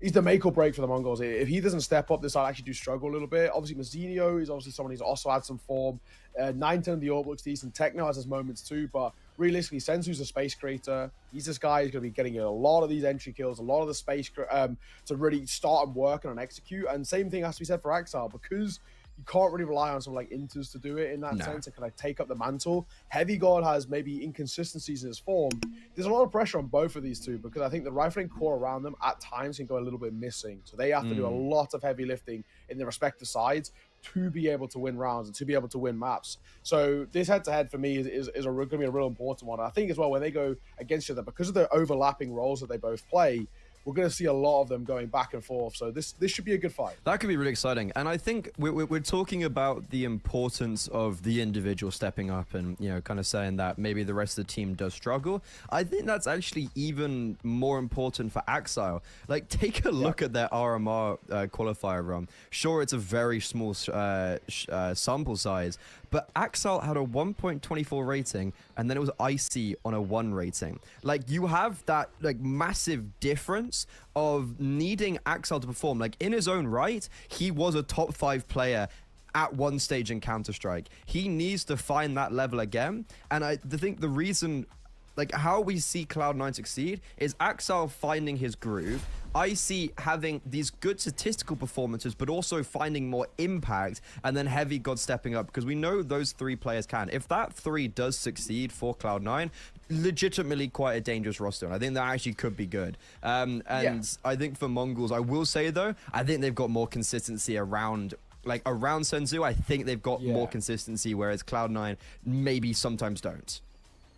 he's the make or break for the Mongols. If he doesn't step up, this side actually do struggle a little bit. Obviously, Mazzinho is obviously someone who's also had some form. 910 of the Orb looks decent. Techno has his moments too, but realistically, Sensu's a space creator. He's this guy who's going to be getting a lot of these entry kills, a lot of the space to really start and work and execute. And same thing has to be said for Exile, because you can't really rely on someone like Inters to do it in that sense and kind of take up the mantle. Heavy God has maybe inconsistencies in his form. There's a lot of pressure on both of these two, because I think the rifling core around them at times can go a little bit missing. So they have to do a lot of heavy lifting in their respective sides to be able to win rounds and to be able to win maps. So this head-to-head for me is going to be a real important one. And I think as well, when they go against each other, because of the overlapping roles that they both play, we're going to see a lot of them going back and forth. So this should be a good fight. That could be really exciting. And I think we're talking about the importance of the individual stepping up and, you know, kind of saying that maybe the rest of the team does struggle. I think that's actually even more important for Exile. Like, take a look at their RMR qualifier run. Sure, it's a very small sample size, but Exile had a 1.24 rating, and then it was Icy on a 1 rating. Like, you have that, like, massive difference of needing Exile to perform. Like, in his own right, he was a top 5 player at one stage in Counter-Strike. He needs to find that level again, and I think the reason, like, how we see Cloud9 succeed is Exile finding his groove, Icy having these good statistical performances, but also finding more impact, and then Heavy God stepping up, because we know those 3 players can. If that 3 does succeed for Cloud9, legitimately quite a dangerous roster, and I think that actually could be good. I think for Mongolz, I will say though, I think they've got more consistency around Senzu. I think they've got more consistency, whereas Cloud9 maybe sometimes don't.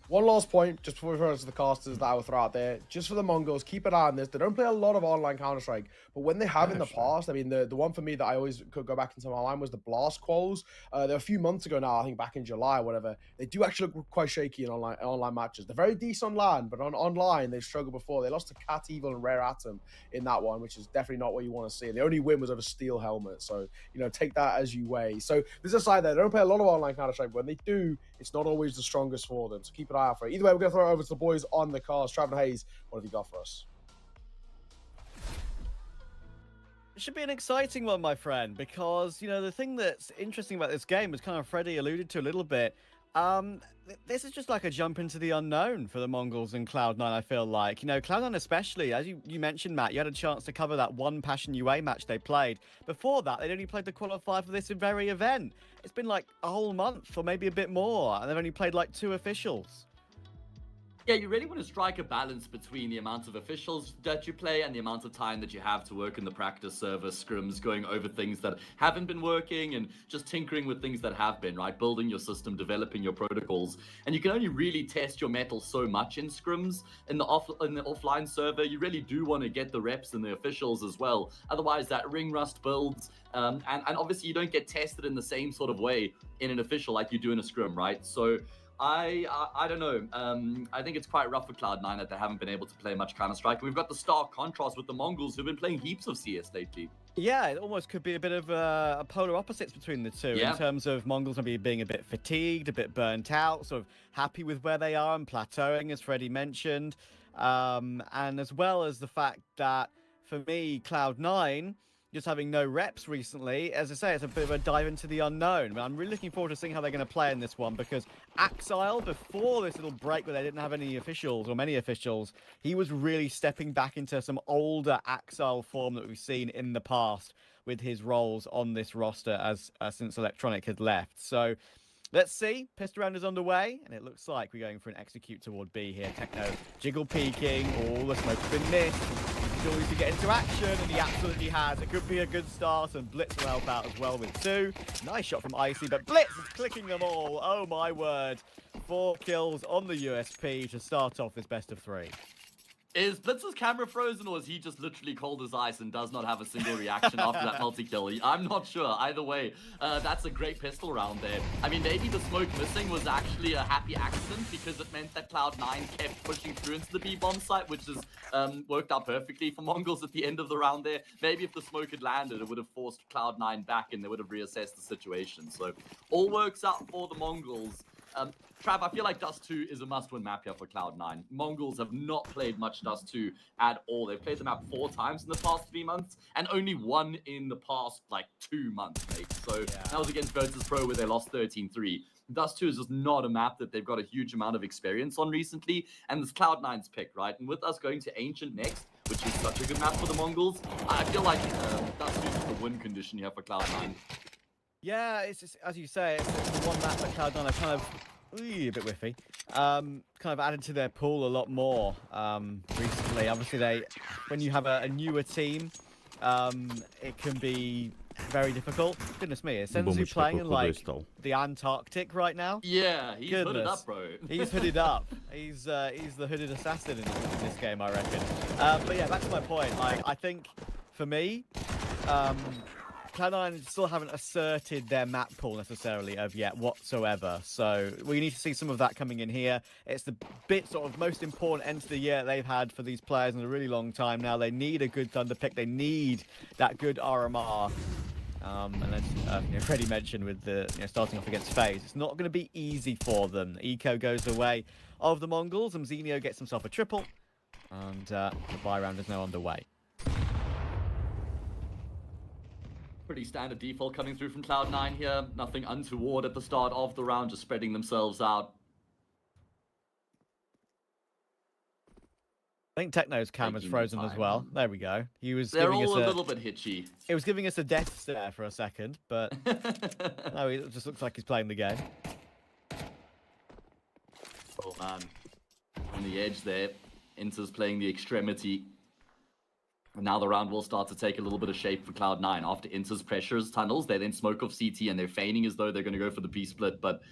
One last point, just before we go to the casters that I will throw out there, just for the Mongols, keep an eye on this. They don't play a lot of online Counter-Strike, but when they have in the past, I mean, the one for me that I always could go back into my mind was the Blast Quals. There were a few months ago now, I think back in July or whatever. They do actually look quite shaky in online matches. They're very decent on LAN, but online, they've struggled before. They lost to Cat Evil and Rare Atom in that one, which is definitely not what you want to see. The only win was over Steel Helmet, so, you know, take that as you weigh. So there's a side there. They don't play a lot of online Counter-Strike, but when they do, it's not always the strongest for them, so keep an eye out for it. Either way, we're going to throw it over to the boys on the cars. Travis Hayes, what have you got for us? It should be an exciting one, my friend, because, you know, the thing that's interesting about this game, as kind of Freddie alluded to a little bit, this is just like a jump into the unknown for the Mongols and Cloud9, I feel like. You know, Cloud9 especially, as you mentioned, Matt, you had a chance to cover that one Passion UA match they played. Before that, they'd only played the qualifier for this very event. It's been like a whole month or maybe a bit more, and they've only played like 2 officials. Yeah, you really want to strike a balance between the amount of officials that you play and the amount of time that you have to work in the practice server, scrims, going over things that haven't been working and just tinkering with things that have been, right? Building your system, developing your protocols. And you can only really test your mettle so much in scrims. In the offline server, you really do want to get the reps and the officials as well. Otherwise, that ring rust builds. And obviously, you don't get tested in the same sort of way in an official like you do in a scrim, right? So I don't know. I think it's quite rough for Cloud9 that they haven't been able to play much Counter-Strike. And we've got the stark contrast with the Mongols, who've been playing heaps of CS lately. Yeah, it almost could be a bit of a polar opposites between the two in terms of Mongols maybe being a bit fatigued, a bit burnt out, sort of happy with where they are and plateauing, as Freddie mentioned. And as well as the fact that, for me, Cloud9, just having no reps recently, as I say, it's a bit of a dive into the unknown. But I'm really looking forward to seeing how they're going to play in this one, because Exile, before this little break where they didn't have any officials, or many officials, he was really stepping back into some older Exile form that we've seen in the past with his roles on this roster as since Electronic had left. So let's see. Pistol round is underway, and it looks like we're going for an execute toward B here. Techno jiggle peeking. All the smoke's been missed. Always to get into action, and he absolutely has. It could be a good start, and Blitz will help out as well with 2. Nice shot from Icy, but Blitz is clicking them all. Oh my word. 4 kills on the USP to start off this best of 3. Is Blitz's camera frozen, or is he just literally cold as ice and does not have a single reaction after that multi-kill? I'm not sure. Either way, that's a great pistol round there. I mean, maybe the smoke missing was actually a happy accident, because it meant that Cloud9 kept pushing through into the B-bomb site, which has worked out perfectly for Mongols at the end of the round there. Maybe if the smoke had landed, it would have forced Cloud9 back and they would have reassessed the situation. So all works out for the Mongols. Trav, I feel like Dust 2 is a must-win map here for Cloud9. Mongolz have not played much Dust 2 at all. They've played the map 4 times in the past 3 months, and only 1 in the past, like, 2 months, mate. So that was against Virtus Pro, where they lost 13-3. Dust 2 is just not a map that they've got a huge amount of experience on recently, and it's Cloud9's pick, right? And with us going to Ancient next, which is such a good map for the Mongols, I feel like Dust 2 is the win condition here for Cloud9. Yeah, it's just, as you say, it's the one map that Cloud9 are kind of a bit whiffy. Kind of added to their pool a lot more recently. Obviously, when you have a newer team, it can be very difficult. Goodness me, is Senzu playing in like the Antarctic right now? Yeah, he's hooded up, bro. He's hooded up. He's the hooded assassin in this game, I reckon. But yeah, back to my point. Like, I think for me, Cloud9 still haven't asserted their map pool necessarily of yet whatsoever. So we need to see some of that coming in here. It's the sort of most important end to the year they've had for these players in a really long time now. They need a good Thunderpick. They need that good RMR. And as Freddie mentioned with the starting off against FaZe, it's not going to be easy for them. Eco goes the way of the Mongols, and Zenio gets himself a triple, and the buy round is now underway. Pretty standard default coming through from Cloud9 here. Nothing untoward at the start of the round, just spreading themselves out. I think Techno's camera's frozen as well. There we go. He was They're giving all us a little bit hitchy. It was giving us a death stare for a second, but no, it just looks like he's playing the game. Oh man, on the edge there. Inter's playing the extremity. And now the round will start to take a little bit of shape for Cloud9. After Inter's pressures tunnels, they then smoke off CT, and they're feigning as though they're going to go for the B-split, but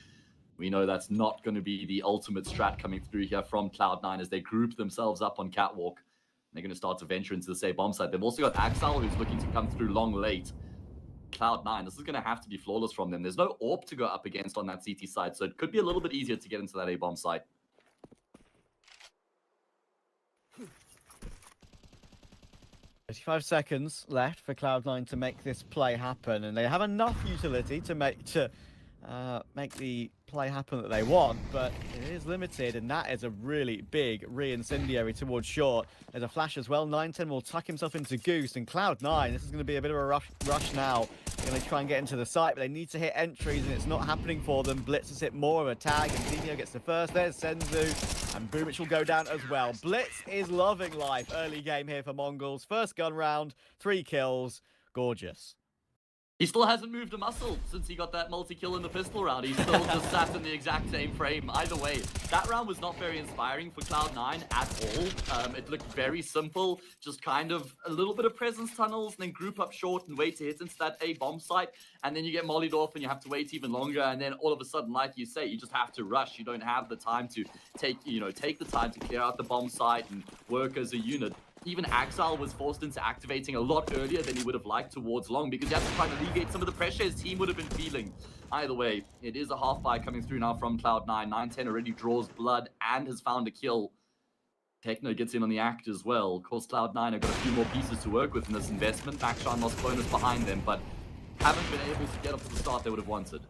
we know that's not going to be the ultimate strat coming through here from Cloud9 as they group themselves up on Catwalk. They're going to start to venture into the safe bomb site. They've also got Axel, who's looking to come through long late. Cloud9, this is going to have to be flawless from them. There's no AWP to go up against on that CT side, so it could be a little bit easier to get into that A-bomb site. 35 seconds left for Cloud9 to make this play happen, and they have enough utility to make the play happen that they want, but it is limited, and that is a really big re-incendiary towards short. There's a flash as well. 910 will tuck himself into Goose, and Cloud9, this is going to be a bit of a rush now. They're going to try and get into the site, but they need to hit entries, and it's not happening for them. Blitz has hit more of a tag, and Zenio gets the first. There's Senzu, and Boomich will go down as well. Blitz is loving life. Early game here for Mongolz. First gun round, 3 kills. Gorgeous. He still hasn't moved a muscle since he got that multi-kill in the pistol round. He's still just sat in the exact same frame. Either way, that round was not very inspiring for Cloud9 at all. It looked very simple, just kind of a little bit of presence tunnels, and then group up short and wait to hit into that A bomb site. And then you get mollied off and you have to wait even longer. And then all of a sudden, like you say, you just have to rush. You don't have the time to take the time to clear out the bomb site and work as a unit. Even Axel was forced into activating a lot earlier than he would have liked towards long, because he had to try to alleviate some of the pressure his team would have been feeling. Either way, it is a half buy coming through now from Cloud9. 910 already draws blood and has found a kill. Techno gets in on the act as well. Of course, Cloud9 have got a few more pieces to work with in this investment. Backshine lost bonus behind them, but haven't been able to get up to the start they would have wanted.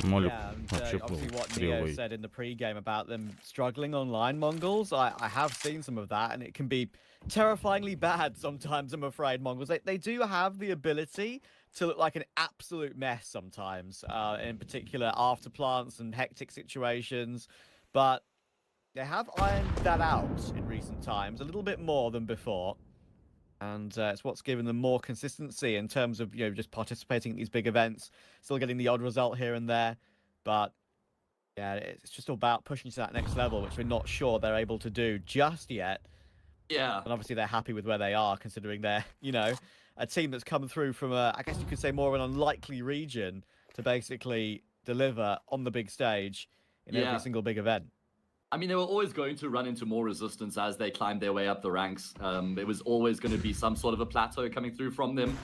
Yeah, and obviously what Neo said in the pre-game about them struggling online, Mongolz, I have seen some of that, and it can be terrifyingly bad sometimes, I'm afraid, Mongolz. They do have the ability to look like an absolute mess sometimes, in particular after plants and hectic situations, but they have ironed that out in recent times, a little bit more than before. And it's what's given them more consistency in terms of, just participating in these big events, still getting the odd result here and there. But, yeah, it's just about pushing to that next level, which we're not sure they're able to do just yet. Yeah. And obviously they're happy with where they are, considering they're, a team that's come through from, I guess you could say, more of an unlikely region to basically deliver on the big stage in every single big event. I mean, they were always going to run into more resistance as they climbed their way up the ranks. It was always going to be some sort of a plateau coming through from them.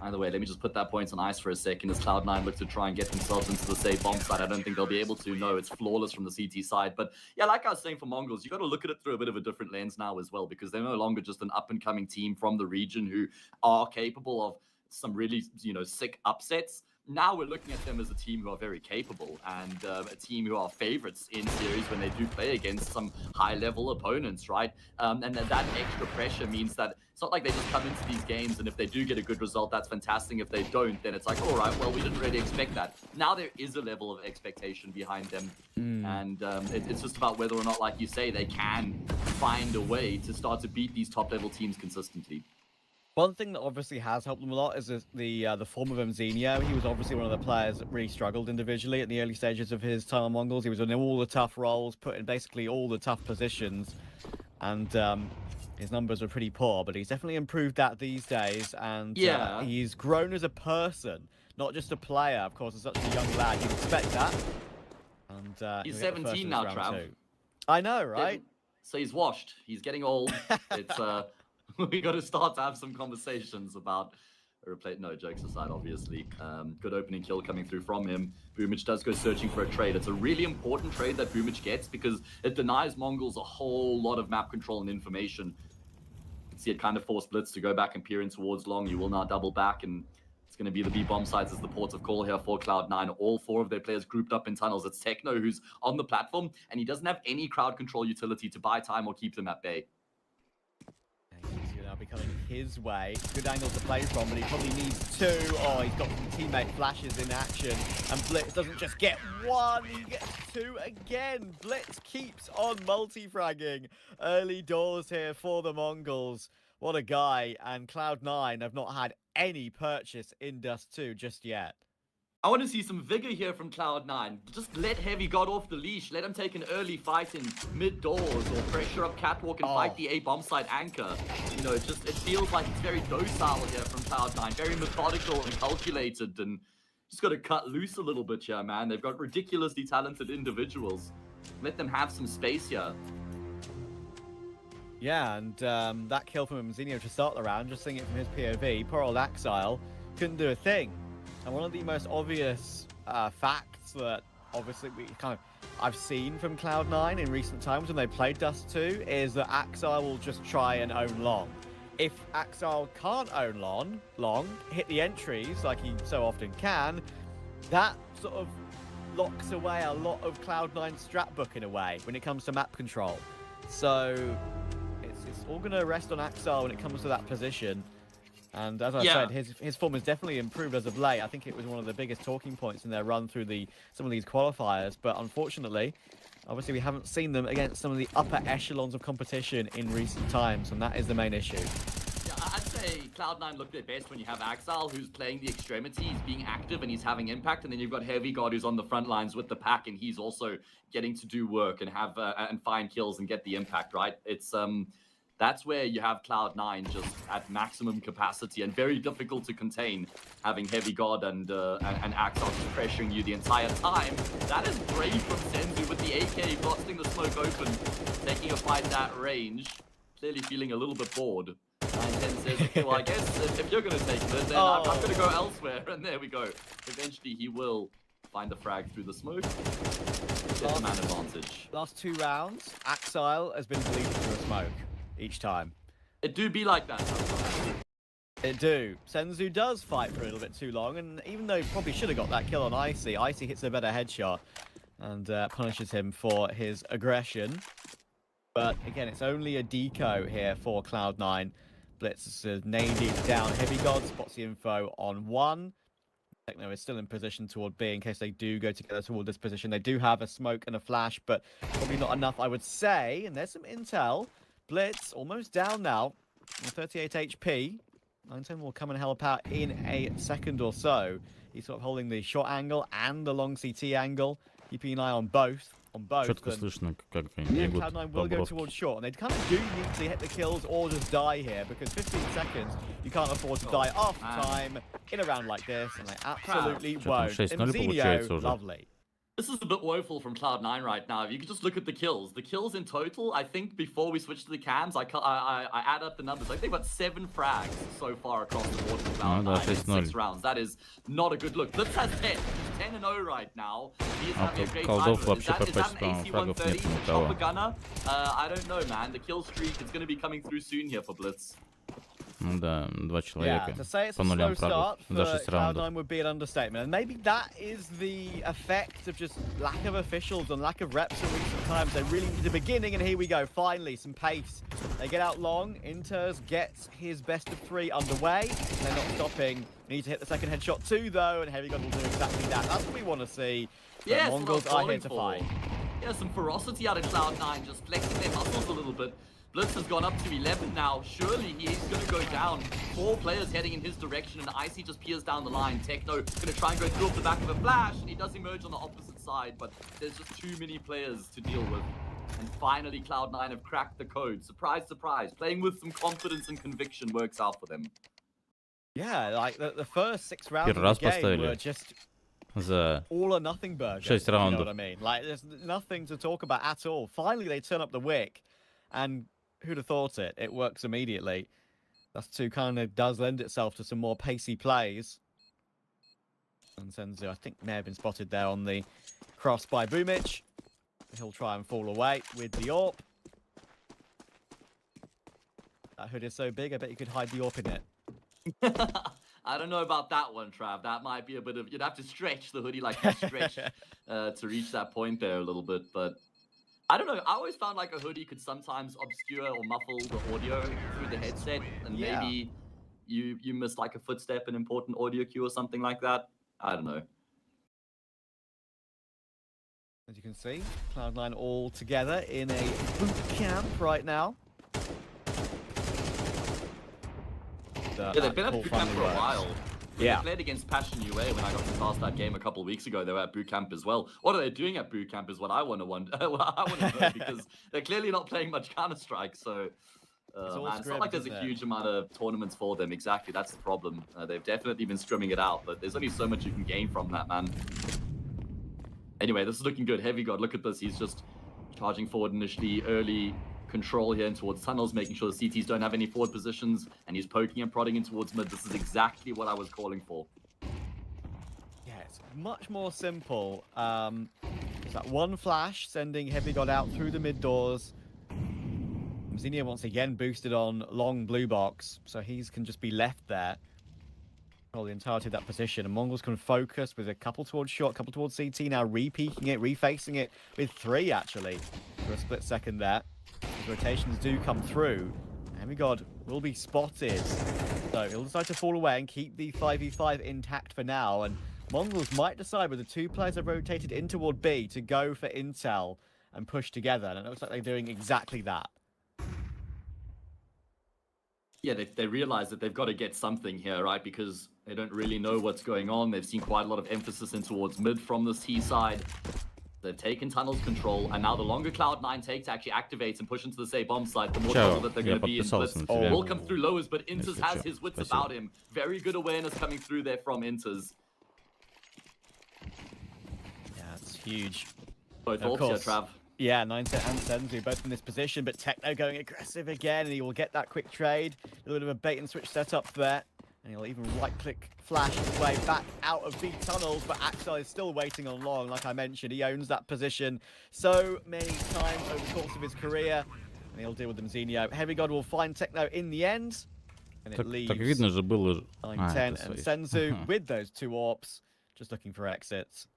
Either way, let me just put that point on ice for a second as Cloud9 look to try and get themselves into the safe bomb side. I don't think they'll be able to. No, it's flawless from the CT side. But yeah, like I was saying for Mongolz, you got to look at it through a bit of a different lens now as well, because they're no longer just an up-and-coming team from the region who are capable of some really, sick upsets. now we're looking at them as a team who are very capable and a team who are favorites in series when they do play against some high-level opponents, right? And that extra pressure means that it's not like they just come into these games and if they do get a good result, that's fantastic. If they don't, then it's like, all right, well, we didn't really expect that. Now there is a level of expectation behind them. And it's just about whether or not, like you say, they can find a way to start to beat these top-level teams consistently. One thing that obviously has helped them a lot is the form of Mzinho. He was obviously one of the players that really struggled individually at the early stages of his time on Mongolz. He was in all the tough roles, put in basically all the tough positions, and his numbers were pretty poor. But he's definitely improved that these days, and he's grown as a person, not just a player. Of course, as such a young lad, you'd expect that. And he's 17 now, Trav. I know, right? So he's washed. He's getting old. It's we got to start to have some conversations about a replay. No, jokes aside, obviously. Good opening kill coming through from him. Boomich does go searching for a trade. It's a really important trade that Boomich gets because it denies Mongolz a whole lot of map control and information. You can see it kind of force Blitz to go back and peer in towards long. You will now double back, and it's going to be the B bomb sites as the ports of call here for Cloud9. All 4 of their players grouped up in tunnels. It's Techno who's on the platform, and he doesn't have any crowd control utility to buy time or keep them at bay. Be coming his way. Good angle to play from, but he probably needs 2. Oh, he's got some teammate flashes in action. And Blitz doesn't just get 1, he gets 2 again. Blitz keeps on multi-fragging. Early doors here for the Mongolz. What a guy. And Cloud9 have not had any purchase in Dust 2 just yet. I want to see some vigor here from Cloud9. Just let Heavy God off the leash. Let him take an early fight in mid-doors or pressure up Catwalk and fight the A-bomb side anchor. You know, it feels like it's very docile here from Cloud9. Very methodical and calculated, and just got to cut loose a little bit here, man. They've got ridiculously talented individuals. Let them have some space here. Yeah, and that kill from Mzinho to start the round, just seeing it from his POV, poor old Axile couldn't do a thing. And one of the most obvious facts that obviously I've seen from Cloud9 in recent times when they played Dust 2 is that Axile will just try and own long. If Axile can't own long, hit the entries like he so often can, that sort of locks away a lot of Cloud9's strat book in a way when it comes to map control. So it's all going to rest on Axile when it comes to that position. And as I said, his form has definitely improved as of late. I think it was one of the biggest talking points in their run through some of these qualifiers. But unfortunately, obviously we haven't seen them against some of the upper echelons of competition in recent times, and that is the main issue. Yeah, I'd say Cloud9 look their best when you have Axile, who's playing the extremity, he's being active and he's having impact, and then you've got Heavy God, who's on the front lines with the pack, and he's also getting to do work and have and find kills and get the impact, right? It's that's where you have Cloud9 just at maximum capacity and very difficult to contain, having Heavy God and Axel just pressuring you the entire time. That is great from Senzu with the AK blasting the smoke open, taking a fight at range, clearly feeling a little bit bored. 910 says, okay, well, I guess if you're going to take this, then I'm going to go elsewhere. And there we go. Eventually, he will find the frag through the smoke. Get the man advantage. Last 2 rounds, Axile has been deleted through a smoke each time. It do be like that sometimes. It do. Senzu does fight for a little bit too long, and even though he probably should have got that kill on Icy, Icy hits a better headshot and punishes him for his aggression. But again, it's only a deco here for Cloud9. Blitz is naded down. Heavy God spots the info on 1. Techno is still in position toward B in case they do go together toward this position. They do have a smoke and a flash, but probably not enough, I would say. And there's some intel. Blitz almost down now, 38 HP. 910 will come and help out in a second or so. He's sort of holding the short angle and the long CT angle, keeping an eye on both. Четко слышно, как они bегут Cloud9 will go towards short, and they kind of do need to hit the kills or just die here, because 15 seconds, you can't afford to die after time in a round like this, and they absolutely won't. Mzinho, lovely. This is a bit woeful from Cloud9 right now. If you could just look at the kills in total, I think before we switch to the cams, I add up the numbers. I think they've got 7 frags so far across the board for Cloud9 in 6 rounds. That is not a good look. Blitz has 10. He's 10-0 right now. He is having a great time. Is that an AC-130 chopper gunner? I don't know, man. The kill streak is going to be coming through soon here for Blitz. Ну да, два Yeah, человека to say it's по a slow нулям start фрагов for за 6 раундов. Cloud9 would be an understatement. And maybe that is the effect of just lack of officials and lack of reps in recent times. They really need the beginning, and here we go. Finally, some pace. They get out long. Inters gets his best of 3 underway. They're not stopping. Need to hit the second headshot too, though, and Heavy Gun will do exactly that. That's what we want to see. Yeah, Mongolz are here to fight. Yeah, some ferocity out of Cloud9, just flexing their muscles a little bit. Blitz has gone up to 11 now. Surely he is going to go down. 4 players heading in his direction, and Icy just peers down the line. Techno going to try and go through off the back of a flash, and he does emerge on the opposite side, but there's just too many players to deal with. And finally, Cloud9 have cracked the code. Surprise, surprise. Playing with some confidence and conviction works out for them. Yeah, like the first 6 rounds Первый of the раз game поставили were just за all or nothing burger. 6 You know раундов. what I mean? Like, there's nothing to talk about at all. Finally, they turn up the wick, and who'd have thought it? It works immediately. That's 2 kind of does lend itself to some more pacey plays. And Senzu, I think, may have been spotted there on the cross by Boomich. He'll try and fall away with the AWP. That hood is so big, I bet you could hide the AWP in it. I don't know about that one, Trav. That might be a bit of... You'd have to stretch the hoodie like you stretch to reach that point there a little bit, but... I don't know. I always found like a hoodie could sometimes obscure or muffle the audio through the headset, and maybe you missed like a footstep, an important audio cue or something like that. I don't know. As you can see, Cloud9 all together in a boot camp right now. Yeah, they've been at boot camp for a while. Yeah. They played against Passion UA when I got to pass that game a couple of weeks ago. They were at boot camp as well. What are they doing at boot camp is what I want to wonder. I want to know, because they're clearly not playing much Counter-Strike. So, man, it's not like there's a huge amount of tournaments for them. Exactly, that's the problem. They've definitely been scrimming it out, but there's only so much you can gain from that, man. Anyway, this is looking good. Heavy God, look at this. He's just charging forward initially, early control here in towards tunnels, making sure the CTs don't have any forward positions, and he's poking and prodding in towards mid. This is exactly what I was calling for. Yeah, it's much more simple. There's that one flash sending Heavy God out through the mid doors. Zinnia once again boosted on long blue box, so he can just be left there. The entirety of that position, and Mongolz can focus with a couple towards short, couple towards CT, now re-peeking it, refacing it with 3 actually for a split second there. His rotations do come through. Heavy God will be spotted, so he'll decide to fall away and keep the 5v5 intact for now, and Mongolz might decide with the 2 players have rotated in toward B to go for intel and push together, and it looks like they're doing exactly that. Yeah, they realize that they've got to get something here, right? Because they don't really know what's going on. They've seen quite a lot of emphasis in towards mid from this T side. They've taken tunnels control, and now the longer Cloud9 take to actually activate and push into the say bomb site, the more trouble that they're going to be in. Blitz will come through lowers, but Inters has his wits about him. Very good awareness coming through there from Inters. Yeah, it's huge. Both ults here, Trav. Yeah, 9 and Senzu both in this position, but Techno going aggressive again, and he will get that quick trade. A little bit of a bait and switch setup there. And he'll even right-click flash his way back out of B tunnels, but Axel is still waiting on long. Like I mentioned, he owns that position so many times over the course of his career, and he'll deal with them Zenio. Heavy God will find Techno in the end, and it leaves Так видно же было... 9, 10 and Senzu with those 2 AWPs, just looking for exits.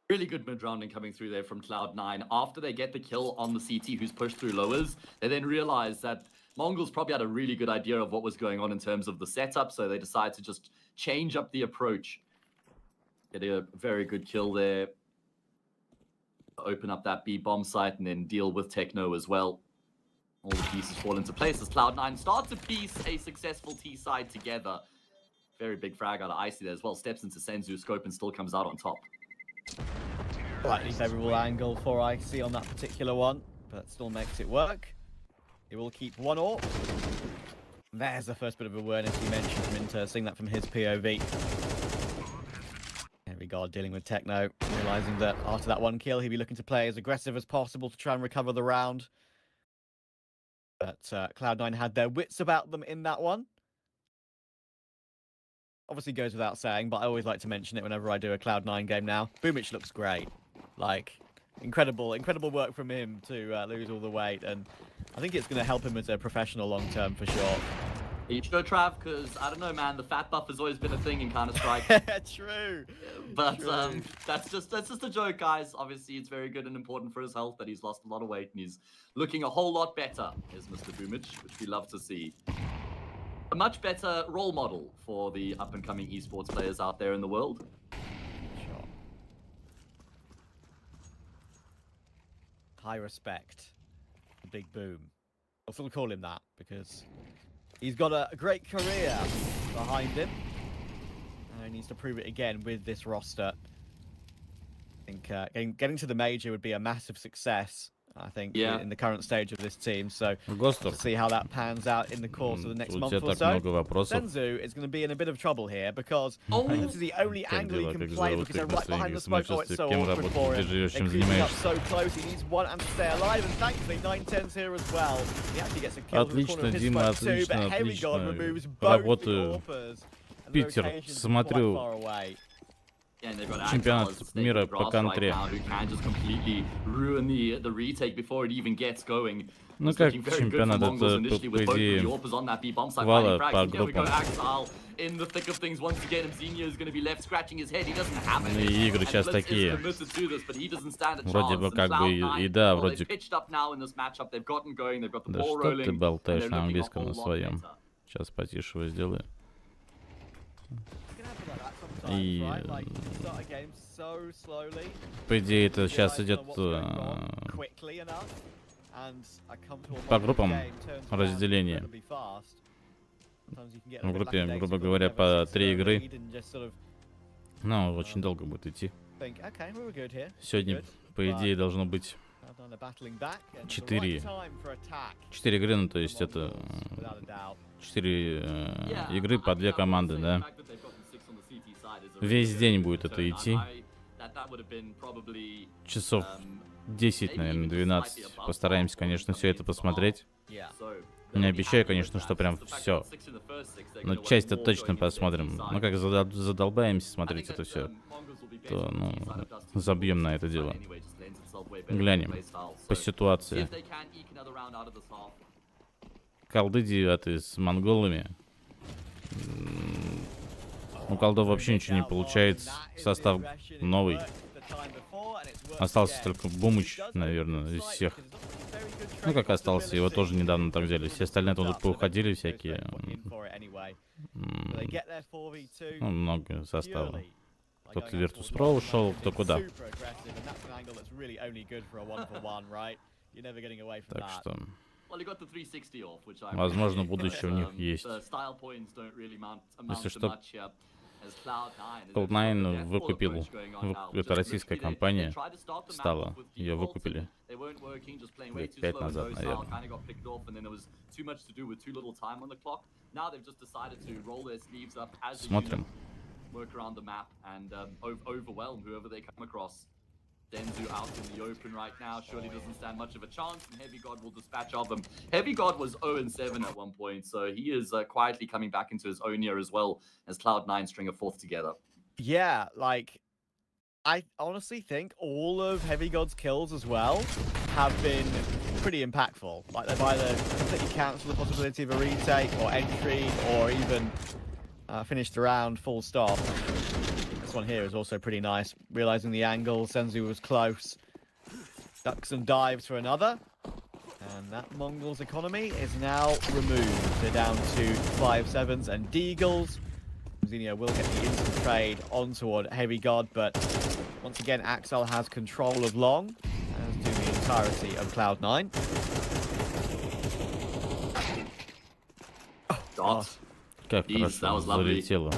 Really good mid-rounding coming through there from Cloud9. After they get the kill on the CT who's pushed through lowers, they then realize that Mongolz probably had a really good idea of what was going on in terms of the setup, so they decide to just change up the approach. Get a very good kill there. Open up that B bomb site and then deal with Techno as well. All the pieces fall into place as Cloud9 starts to piece a successful T side together. Very big frag out of Icy there as well. Steps into Senzu scope and still comes out on top. Slightly favourable angle for Icy on that particular one, but still makes it work. He will keep 1 AWP. There's the first bit of awareness he mentioned from Inter, seeing that from his POV. Heavy God dealing with Techno, realising that after that 1 kill, he'd be looking to play as aggressive as possible to try and recover the round. But Cloud9 had their wits about them in that one. Obviously goes without saying, but I always like to mention it whenever I do a Cloud9 game now. Boomich looks great. Like, incredible work from him to lose all the weight, and I think it's going to help him as a professional long term for sure. Are you sure, Trav? Because I don't know, man. The fat buff has always been a thing in Counter-Strike. True. But True. that's just a joke, guys. Obviously, it's very good and important for his health that he's lost a lot of weight and he's looking a whole lot better. Here's Mr. Boomich, which we love to see. A much better role model for the up-and-coming esports players out there in the world. Sure. High respect. Big Boom. I'll still call him that because he's got a great career behind him. And he needs to prove it again with this roster. I think getting to the major would be a massive success, I think, in the current stage of this team. So we'll see how that pans out in the course of the next month or so. Senzu is going to be in a bit of trouble here because this is the only angle he can play because they're right behind the smoke. Oh, it's so awkward for him. They're creeping up so close. He needs one and to stay alive. And thankfully, 910's here as well. He actually gets a kill in the corner of his smoke too, but Heavy God removes both the AWPers. Питер, смотрю. Чемпионат мира по контре. Ну как чемпионат, это по идее вала по группам. И игры сейчас такие. Вроде бы как бы и да, вроде... Да что ты болтаешь на английском на своем? Сейчас потише его сделаю. И по идее это сейчас идет по группам разделение. В группе, грубо говоря, по 3 игры. Ну, очень долго будет идти. Сегодня, по идее, должно быть 4 игры, ну то есть это 4 игры по 2 команды, да. Весь день будет это идти. Часов 10, наверное, 12. Постараемся, конечно, все это посмотреть. Не обещаю, конечно, что прям все. Но часть-то точно посмотрим. Ну как задолбаемся смотреть это все, то ну, забьем на это дело. Глянем по ситуации. Колды 9 с монголами. У колдов вообще ничего не получается. Состав новый. Остался только Бумыч, наверное, из всех. Ну как остался, его тоже недавно так взяли. Все остальные туда поуходили всякие. Ну, много состава. Кто-то Virtus.pro ушел, кто куда. Так что... Возможно, будущее у них есть. Если что, Cloud9 выкупил, это российская компания стала, ее выкупили лет 5 назад, наверное. Смотрим. Denzu out in the open right now. Surely doesn't stand much of a chance, and Heavy God will dispatch of them. Heavy God was 0-7 at one point, so he is quietly coming back into his own year as well as Cloud9 string a fourth together. Yeah, like, I honestly think all of Heavy God's kills as well have been pretty impactful. Like, they've either completely cancelled the possibility of a retake or entry or even finished the round full stop. One here is also pretty nice, realizing the angle. Senzu was close, ducks and dives for another, and that Mongolz economy is now removed. They're down to 5-7s and Deagles. Zinio will get the instant trade onto Heavy God, but once again Axel has control of long, as do the entirety of Cloud9. Dot. Как хорошо залетело.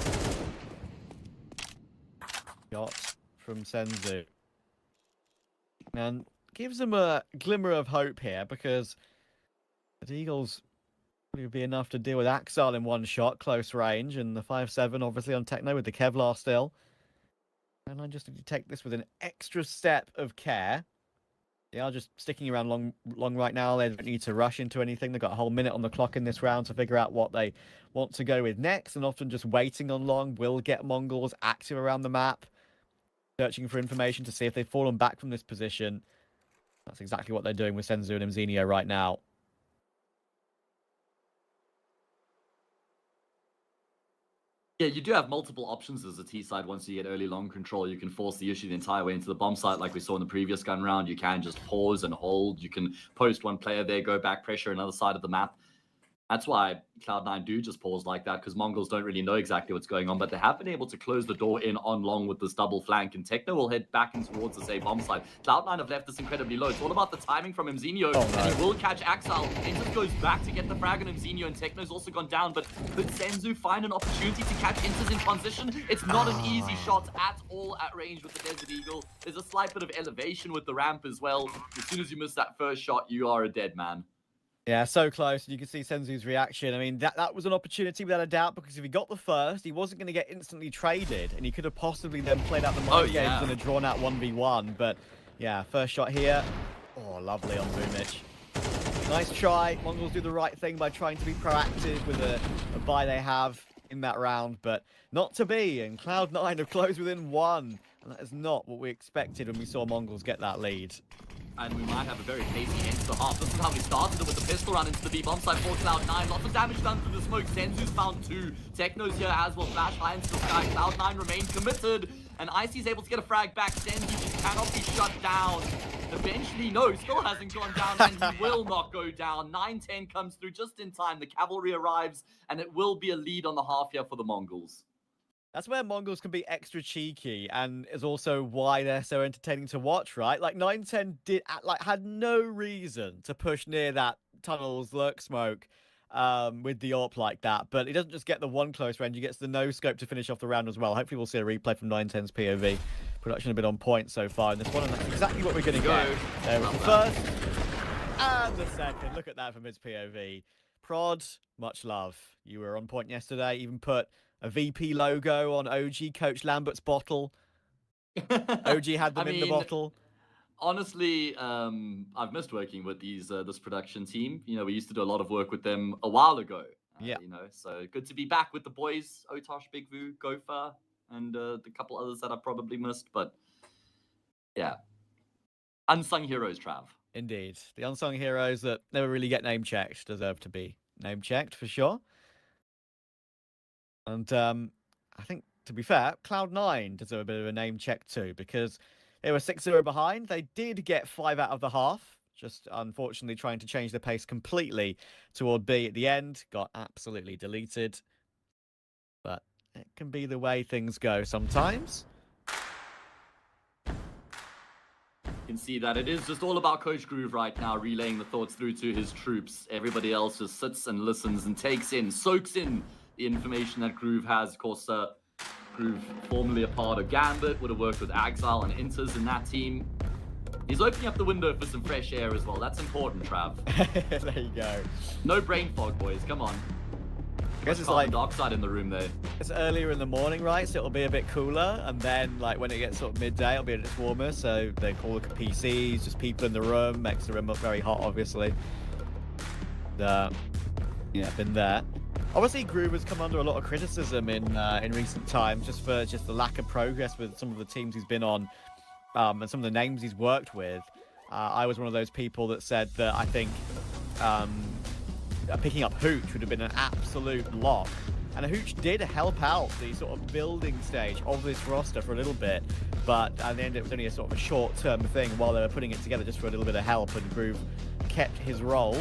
From Senzu, and gives them a glimmer of hope here because the Eagles would be enough to deal with Axel in one shot, close range, and the 5-7 obviously on Techno with the Kevlar still. And I just need to take this with an extra step of care. They are just sticking around long right now. They don't need to rush into anything. They've got a whole minute on the clock in this round to figure out what they want to go with next, and often just waiting on long will get Mongolz active around the map, searching for information to see if they've fallen back from this position. That's exactly what they're doing with Senzu and Mzinio right now. Yeah, you do have multiple options as a T side. Once you get early long control, you can force the issue the entire way into the bomb site like we saw in the previous gun round. You can just pause and hold. You can post one player there, go back, pressure another side of the map. That's why Cloud9 do just pause like that, because Mongolz don't really know exactly what's going on, but they have been able to close the door in on long with this double flank, and Techno will head back in towards the same bomb site. Cloud9 have left this incredibly low. It's all about the timing from Mzinho, and he will catch Axel. Inter goes back to get the frag on Mzinho, and Techno's also gone down, but could Senzu find an opportunity to catch Inters in transition? It's not an easy shot at all at range with the Desert Eagle. There's a slight bit of elevation with the ramp as well. As soon as you miss that first shot, you are a dead man. Yeah, so close. You can see Senzu's reaction. I mean, that was an opportunity without a doubt, because if he got the first, he wasn't going to get instantly traded, and he could have possibly then played out the mind games in a drawn-out 1v1. But yeah, first shot here. Oh, lovely on Boomich. Nice try. Mongolz do the right thing by trying to be proactive with a buy they have in that round, but not to be. And Cloud9 have closed within one, and that is not what we expected when we saw Mongolz get that lead. And we might have a very pacey end to the half. This is how we started it with the pistol run into the B bomb side for Cloud9. Lots of damage done through the smoke. Senzu's found two. Techno's here as well. Flash high into the sky. Cloud9 remain committed. And Icy's able to get a frag back. Senzu just cannot be shut down. Eventually, no, still hasn't gone down, and he will not go down. 9-10 comes through just in time. The cavalry arrives, and it will be a lead on the half here for the Mongols. That's where Mongolz can be extra cheeky, and is also why they're so entertaining to watch, right? Like 9-10 had no reason to push near that tunnel's lurk smoke with the AWP like that, but he doesn't just get the one close range, he gets the no scope to finish off the round as well. Hopefully we'll see a replay from 9-10's POV. Production a bit on point so far in this one, and that's exactly what we're going to get. There was the first and the second. Look at that from his POV. Prod, much love. You were on point yesterday, even put a VP logo on OG Coach Lambert's bottle. OG had them in the bottle. Honestly, I've missed working with this production team. You know, we used to do a lot of work with them a while ago. Yeah. You know, so good to be back with the boys, Otosh, Big Vu, Gopher, and the couple others that I probably missed. But yeah, unsung heroes, Trav. Indeed, the unsung heroes that never really get name checked deserve to be name checked for sure. And I think, to be fair, Cloud9 deserve a bit of a name check too, because they were 6-0 behind. They did get 5 out of the half, just unfortunately trying to change the pace completely toward B at the end. Got absolutely deleted. But it can be the way things go sometimes. You can see that it is just all about Coach Groove right now, relaying the thoughts through to his troops. Everybody else just sits and listens and takes in, soaks in the information that Groove has. Of course, Groove, formerly a part of Gambit, would have worked with Axel and Inters in that team. He's opening up the window for some fresh air as well. That's important, Trav. There you go. No brain fog, boys. Come on. I guess it's like dark side in the room there. It's earlier in the morning, right? So it'll be a bit cooler, and then like when it gets sort of midday, it'll be a bit warmer. So they call the PCs, just people in the room, makes the room look very hot, obviously. Yeah, been there. Obviously, Groove has come under a lot of criticism in recent times, just for the lack of progress with some of the teams he's been on, and some of the names he's worked with. I was one of those people that said that I think picking up Hooch would have been an absolute lock. And Hooch did help out the sort of building stage of this roster for a little bit, but at the end it was only a sort of a short-term thing while they were putting it together just for a little bit of help, and Groove kept his role.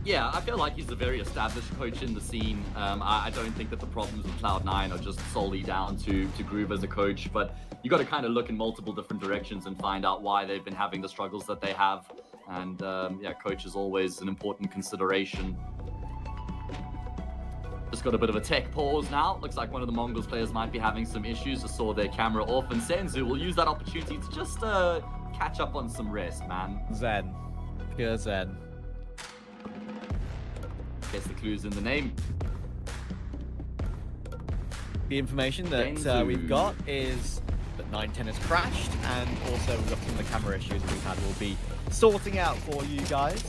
Yeah, I feel like he's a very established coach in the scene. I don't think that the problems with Cloud9 are just solely down to Groove as a coach, but you got to kind of look in multiple different directions and find out why they've been having the struggles that they have. And yeah, coach is always an important consideration. Just got a bit of a tech pause now. Looks like one of the Mongolz players might be having some issues. Just saw their camera off, and Senzu will use that opportunity to just catch up on some rest, man. Zen. Pure Zen. Guess the clue's in the name. The information that we've got is that 9-10 has crashed, and also we've got some of the camera issues that we've had we'll be sorting out for you guys.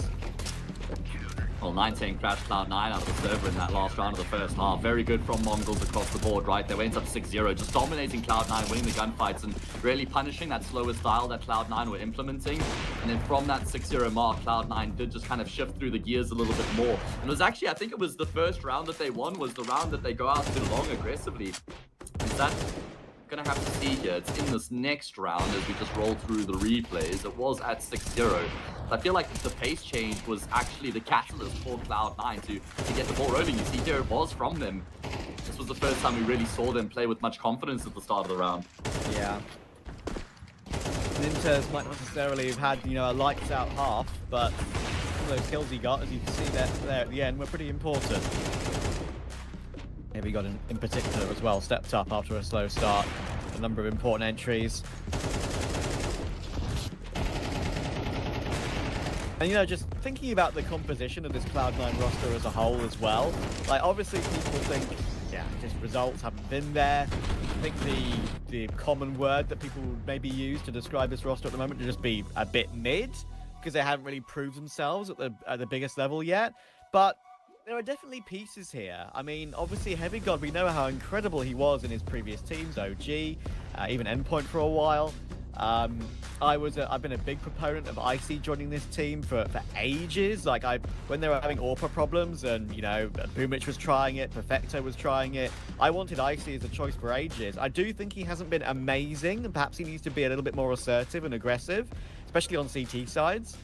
Well, 9-10 crashed Cloud9 out of the server in that last round of the first half. Very good from Mongolz across the board, right? They went up 6-0, just dominating Cloud9, winning the gunfights and really punishing that slower style that Cloud9 were implementing. And then from that 6-0 mark, Cloud9 did just kind of shift through the gears a little bit more. And it was actually, I think it was the first round that they won, was the round that they go out too long aggressively. Is that... Gonna have to see here. It's in this next round as we just roll through the replays. It was at 6-0. I feel like the pace change was actually the catalyst for Cloud9 to get the ball rolling. You see here it was from them. This was the first time we really saw them play with much confidence at the start of the round. Yeah. Ninters might not necessarily have had, you know, a lights out half, but those kills he got, as you can see there at the end, were pretty important. Heavy God in particular as well stepped up after a slow start. A number of important entries. And, you know, just thinking about the composition of this Cloud9 roster as a whole as well. Like, obviously people think, yeah, just results haven't been there. I think the common word that people would maybe use to describe this roster at the moment would just be a bit mid, because they haven't really proved themselves at the biggest level yet. But there are definitely pieces here. I mean, obviously, Heavy God, we know how incredible he was in his previous teams, OG, even Endpoint for a while. I've been a big proponent of Icy joining this team for ages. Like, when they were having AWPA problems and, you know, Boomich was trying it, Perfecto was trying it, I wanted Icy as a choice for ages. I do think he hasn't been amazing, and perhaps he needs to be a little bit more assertive and aggressive, especially on CT sides.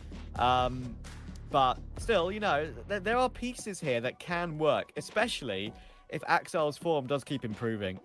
But still, you know, there are pieces here that can work, especially if Axel's form does keep improving.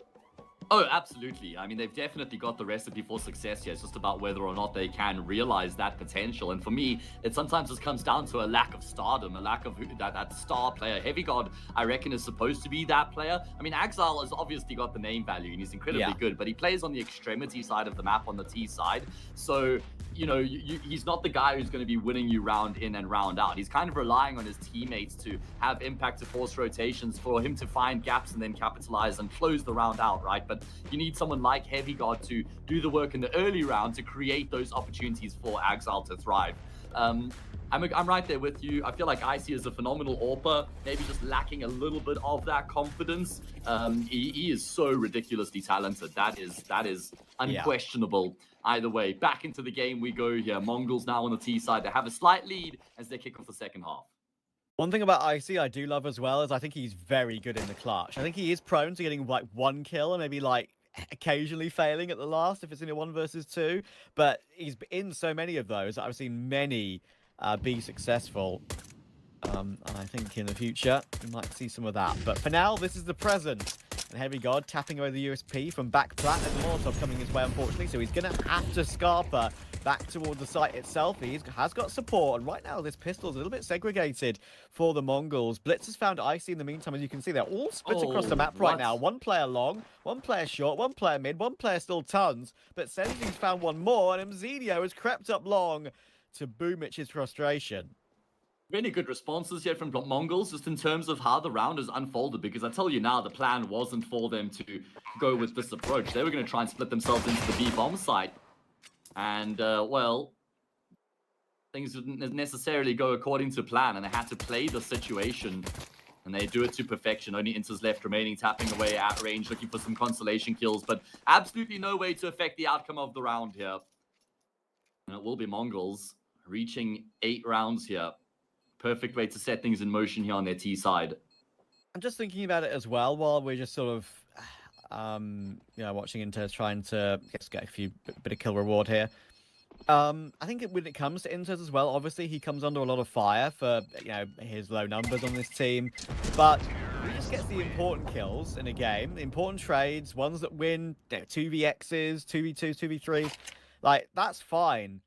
Oh, absolutely. I mean, they've definitely got the recipe for success here. It's just about whether or not they can realize that potential. And for me, it sometimes just comes down to a lack of stardom, a lack of that star player. Heavy God, I reckon, is supposed to be that player. I mean, Axel has obviously got the name value, and he's incredibly good, but he plays on the extremity side of the map, on the T side. So, you know, he's not the guy who's going to be winning you round in and round out. He's kind of relying on his teammates to have impact to force rotations for him to find gaps and then capitalize and close the round out, right? But you need someone like Heavy God to do the work in the early round to create those opportunities for Axel to thrive. I'm right there with you. I feel like Icy is a phenomenal AWPer, maybe just lacking a little bit of that confidence. He is so ridiculously talented. That is unquestionable. Either way, back into the game we go here. Mongolz now on the T side. They have a slight lead as they kick off the second half. One thing about Icy I do love as well is I think he's very good in the clutch. I think he is prone to getting like one kill and maybe like occasionally failing at the last if it's in a 1 versus 2. But he's in so many of those that I've seen many be successful. And I think in the future we might see some of that. But for now, this is the present. And Heavy God tapping away the USP from back plat, and Molotov coming his way, unfortunately. So he's going to have to Scarper back towards the site itself. He has got support, and right now this pistol is a little bit segregated for the Mongolz. Blitz has found Icy in the meantime, as you can see. They're all split across the map right now. One player long, one player short, one player mid, one player still tons. But Senzu's found one more, and Mzinio has crept up long to Boomich's frustration. Really good responses here from Mongolz, just in terms of how the round has unfolded, because I tell you now, the plan wasn't for them to go with this approach. They were going to try and split themselves into the B-bomb site. And, well, things didn't necessarily go according to plan, and they had to play the situation. And they do it to perfection. Only Inters left remaining, tapping away at range, looking for some consolation kills, but absolutely no way to affect the outcome of the round here. And it will be Mongolz reaching 8 rounds here. Perfect way to set things in motion here on their T side. I'm just thinking about it as well while we're just sort of, you know, watching Inters trying to get a bit of kill reward here. I think when it comes to Inters as well, obviously he comes under a lot of fire for, you know, his low numbers on this team, but he just gets the important kills in a game, the important trades, ones that win, you know, 2vx's, 2v2s, 2v3s, like that's fine.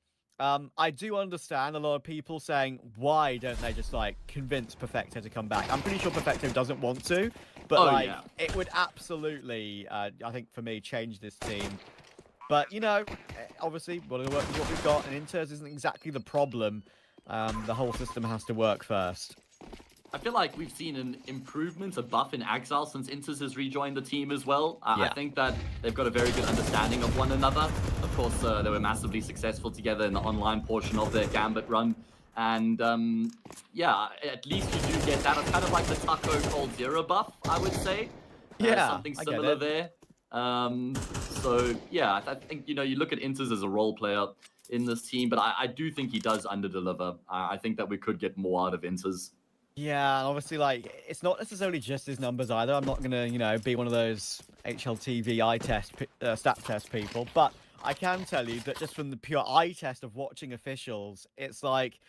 I do understand a lot of people saying, why don't they just, like, convince Perfecto to come back? I'm pretty sure Perfecto doesn't want to, but, it would absolutely, I think, for me, change this team. But, you know, obviously, we're going to work with what we've got, and Inters isn't exactly the problem. The whole system has to work first. I feel like we've seen an improvement, a buff in Axel since Inters has rejoined the team as well. I think that they've got a very good understanding of one another. Of course, they were massively successful together in the online portion of their Gambit run. And yeah, at least you do get that. It's kind of like the Taco Cold Zero buff, I would say. Yeah, something similar there. So yeah, I think, you know, you look at Inters as a role player in this team, but I do think he does underdeliver. I think that we could get more out of Inters. Yeah, and obviously, like, it's not necessarily just his numbers either. I'm not going to, you know, be one of those HLTV eye test, stat test people, but I can tell you that just from the pure eye test of watching officials, it's like,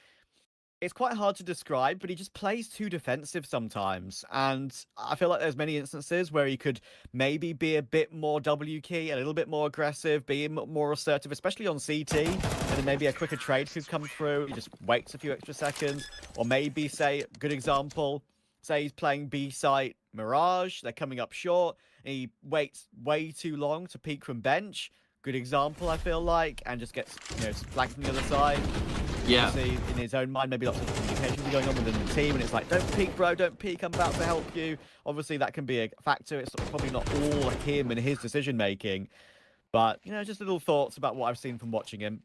it's quite hard to describe, but he just plays too defensive sometimes. And I feel like there's many instances where he could maybe be a bit more W key, a little bit more aggressive, be more assertive, especially on CT. And then maybe a quicker trade could come through. He just waits a few extra seconds. Or maybe, say, good example, say he's playing B site Mirage. They're coming up short. And he waits way too long to peek from bench. Good example, I feel like. And just gets, you know, flagged from the other side. Yeah. Obviously, in his own mind, maybe lots of communication going on within the team, and it's like, don't peek, bro, don't peek, I'm about to help you. Obviously, that can be a factor. It's probably not all him and his decision-making, but, you know, just little thoughts about what I've seen from watching him.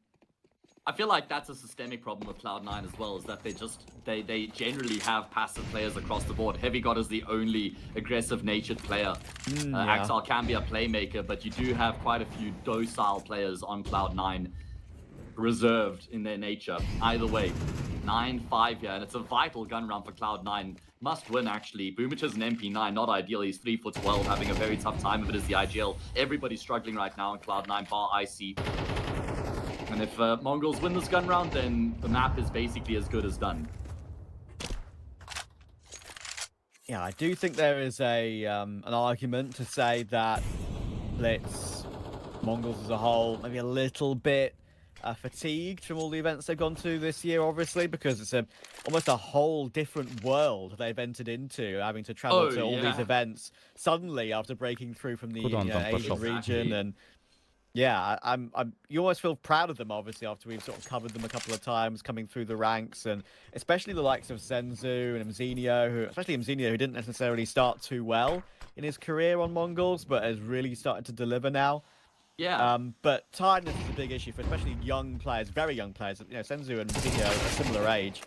I feel like that's a systemic problem with Cloud9 as well, is that they generally have passive players across the board. Heavy God is the only aggressive-natured player. Yeah. Axel can be a playmaker, but you do have quite a few docile players on Cloud9. Reserved in their nature. Either way, 9-5 here, and it's a vital gun round for Cloud9. Must win, actually. Boomich is an MP9, not ideal. He's 3'12", having a very tough time of it as the IGL. Everybody's struggling right now on Cloud9 bar IC. And if Mongolz win this gun round, then the map is basically as good as done. Yeah, I do think there is a an argument to say that Blitz, Mongolz as a whole, maybe a little bit fatigued from all the events they've gone to this year, obviously, because it's almost a whole different world they've entered into, having to travel to all these events suddenly after breaking through from the Asian region. And yeah, you almost feel proud of them, obviously, after we've sort of covered them a couple of times, coming through the ranks, and especially the likes of Senzu and Mzinho, especially Mzinho, who didn't necessarily start too well in his career on Mongolz, but has really started to deliver now. Yeah. But tiredness is a big issue for especially young players, very young players. You know, Senzu and Mzinho are a similar age,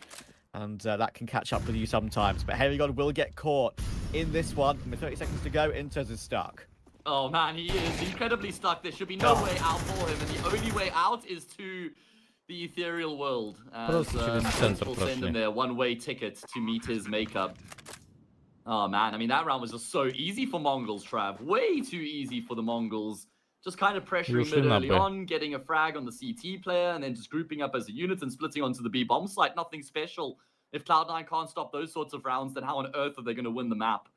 and that can catch up with you sometimes. But Heavy God will get caught in this one. With 30 seconds to go, Inters is stuck. Oh man, he is incredibly stuck. There should be no way out for him, and the only way out is to the ethereal world. As will send him there, one-way ticket to meet his makeup. Oh man, I mean, that round was just so easy for Mongolz, Trav. Way too easy for the Mongolz. Just kind of pressuring mid early on, getting a frag on the CT player, and then just grouping up as a unit and splitting onto the B bomb site. Nothing special. If Cloud9 can't stop those sorts of rounds, then how on earth are they going to win the map?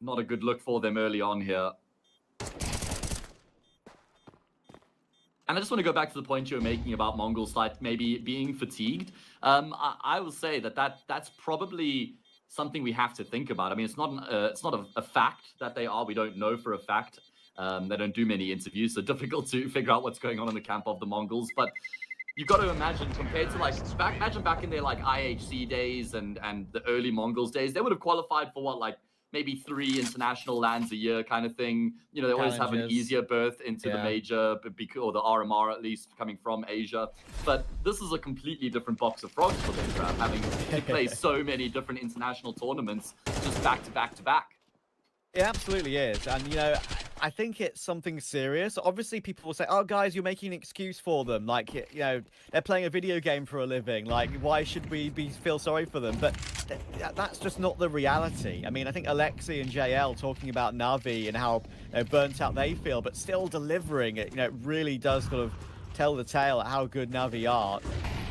Not a good look for them early on here. And I just want to go back to the point you were making about Mongolz, like maybe being fatigued. I will say that's probably something we have to think about. I mean, it's not a fact that they are. We don't know for a fact. They don't do many interviews, so difficult to figure out what's going on in the camp of the Mongolz. But you've got to imagine, compared to imagine back in their IHC days and the early Mongolz days, they would have qualified for what, maybe 3 international lands a year kind of thing. You know, they always have an easier berth into the major, or the RMR at least, coming from Asia. But this is a completely different box of frogs for them, Trav, having to play so many different international tournaments just back to back to back. It absolutely is. And, you know, I think it's something serious. Obviously, people will say, oh, guys, you're making an excuse for them. Like, you know, they're playing a video game for a living. Like, why should we feel sorry for them? But that's just not the reality. I mean, I think Alexi and JL talking about Na'Vi and how burnt out they feel, but still delivering it, you know, it really does sort of tell the tale at how good Na'Vi are,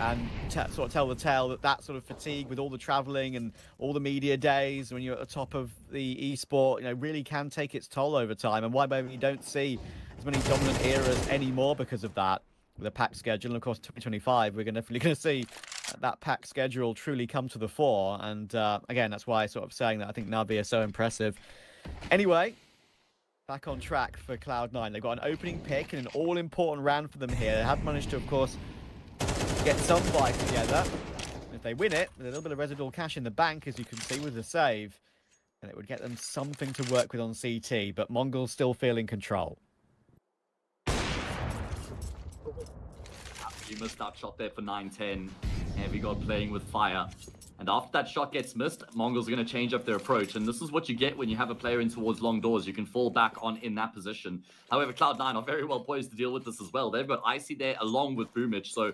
and sort of tell the tale that sort of fatigue with all the traveling and all the media days when you're at the top of the esport, you know, really can take its toll over time, and why maybe you don't see as many dominant eras anymore because of that, with a packed schedule. And of course, 2025, we're definitely going to see that packed schedule truly come to the fore. And again, that's why I'm sort of saying that I think Na'Vi are so impressive. Anyway, back on track for Cloud9. They've got an opening pick and an all-important round for them here. They have managed to, of course, get some buys together. If they win it, with a little bit of residual cash in the bank, as you can see with the save, and it would get them something to work with on CT. But Mongolz still feel in control. You missed that shot there for 9-10. Heavy God playing with fire. And after that shot gets missed, Mongolz are going to change up their approach. And this is what you get when you have a player in towards long doors. You can fall back on in that position. However, Cloud9 are very well poised to deal with this as well. They've got Icy there along with Boomich. So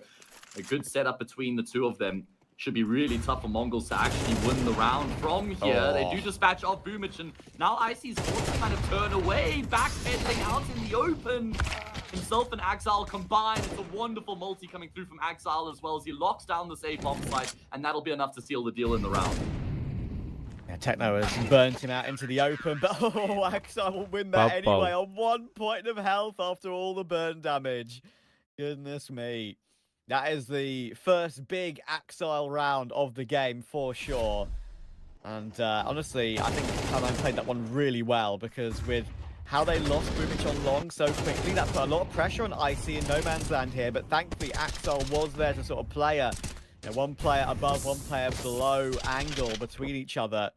a good setup between the two of them. Should be really tough for Mongolz to actually win the round from here. They do dispatch off Boomich. And now Icy's forced to kind of turn away. Backpedaling out in the open. Himself and Axile combined. It's a wonderful multi coming through from Axile as well as he locks down this A-bomb site, and that'll be enough to seal the deal in the round. Yeah, Techno has burnt him out into the open, but Axile will win that anyway on 1 point of health after all the burn damage. Goodness me. That is the first big Axile round of the game for sure. And honestly, I think Cloud9 played that one really well because with how they lost Boomich on long so quickly, that put a lot of pressure on Icy in no man's land here, but thankfully Axile was there to sort of play one player above, one player below angle between each other.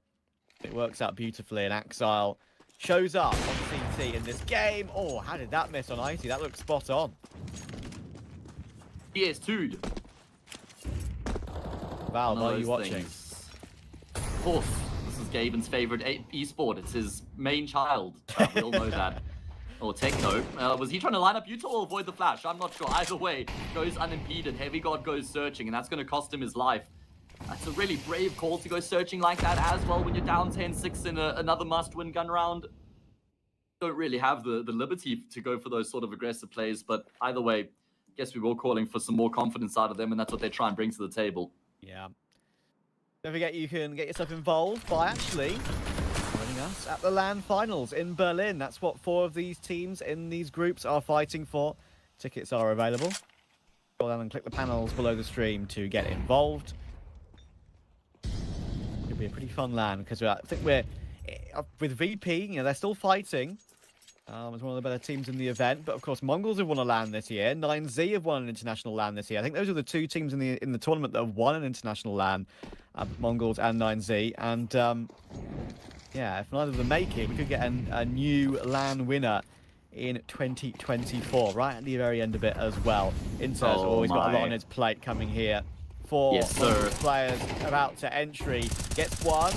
It works out beautifully, and Axile shows up on CT in this game. Oh, how did that miss on Icy? That looks spot on. PS2'd. Val, are you watching? Of course. Gaben's favorite esport. It's his main child. We all know that. Or Techno. Was he trying to line up Utah or avoid the flash? I'm not sure. Either way, goes unimpeded. Heavy God goes searching, and that's going to cost him his life. That's a really brave call to go searching like that as well when you're down 10-6 in another must-win gun round. Don't really have the liberty to go for those sort of aggressive plays, but either way, I guess we were calling for some more confidence out of them, and that's what they try and bring to the table. Yeah. Don't forget you can get yourself involved by actually joining us at the LAN finals in Berlin. That's what 4 of these teams in these groups are fighting for. Tickets are available. Scroll down and click the panels below the stream to get involved. It'll be a pretty fun LAN because I think we're with VP, they're still fighting. It's one of the better teams in the event, but of course Mongolz have won a LAN this year. 9Z have won an international LAN this year. I think those are the 2 teams in the tournament that have won an international LAN, Mongolz and 9Z. And yeah, if neither of them make it, we could get a new LAN winner in 2024, right at the very end of it as well. Inter's always got a lot on his plate coming here. 4 players about to entry. Gets one.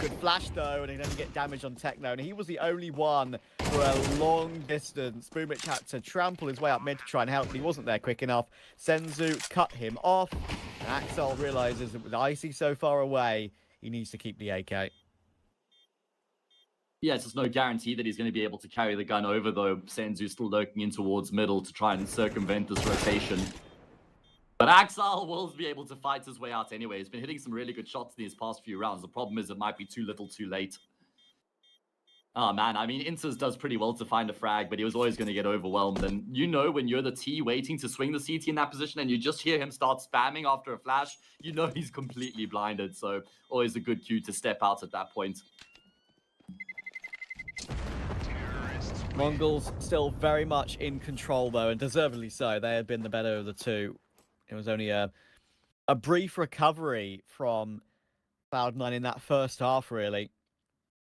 Good flash though, and he doesn't get damage on Techno. And he was the only one for a long distance. Boomich had to trample his way up mid to try and help, but he wasn't there quick enough. Senzu cut him off. And Axel realizes that with Icy so far away, he needs to keep the AK. Yeah, it's just no guarantee that he's going to be able to carry the gun over, though. Senzu's still lurking in towards middle to try and circumvent this rotation. But Axel will be able to fight his way out anyway. He's been hitting some really good shots in these past few rounds. The problem is it might be too little too late. Oh man, I mean, Inters does pretty well to find a frag, but he was always going to get overwhelmed. And you know when you're the T waiting to swing the CT in that position and you just hear him start spamming after a flash, you know he's completely blinded. So always a good cue to step out at that point. Mongolz still very much in control though, and deservedly so. They had been the better of the 2. It was only a brief recovery from Cloud9 in that first half, really.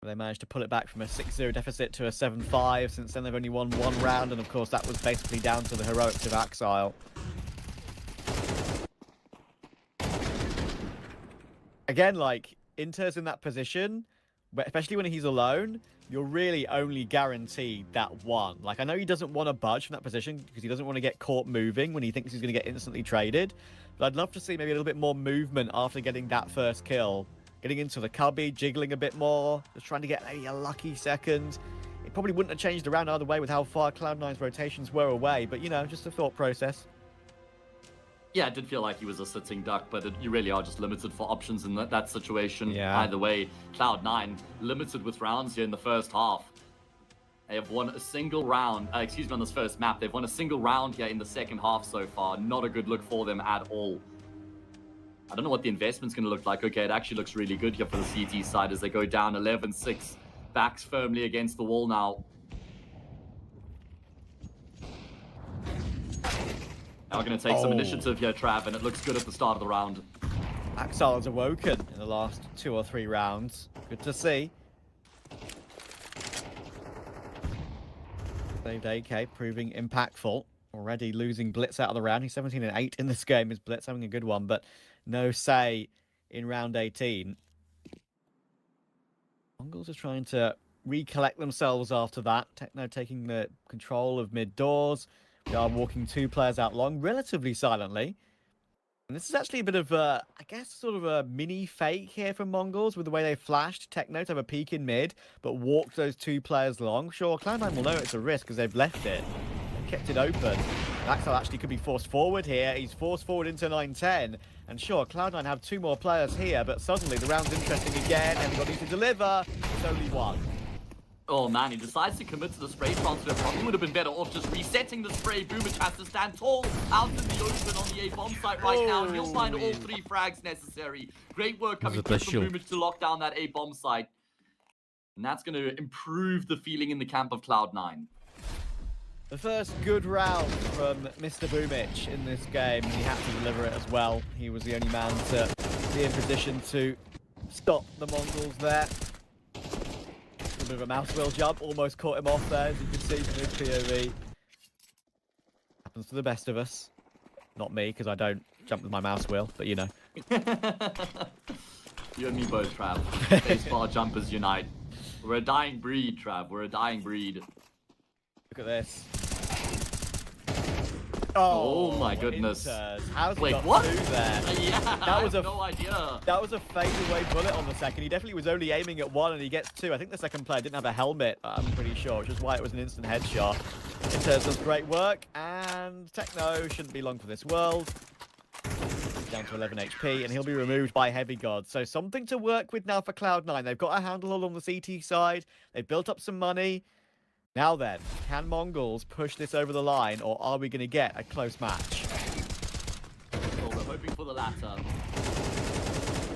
They managed to pull it back from a 6-0 deficit to a 7-5. Since then, they've only won 1 round, and of course, that was basically down to the heroics of Axile. Again, like, Inter's in that position, but especially when he's alone, you're really only guaranteed that 1. Like, I know he doesn't want to budge from that position because he doesn't want to get caught moving when he thinks he's going to get instantly traded. But I'd love to see maybe a little bit more movement after getting that first kill. Getting into the cubby, jiggling a bit more, just trying to get maybe a lucky second. It probably wouldn't have changed around either way with how far Cloud9's rotations were away, but, you know, just a thought process. Yeah, it did feel like he was a sitting duck, but you really are just limited for options in that situation. Yeah. Either way, Cloud9 limited with rounds here in the first half. They have won a single round, on this first map. They've won a single round here in the second half so far. Not a good look for them at all. I don't know what the investment's going to look like. Okay, it actually looks really good here for the CT side as they go down 11-6. Backs firmly against the wall now. Now we're going to take some initiative here, Trav, and it looks good at the start of the round. Axel has awoken in the last 2 or 3 rounds. Good to see. Saved AK, proving impactful. Already losing Blitz out of the round. He's 17-8 in this game. Is Blitz having a good one, but no say in round 18. Mongolz are trying to recollect themselves after that. Techno taking the control of mid doors. We are walking 2 players out long, relatively silently. And this is actually a bit of a, I guess, sort of a mini fake here from Mongolz with the way they flashed Techno to have a peek in mid, but walked those 2 players long. Sure, Cloud9 will know it's a risk because they've left it. Kept it open. Axel actually could be forced forward here. He's forced forward into 9-10. And sure, Cloud9 have 2 more players here, but suddenly the round's interesting again. Everybody needs to deliver. It's only 1. Oh man, he decides to commit to the spray transfer. Probably would have been better off just resetting the spray. Boomich has to stand tall out in the open on the A bomb site right now, and he'll find all 3 frags necessary. Great work coming through from Boomich to lock down that A bomb site. And that's going to improve the feeling in the camp of Cloud9. The first good round from Mr. Boomich in this game. He had to deliver it as well. He was the only man to be in position to stop the Mongolz there. A bit of a mouse wheel jump, almost caught him off there, as you can see from his POV. Happens to the best of us. Not me, because I don't jump with my mouse wheel, but you know. You and me both, Trav. Baseball jumpers unite. We're a dying breed, Trav. We're a dying breed. Look at this. Oh my goodness. Wait, what? There? Yeah, that was no idea. That was a fadeaway bullet on the second. He definitely was only aiming at 1 and he gets 2. I think the second player didn't have a helmet, I'm pretty sure, which is why it was an instant headshot. Inters does great work, and Techno shouldn't be long for this world. He's down to 11 HP, and he'll be removed by Heavy God. So something to work with now for Cloud9. They've got a handle on the CT side. They've built up some money. Now then, can Mongolz push this over the line, or are we going to get a close match? Well, we're hoping for the latter.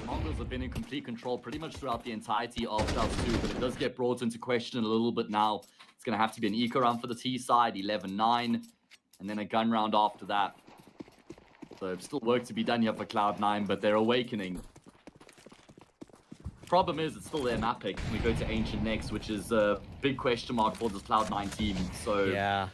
Mongolz have been in complete control pretty much throughout the entirety of Delta 2, but it does get brought into question a little bit now. It's going to have to be an eco round for the T side, 11-9, and then a gun round after that. So still work to be done here for Cloud9, but they're awakening. Problem is, it's still their map pick. We go to Ancient next, which is a big question mark for this Cloud9 team. So yeah,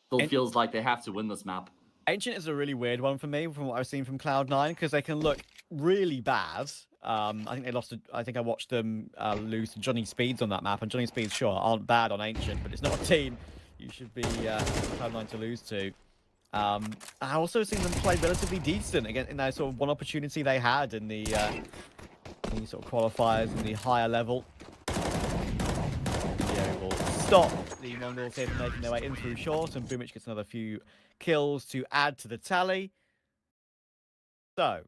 still feels like they have to win this map. Ancient is a really weird one for me, from what I've seen from Cloud9, because they can look really bad. I think they lost. I think I watched them lose to Johnny Speeds on that map, and Johnny Speeds sure aren't bad on Ancient, but it's not a team you should be Cloud9 to lose to. I also seen them play relatively decent again in that sort of one opportunity they had in the sort of qualifiers in the higher level. Yeah, will stop the Mongolz here from making their way in through short, and Boomich gets another few kills to add to the tally. So,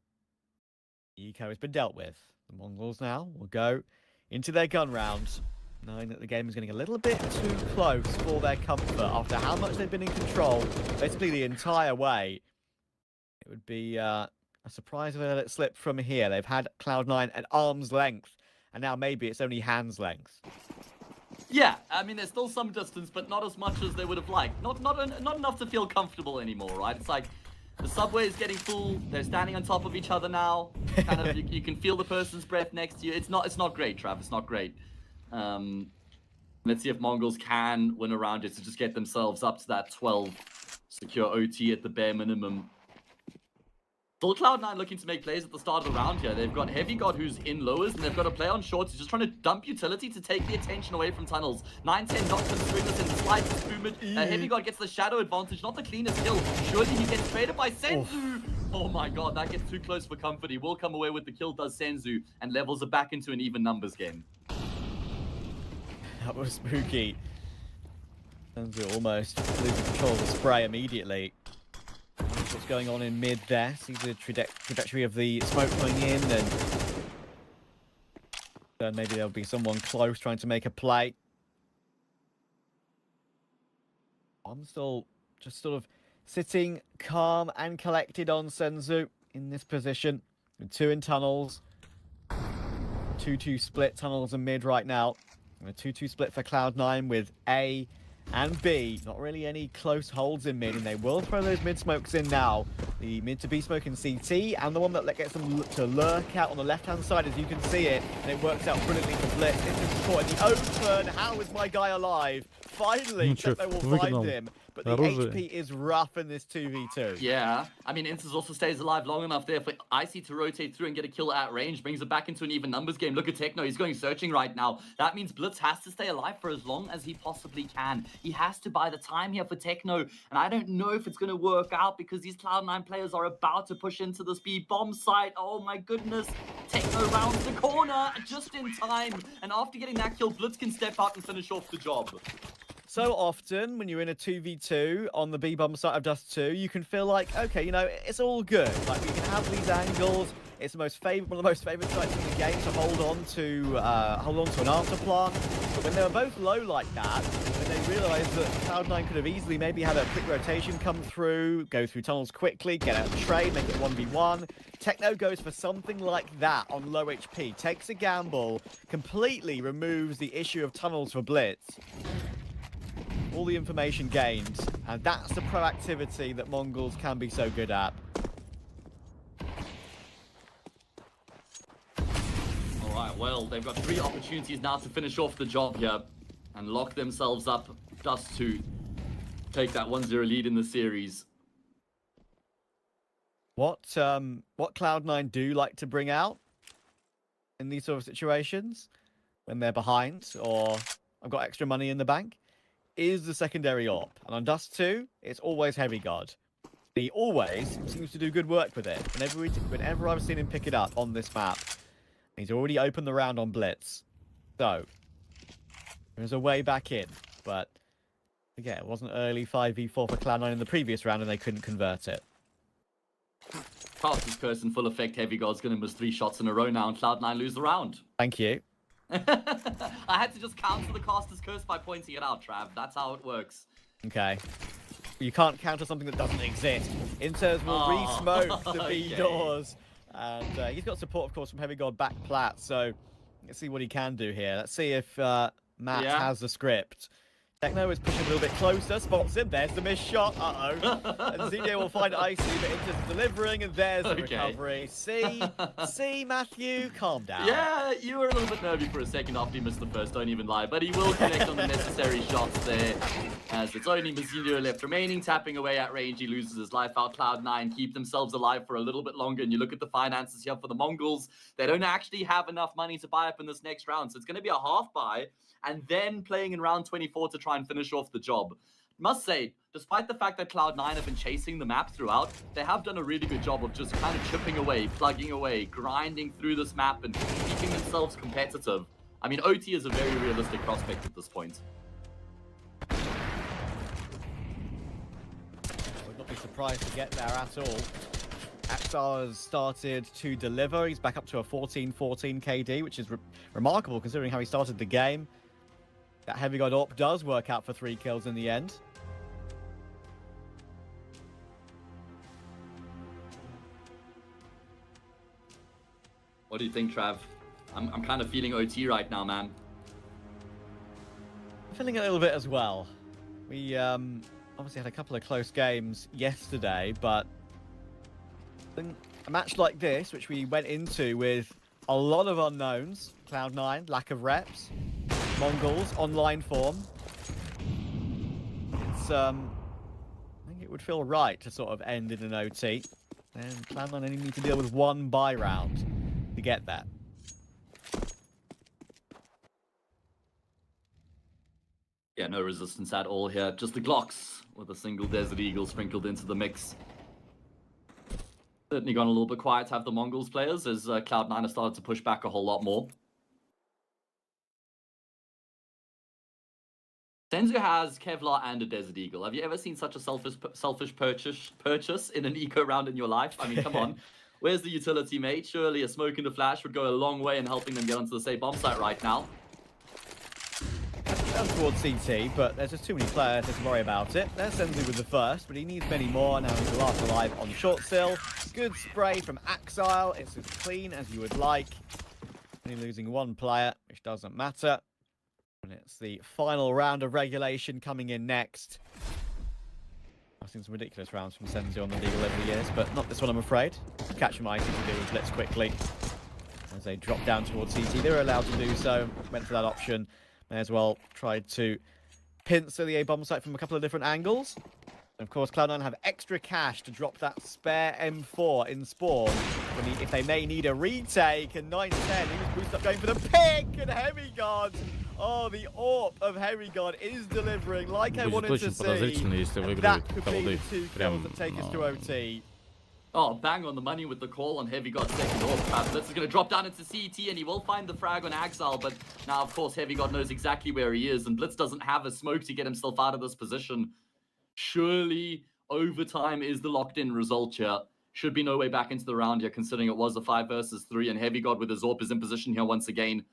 eco has been dealt with. The Mongolz now will go into their gun round, knowing that the game is getting a little bit too close for their comfort after how much they've been in control, basically the entire way. It would be a surprise if they let it slip from here. They've had Cloud9 at arm's length, and now maybe it's only hand's length. Yeah, I mean, there's still some distance, but not as much as they would have liked. Not enough to feel comfortable anymore, right? It's like the subway is getting full. They're standing on top of each other now. Kind of, you can feel the person's breath next to you. It's not great, Trav. It's not great. Let's see if Mongolz can win around it to just get themselves up to that 12 secure OT at the bare minimum. Still Cloud9 looking to make plays at the start of the round here. They've got Heavy God who's in lowers, and they've got a player on shorts who's just trying to dump utility to take the attention away from tunnels. 9-10 knocks and swingers in the slightest movement. Heavy God gets the shadow advantage, not the cleanest kill. Surely he gets traded by Senzu. Oh my god, that gets too close for comfort. He will come away with the kill, does Senzu, and levels it back into an even numbers game. That was spooky. Senzu almost losing control of the spray immediately. What's going on in mid there? See the trajectory of the smoke coming in, and then maybe there'll be someone close trying to make a play. I'm still just sort of sitting calm and collected on Senzu in this position, with 2 in tunnels. 2-2 split tunnels and mid right now. And a 2-2 split for Cloud9 with A and B. Not really any close holds in mid, and they will throw those mid smokes in now. The mid to B smoke in CT, and the one that gets them to lurk out on the left-hand side, as you can see it. And it works out brilliantly for Blitz. It's just caught in the open. How is my guy alive? finally, Techno will find him. But the HP is rough in this 2v2. Yeah, I mean, Instance also stays alive long enough there for Icy to rotate through and get a kill at range, brings it back into an even numbers game. Look at Techno, he's going searching right now. That means Blitz has to stay alive for as long as he possibly can. He has to buy the time here for Techno, and I don't know if it's going to work out because these Cloud9 players are about to push into the speed bomb site. Oh my goodness, Techno rounds the corner just in time, and after getting that kill, Blitz can step out and finish off the job. So often, when you're in a 2v2 on the B-bomb site of Dust 2, you can feel like, okay, you know, it's all good. Like, we can have these angles. It's the most one of the most favorite sites in the game to hold on to an after plant. But when they were both low like that, when they realized that Cloud9 could have easily maybe had a quick rotation come through, go through tunnels quickly, get out of the trade, make it 1v1. Techno goes for something like that on low HP, takes a gamble, completely removes the issue of tunnels for Blitz. All the information gained, and that's the proactivity that Mongolz can be so good at. Alright, well, they've got 3 opportunities now to finish off the job here and lock themselves up just to take that 1-0 lead in the series. What Cloud9 do like to bring out in these sort of situations when they're behind or I've got extra money in the bank is the secondary AWP. And on Dust 2, it's always Heavy God. He always seems to do good work with it. Whenever I've seen him pick it up on this map, he's already opened the round on Blitz. So, there's a way back in. But, again, it wasn't early 5v4 for Cloud9 in the previous round and they couldn't convert it. Carter's curse in full effect. Heavy God's going to miss 3 shots in a row now and Cloud9 lose the round. Thank you. I had to just counter the caster's curse by pointing it out, Trav. That's how it works. Okay. You can't counter something that doesn't exist. Inters will re-smoke the B doors. And he's got support, of course, from Heavy God back plat. So let's see what he can do here. Let's see if Matt has the script. Techno is pushing a little bit closer, spots him, there's the missed shot, and Zeno will find Icy, but Inter is delivering, and there's the recovery. See, Matthew, calm down. Yeah, you were a little bit nervy for a second after he missed the first, don't even lie, but he will connect on the necessary shots there, as it's only Mazinho left remaining, tapping away at range, he loses his life out. Cloud9 keep themselves alive for a little bit longer, and you look at the finances here for the Mongolz, they don't actually have enough money to buy up in this next round, so it's going to be a half buy, and then playing in round 24 to try and finish off the job. Must say, despite the fact that Cloud9 have been chasing the map throughout, they have done a really good job of just kind of chipping away, plugging away, grinding through this map and keeping themselves competitive. I mean, OT is a very realistic prospect at this point. I would not be surprised to get there at all. Axar has started to deliver. He's back up to a 14-14 KD, which is remarkable considering how he started the game. That Heavy God AWP does work out for 3 kills in the end. What do you think, Trav? I'm kind of feeling OT right now, man. I'm feeling a little bit as well. We obviously had a couple of close games yesterday, but a match like this, which we went into with a lot of unknowns, Cloud9, lack of reps, Mongolz, online form. It's, I think it would feel right to sort of end in an OT. And Cloud9 only need to deal with 1 buy round to get that. Yeah, no resistance at all here. Just the Glocks with a single Desert Eagle sprinkled into the mix. Certainly gone a little bit quiet to have the Mongolz players as Cloud9 have started to push back a whole lot more. Senzu has Kevlar and a Desert Eagle. Have you ever seen such a selfish purchase in an eco round in your life? I mean, come on. Where's the utility, mate? Surely a smoke and a flash would go a long way in helping them get onto the safe bomb site right now. Down towards CT, but there's just too many players to worry about it. There's Senzu with the first, but he needs many more. Now he's the last alive on short sill. Good spray from Axile. It's as clean as you would like. Only losing 1 player, which doesn't matter. And it's the final round of regulation coming in next. I've seen some ridiculous rounds from Senzu on the League over the years, but not this one, I'm afraid. Catch my Icy to do with Blitz quickly. As they drop down towards CT, they were allowed to do so. Went for that option. May as well try to pincer the A-bomb site from a couple of different angles. And of course, Cloud9 have extra cash to drop that spare M4 in spawn if they may need a retake. And 9-10, he was boosted up going for the pick, and Heavy God. Oh, the AWP of Heavy God is delivering like I wanted to see. And that could be the 2 kills that take us to OT. Oh, bang on the money with the call on Heavy God second AWP. Blitz is going to drop down into CT, and he will find the frag on Axel, but now, of course, Heavy God knows exactly where he is, and Blitz doesn't have a smoke to get himself out of this position. Surely, overtime is the locked-in result here. Should be no way back into the round here, considering it was a 5 versus 3, and Heavy God with his AWP is in position here once again.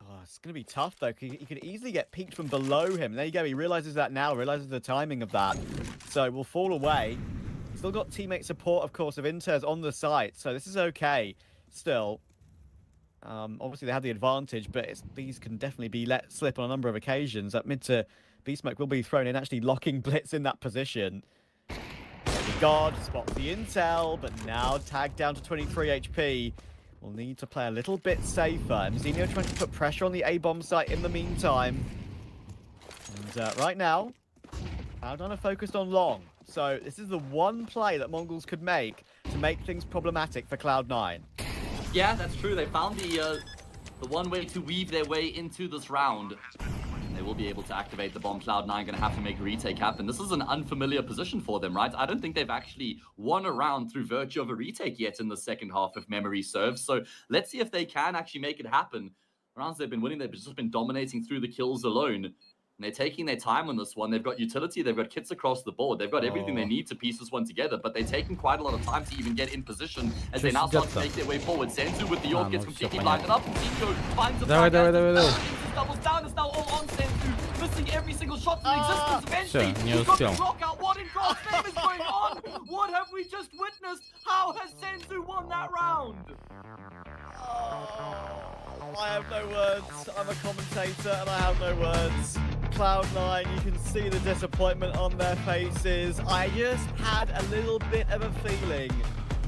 Oh, it's going to be tough, though. He could easily get peeked from below him. There you go. He realizes that now, realizes the timing of that. So we'll fall away. Still got teammate support, of course, of Inters on the site, so this is okay. Still, obviously they have the advantage, but these can definitely be let slip on a number of occasions. That mid to B smoke will be thrown in, actually locking Blitz in that position. God spots the intel, but now tagged down to 23 HP. We'll need to play a little bit safer. And Zenio trying to put pressure on the A-bomb site in the meantime. And right now, Cloud9 are focused on long. So this is the one play that Mongolz could make to make things problematic for Cloud9. Yeah, that's true. They found the one way to weave their way into this round. They will be able to activate the bomb. Cloud9 going to have to make a retake happen. This is an unfamiliar position for them, right? I don't think they've actually won a round through virtue of a retake yet in the second half, if memory serves. So let's see if they can actually make it happen. Rounds they've been winning, they've just been dominating through the kills alone. And they're taking their time on this one. They've got utility, they've got kits across the board. They've got everything they need to piece this one together, but they're taking quite a lot of time to even get in position as they now start to make their way forward. Senzu with the AWP gets completely blinded up, and Zico finds a doubles down, is now all on Senzu, missing every single shot in existence. Eventually, he's got the block out. What in God's name is going on? What have we just witnessed? How has Senzu won that round? I have no words. I'm a commentator and I have no words. Cloud9, you can see the disappointment on their faces. I just had a little bit of a feeling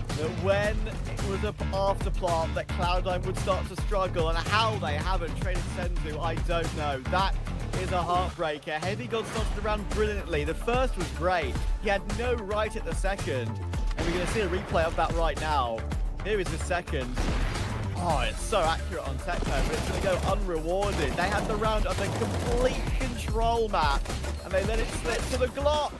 that when it was up after plant that Cloud9 would start to struggle, and how they haven't traded Senzu, I don't know. That is a heartbreaker. Heavy God started the round brilliantly. The first was great. He had no right at the second, and we're going to see a replay of that right now. Here is the second. Oh, it's so accurate on Techno, but it's going to go unrewarded. They had the round under complete control, Matt, and they let it slip to the Glock.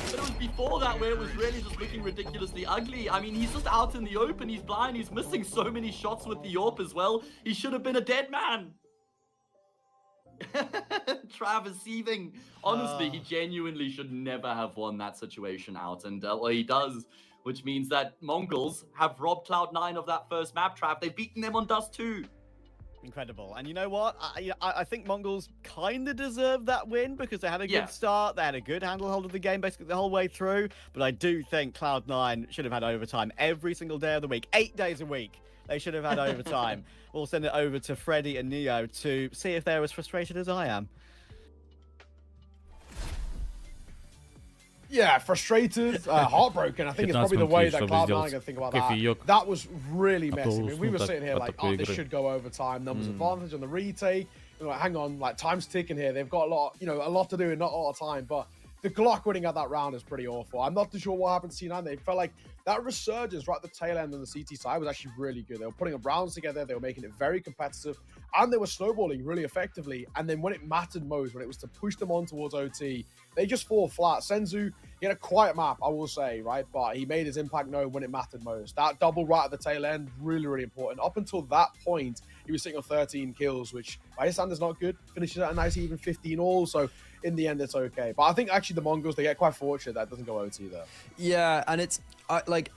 But it was before that where it was really just looking ridiculously ugly. I mean, he's just out in the open, he's blind, he's missing so many shots with the AWP as well. He should have been a dead man. Travis seething. Honestly, he genuinely should never have won that situation out, and well, he does. Which means that Mongolz have robbed Cloud9 of that first map trap. They've beaten them on Dust 2. Incredible. And you know what? I think Mongolz kind of deserved that win because they had a good start. They had a good handle hold of the game basically the whole way through. But I do think Cloud9 should have had overtime every single day of the week. 8 days a week. They should have had overtime. We'll send it over to Freddy and Neo to see if they're as frustrated as I am. Yeah, frustrated, heartbroken. I think it's probably the way that Cloud9 are going to think about that. That was really messy. I mean, we were sitting here like, oh, this should go overtime. Numbers advantage on the retake. Like, hang on, like time's ticking here. They've got a lot, a lot to do in not a lot of time. But the Glock winning at that round is pretty awful. I'm not too sure what happened to C9. They felt like that resurgence right at the tail end on the CT side was actually really good. They were putting up rounds together. They were making it very competitive. And they were snowballing really effectively. And then when it mattered most, when it was to push them on towards OT, they just fall flat. Senzu, he had a quiet map, I will say, right? But he made his impact known when it mattered most. That double right at the tail end, really, really important. Up until that point, he was sitting on 13 kills, which by his standards not good. Finishes at a nice even 15 all. So in the end, it's okay. But I think actually the Mongolz, they get quite fortunate that it doesn't go OT there. Yeah, and it's like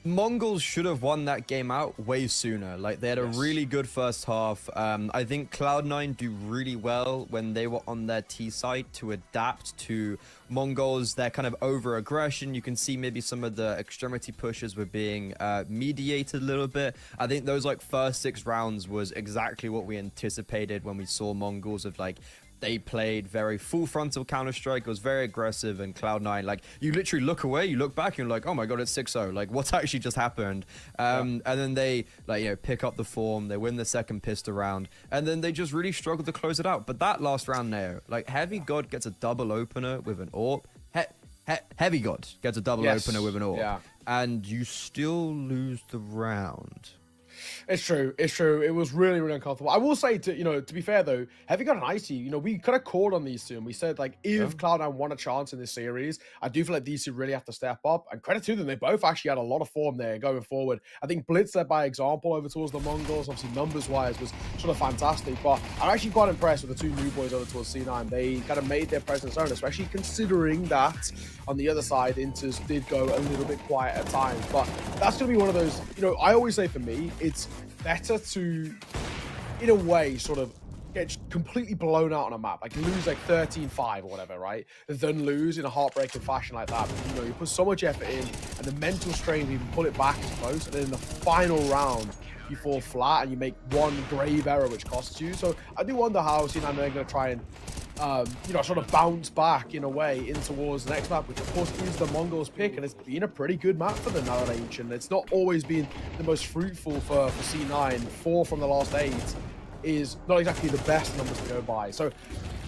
Mongolz should have won that game out way sooner. Like, they had a really good first half. I think Cloud9 do really well when they were on their T side to adapt to Mongolz, their kind of over-aggression. You can see maybe some of the extremity pushes were being mediated a little bit. I think those like first 6 rounds was exactly what we anticipated when we saw Mongolz of like they played very full frontal Counter-Strike. It was very aggressive, and Cloud9, like, you literally look away, you look back, and you're like, oh my god, it's 6-0. Like, what's actually just happened? And then they, like, you know, pick up the form, they win the second pistol round, and then they just really struggle to close it out. But that last round there, like, Heavy God gets a double opener with an AWP. Heavy God gets a double opener with an AWP. And you still lose the round. It's true. It's true. It was really, really uncomfortable. I will say, to be fair though, Heavy God and Icy, we kind of called on these two, and we said, like, if Cloud9 want a chance in this series, I do feel like these two really have to step up. And credit to them, they both actually had a lot of form there going forward. I think Blitz led by example over towards the Mongolz. Obviously, numbers-wise was sort of fantastic. But I'm actually quite impressed with the two new boys over towards C9. They kind of made their presence known, especially considering that on the other side, Inters did go a little bit quiet at times. But that's going to be one of those, I always say for me, it's better to, in a way, sort of get completely blown out on a map, like lose like 13-5 or whatever, right? Than lose in a heartbreaking fashion like that. But, you put so much effort in, and the mental strain to even pull it back as close, and then in the final round, you fall flat and you make one grave error which costs you. So I do wonder how C9 are going to try and sort of bounce back in a way in towards the next map, which of course is the Mongolz pick, and it's been a pretty good map for them now at Ancient. It's not always been the most fruitful for C9. 4 from the last 8 is not exactly the best numbers to go by. So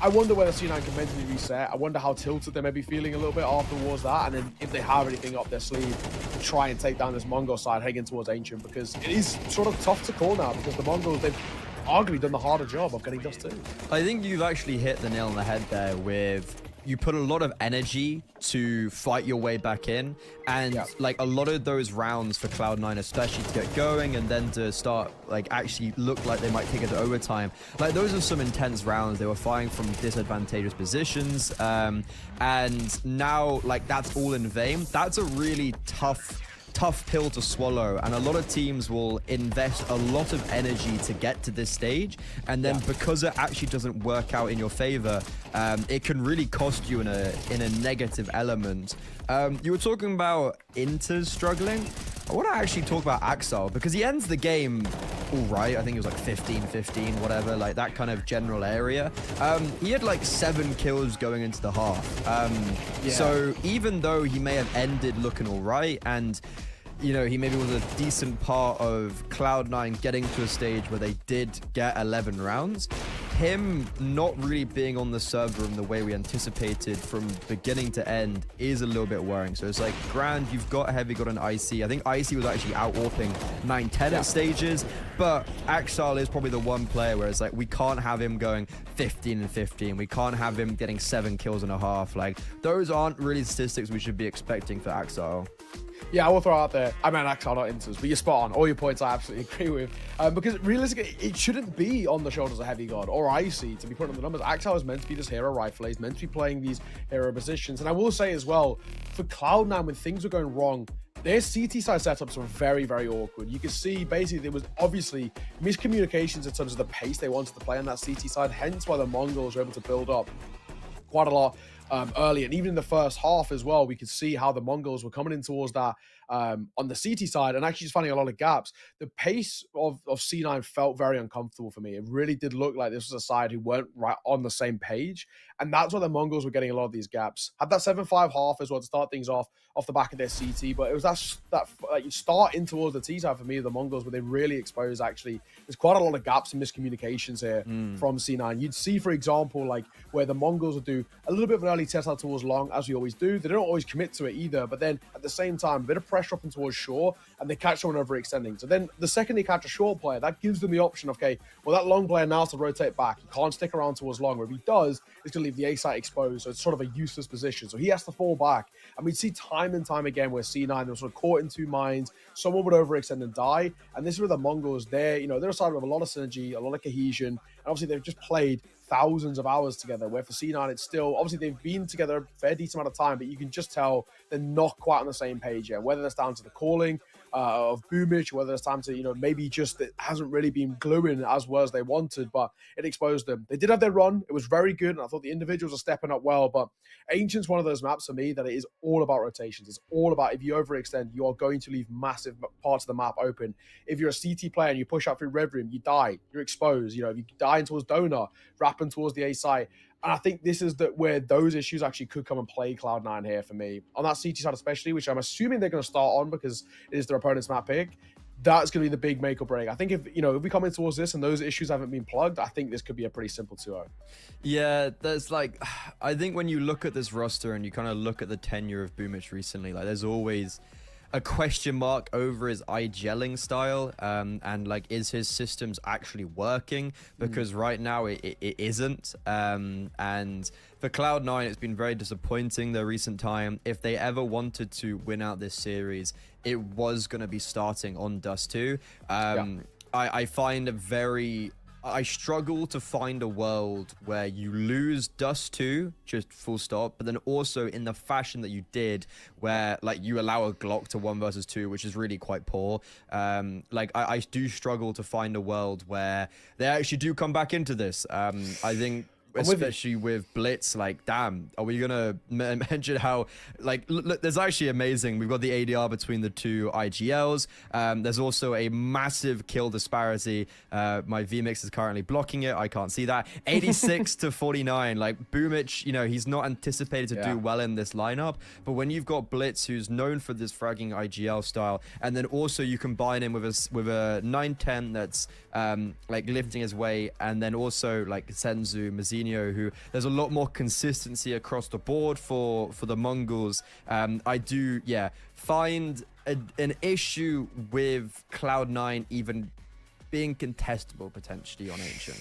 I wonder whether C9 can mentally reset. I wonder how tilted they may be feeling a little bit afterwards that, and then if they have anything up their sleeve to try and take down this Mongol side heading towards Ancient, because it is sort of tough to call now, because the Mongols, they've arguably done the harder job of getting Dust 2. I think you've actually hit the nail on the head there with, you put a lot of energy to fight your way back in, and like a lot of those rounds for Cloud9, especially to get going and then to start like actually look like they might take it to overtime, like those are some intense rounds. They were fighting from disadvantageous positions, and now like that's all in vain. That's a really tough pill to swallow, and a lot of teams will invest a lot of energy to get to this stage, and then because it actually doesn't work out in your favor, it can really cost you in a negative element. You were talking about Inters struggling. I want to actually talk about Axel, because he ends the game all right. I think it was like 15-15, whatever, like that kind of general area. He had like 7 kills going into the half. So even though he may have ended looking all right, and he maybe was a decent part of Cloud9 getting to a stage where they did get 11 rounds, him not really being on the server in the way we anticipated from beginning to end is a little bit worrying. So it's like, grand, you've got Heavy, got an Icy. I think Icy was actually out-warping 9-10 at stages, but Axel is probably the one player where it's like, we can't have him going 15-15. We can't have him getting 7 kills and a half. Like, those aren't really statistics we should be expecting for Axel. Yeah, I will throw out there, I mean, Axel, not Inters, but you're spot on. All your points I absolutely agree with. Because realistically, it shouldn't be on the shoulders of Heavy God or Icy to be putting on the numbers. Axel is meant to be this hero rifler. He's meant to be playing these hero positions. And I will say as well, for Cloud9, when things were going wrong, their CT side setups were very, very awkward. You could see basically there was obviously miscommunications in terms of the pace they wanted to play on that CT side, hence why the Mongols were able to build up quite a lot early. And even in the first half as well, we could see how the Mongols were coming in towards that on the CT side and actually just finding a lot of gaps. The pace of C9 felt very uncomfortable for me. It really did look like this was a side who weren't right on the same page. And that's why the Mongols were getting a lot of these gaps. Had that 7-5 half as well to start things off the back of their CT, but it was that like, start in towards the T side for me, the Mongols, where they really exposed actually, there's quite a lot of gaps and miscommunications here from C9. You'd see, for example, like where the Mongols would do a little bit of an early test out towards long, as we always do. They don't always commit to it either, but then at the same time, a bit of pressure up and towards short, and they catch someone overextending. So then the second they catch a short player, that gives them the option of, okay, well, that long player now has to rotate back. He can't stick around towards long, or if he does, it's going to leave the A site exposed, so it's sort of a useless position. So he has to fall back. And we'd see time and time again where C9 was sort of caught in two minds. Someone would overextend and die. And this is where the Mongols, they're a side with a lot of synergy, a lot of cohesion. And obviously they've just played thousands of hours together, where for C9 it's still, obviously they've been together a fair decent amount of time, but you can just tell they're not quite on the same page yet, whether that's down to the calling, of Boomich, whether it's time to, you know, maybe just it hasn't really been gluing as well as they wanted, but it exposed them. They did have their run. It was very good, and I thought the individuals are stepping up well, but Ancient's one of those maps for me that it is all about rotations. It's all about, if you overextend, you are going to leave massive parts of the map open. If you're a CT player and you push out through Red Room, you die. You're exposed. You know, if you die towards Donor, wrapping towards the A site. And I think this is where those issues actually could come and play Cloud9 here for me. On that CT side especially, which I'm assuming they're going to start on because it is their opponent's map pick, that's going to be the big make or break. I think if we come in towards this and those issues haven't been plugged, I think this could be a pretty simple 2-0. Yeah, there's like, I think when you look at this roster and you kind of look at the tenure of Boomich recently, like there's always a question mark over his IGLing style, and like, is his systems actually working? Because right now it isn't. And for Cloud9, it's been very disappointing the recent time. If they ever wanted to win out this series, it was going to be starting on Dust 2. I find I struggle to find a world where you lose Dust 2, just full stop, but then also in the fashion that you did, where like you allow a Glock to 1 versus 2, which is really quite poor. Like I do struggle to find a world where they actually do come back into this. I think, especially with Blitz, like, damn, are we gonna mention how, like, look, there's actually amazing. We've got the ADR between the two IGLs. There's also a massive kill disparity. My VMix is currently blocking it. I can't see that. 86 to 49. Like, Boomich, you know, he's not anticipated to do well in this lineup, but when you've got Blitz, who's known for this fragging IGL style, and then also you combine him with a 910 that's like lifting his way, and then also like Senzu, Mazzini, who there's a lot more consistency across the board for the Mongolz. I do find an issue with Cloud9 even being contestable potentially on Ancient.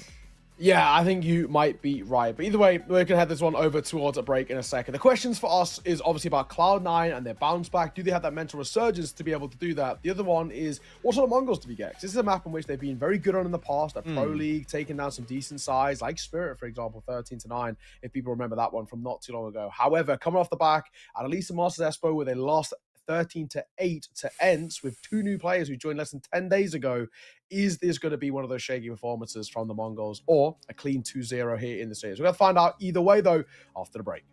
Yeah, I think you might be right. But either way, we're going to head this one over towards a break in a second. The questions for us is obviously about Cloud9 and their bounce back. Do they have that mental resurgence to be able to do that? The other one is, what sort of Mongols do we get? 'Cause this is a map in which they've been very good on in the past, at Pro League, taking down some decent sides, like Spirit, for example, 13-9, if people remember that one from not too long ago. However, coming off the back, at least the Masters Expo, where they lost 13-8 to Ents with 2 new players who joined less than 10 days ago. Is this going to be one of those shaky performances from the Mongolz, or a clean 2-0 here in the series? We're going to find out either way, though, after the break.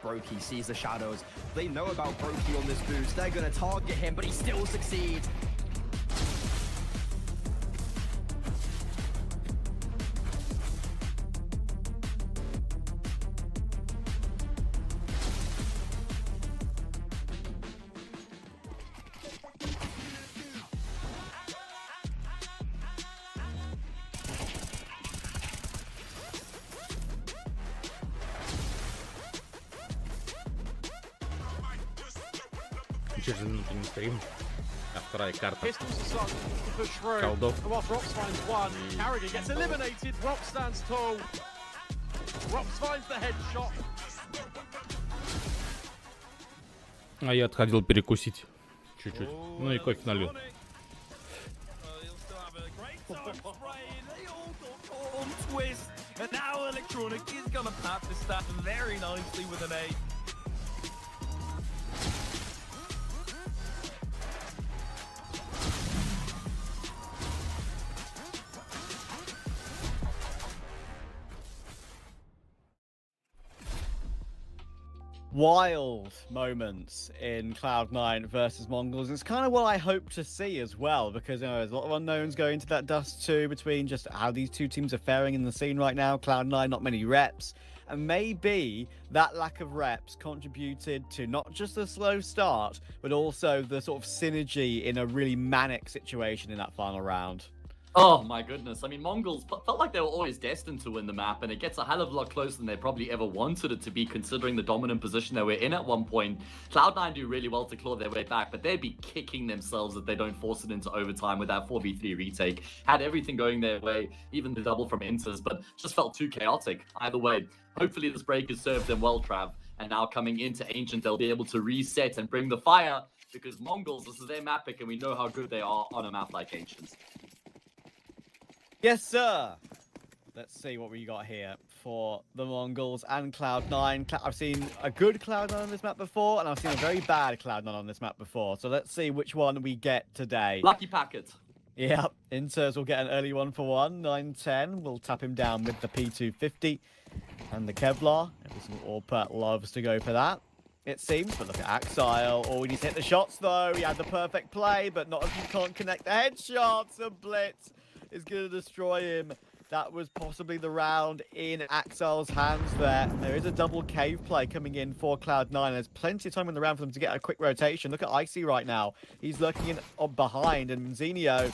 Brokey sees the shadows. They know about Brokey on this boost. They're gonna target him, but he still succeeds. Через минуту не стрим. А вторая карта. Pistols are starting to push through. Колдов. And whilst Rox finds one, Carrigan gets eliminated. Rox stands tall. Rox finds the headshot. А я отходил перекусить. Чуть-чуть. Ну и кофе налил. And now Electronic is gonna pass this stuff very nicely with an A. Wild moments in Cloud9 versus Mongolz. It's kind of what I hope to see as well, because there's a lot of unknowns going into that Dust 2 between just how these two teams are faring in the scene right now. Cloud9, not many reps. And maybe that lack of reps contributed to not just the slow start, but also the sort of synergy in a really manic situation in that final round. Oh my goodness. I mean, Mongolz felt like they were always destined to win the map, and it gets a hell of a lot closer than they probably ever wanted it to be, considering the dominant position they were in at one point. Cloud9 do really well to claw their way back, but they'd be kicking themselves if they don't force it into overtime with that 4v3 retake. Had everything going their way, even the double from Inters, but just felt too chaotic. Either way, hopefully this break has served them well, Trav. And now coming into Ancient, they'll be able to reset and bring the fire, because Mongolz, this is their map pick, and we know how good they are on a map like Ancient. Yes, sir. Let's see what we got here for the Mongolz and Cloud9. I've seen a good Cloud9 on this map before, and I've seen a very bad Cloud9 on this map before. So let's see which one we get today. Lucky packet. Yep, Inters will get an early 1-for-1. 9-10. We'll tap him down with the P250 and the Kevlar. Every single Orpet loves to go for that, it seems. But look at Axile. Oh, he needs to hit the shots, though. He had the perfect play, but not if you can't connect the headshots. A Blitz is going to destroy him. That was possibly the round in Axile's hands there. There is a double cave play coming in for Cloud9. There's plenty of time in the round for them to get a quick rotation. Look at Icy right now. He's lurking in behind, and Zenio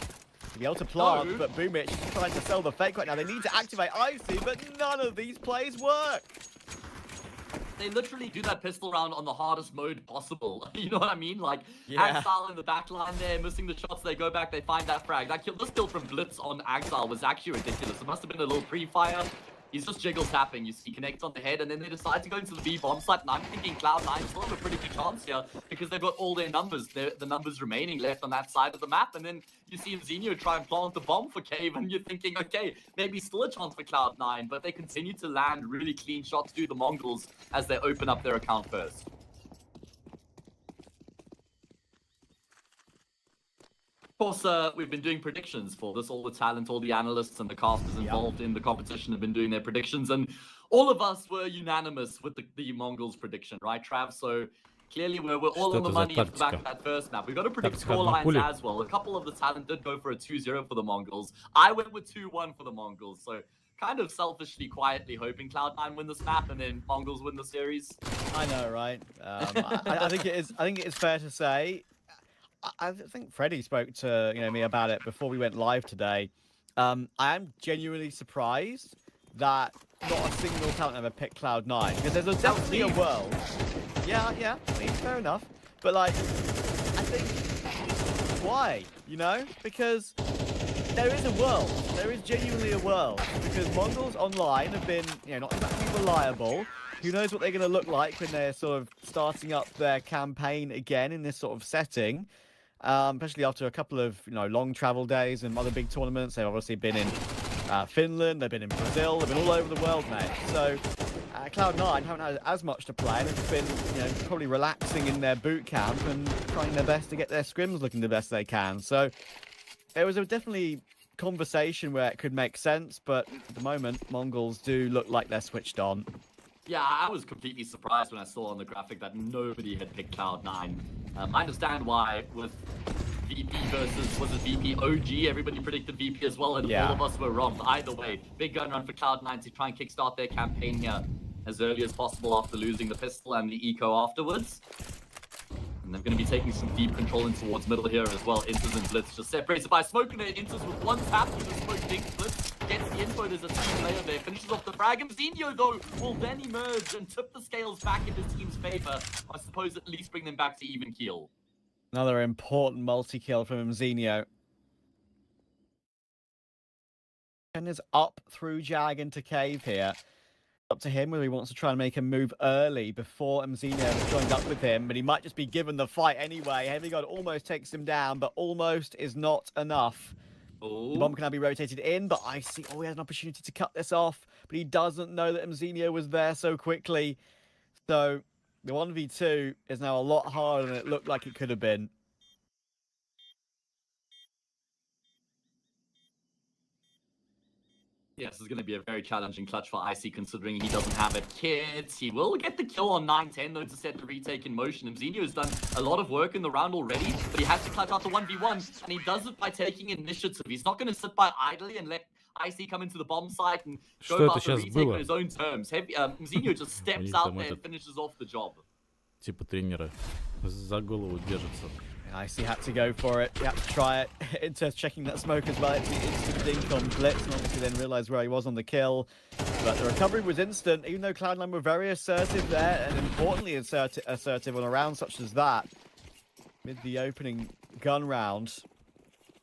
to be able to plant, but Boomich is trying to sell the fake right now. They need to activate Icy, but none of these plays work. They literally do that pistol round on the hardest mode possible. You know what I mean? Like, Axile in the back line there, missing the shots. They go back, they find that frag. That kill, this kill from Blitz on Axile was actually ridiculous. It must have been a little pre-fire. He's just jiggle tapping. You see, connects on the head, and then they decide to go into the B bomb site. And I'm thinking Cloud9 still have a pretty good chance here because they've got all their numbers, the numbers remaining left on that side of the map. And then you see Zenio try and plant the bomb for Cave, and you're thinking, okay, maybe still a chance for Cloud9, but they continue to land really clean shots through the Mongolz as they open up their account first. Of course, we've been doing predictions for this. All the talent, all the analysts and the casters involved in the competition have been doing their predictions, and all of us were unanimous with the Mongolz prediction, right, Trav? So clearly we're all on the money off the back of that first map. We've got to predict scorelines as well. A couple of the talent did go for a 2-0 for the Mongolz. I went with 2-1 for the Mongolz, so kind of selfishly, quietly hoping Cloud9 win this map and then Mongolz win the series. I know, right? I think it is. I think it is fair to say. I think Freddie spoke to me about it before we went live today. I am genuinely surprised that not a single talent ever picked Cloud9, because there's definitely a world. Yeah, I mean, fair enough. But like, I think why? Because there is a world. There is genuinely a world, because Mongolz online have been not exactly reliable. Who knows what they're going to look like when they're sort of starting up their campaign again in this sort of setting. Especially after a couple of long travel days and other big tournaments. They've obviously been in Finland, they've been in Brazil, they've been all over the world, mate. So Cloud9 haven't had as much to play, and have been probably relaxing in their boot camp and trying their best to get their scrims looking the best they can. So it was a definitely conversation where it could make sense, but at the moment Mongolz do look like they're switched on. Yeah, I was completely surprised when I saw on the graphic that nobody had picked Cloud9. I understand why with VP versus, was it VP OG? Everybody predicted VP as well, and all of us were wrong. But either way, big gun run for Cloud9 to try and kickstart their campaign here as early as possible after losing the pistol and the eco afterwards. And they're going to be taking some deep control in towards middle here as well. Inters and Blitz just separated by smoke, and Inters with one tap through the smoke. Thinks Blitz gets the info. There's a team player there. Finishes off the frag. Mzinho, though, will then emerge and tip the scales back in his team's favor. I suppose at least bring them back to even keel. Another important multi-kill from Mzinho. And is up through Jag into cave here. Up to him whether he wants to try and make a move early before Mzinho has joined up with him, but he might just be given the fight anyway. Heavy God almost takes him down, but almost is not enough. The bomb can now be rotated in, but Icy, he has an opportunity to cut this off, but he doesn't know that Mzinho was there so quickly. So the 1v2 is now a lot harder than it looked like it could have been. Yes, this is going to be a very challenging clutch for Icy, considering he doesn't have a kit. He will get the kill on 9-10, though, to set the retake in motion. Mzinho has done a lot of work in the round already, but he has to clutch out the 1v1, and he does it by taking initiative. He's not going to sit by idly and let Icy come into the bomb site and go about the retake on his own terms. Mzinho just steps out there and finishes off the job. Типа тренера за голову держится. Icy had to go for it. He had to try it. Into checking that smoke as well. It's the instant dink on Blitz, and obviously then realised where he was on the kill. But the recovery was instant, even though Cloud9 were very assertive there, and importantly assertive on a round such as that. Mid the opening gun round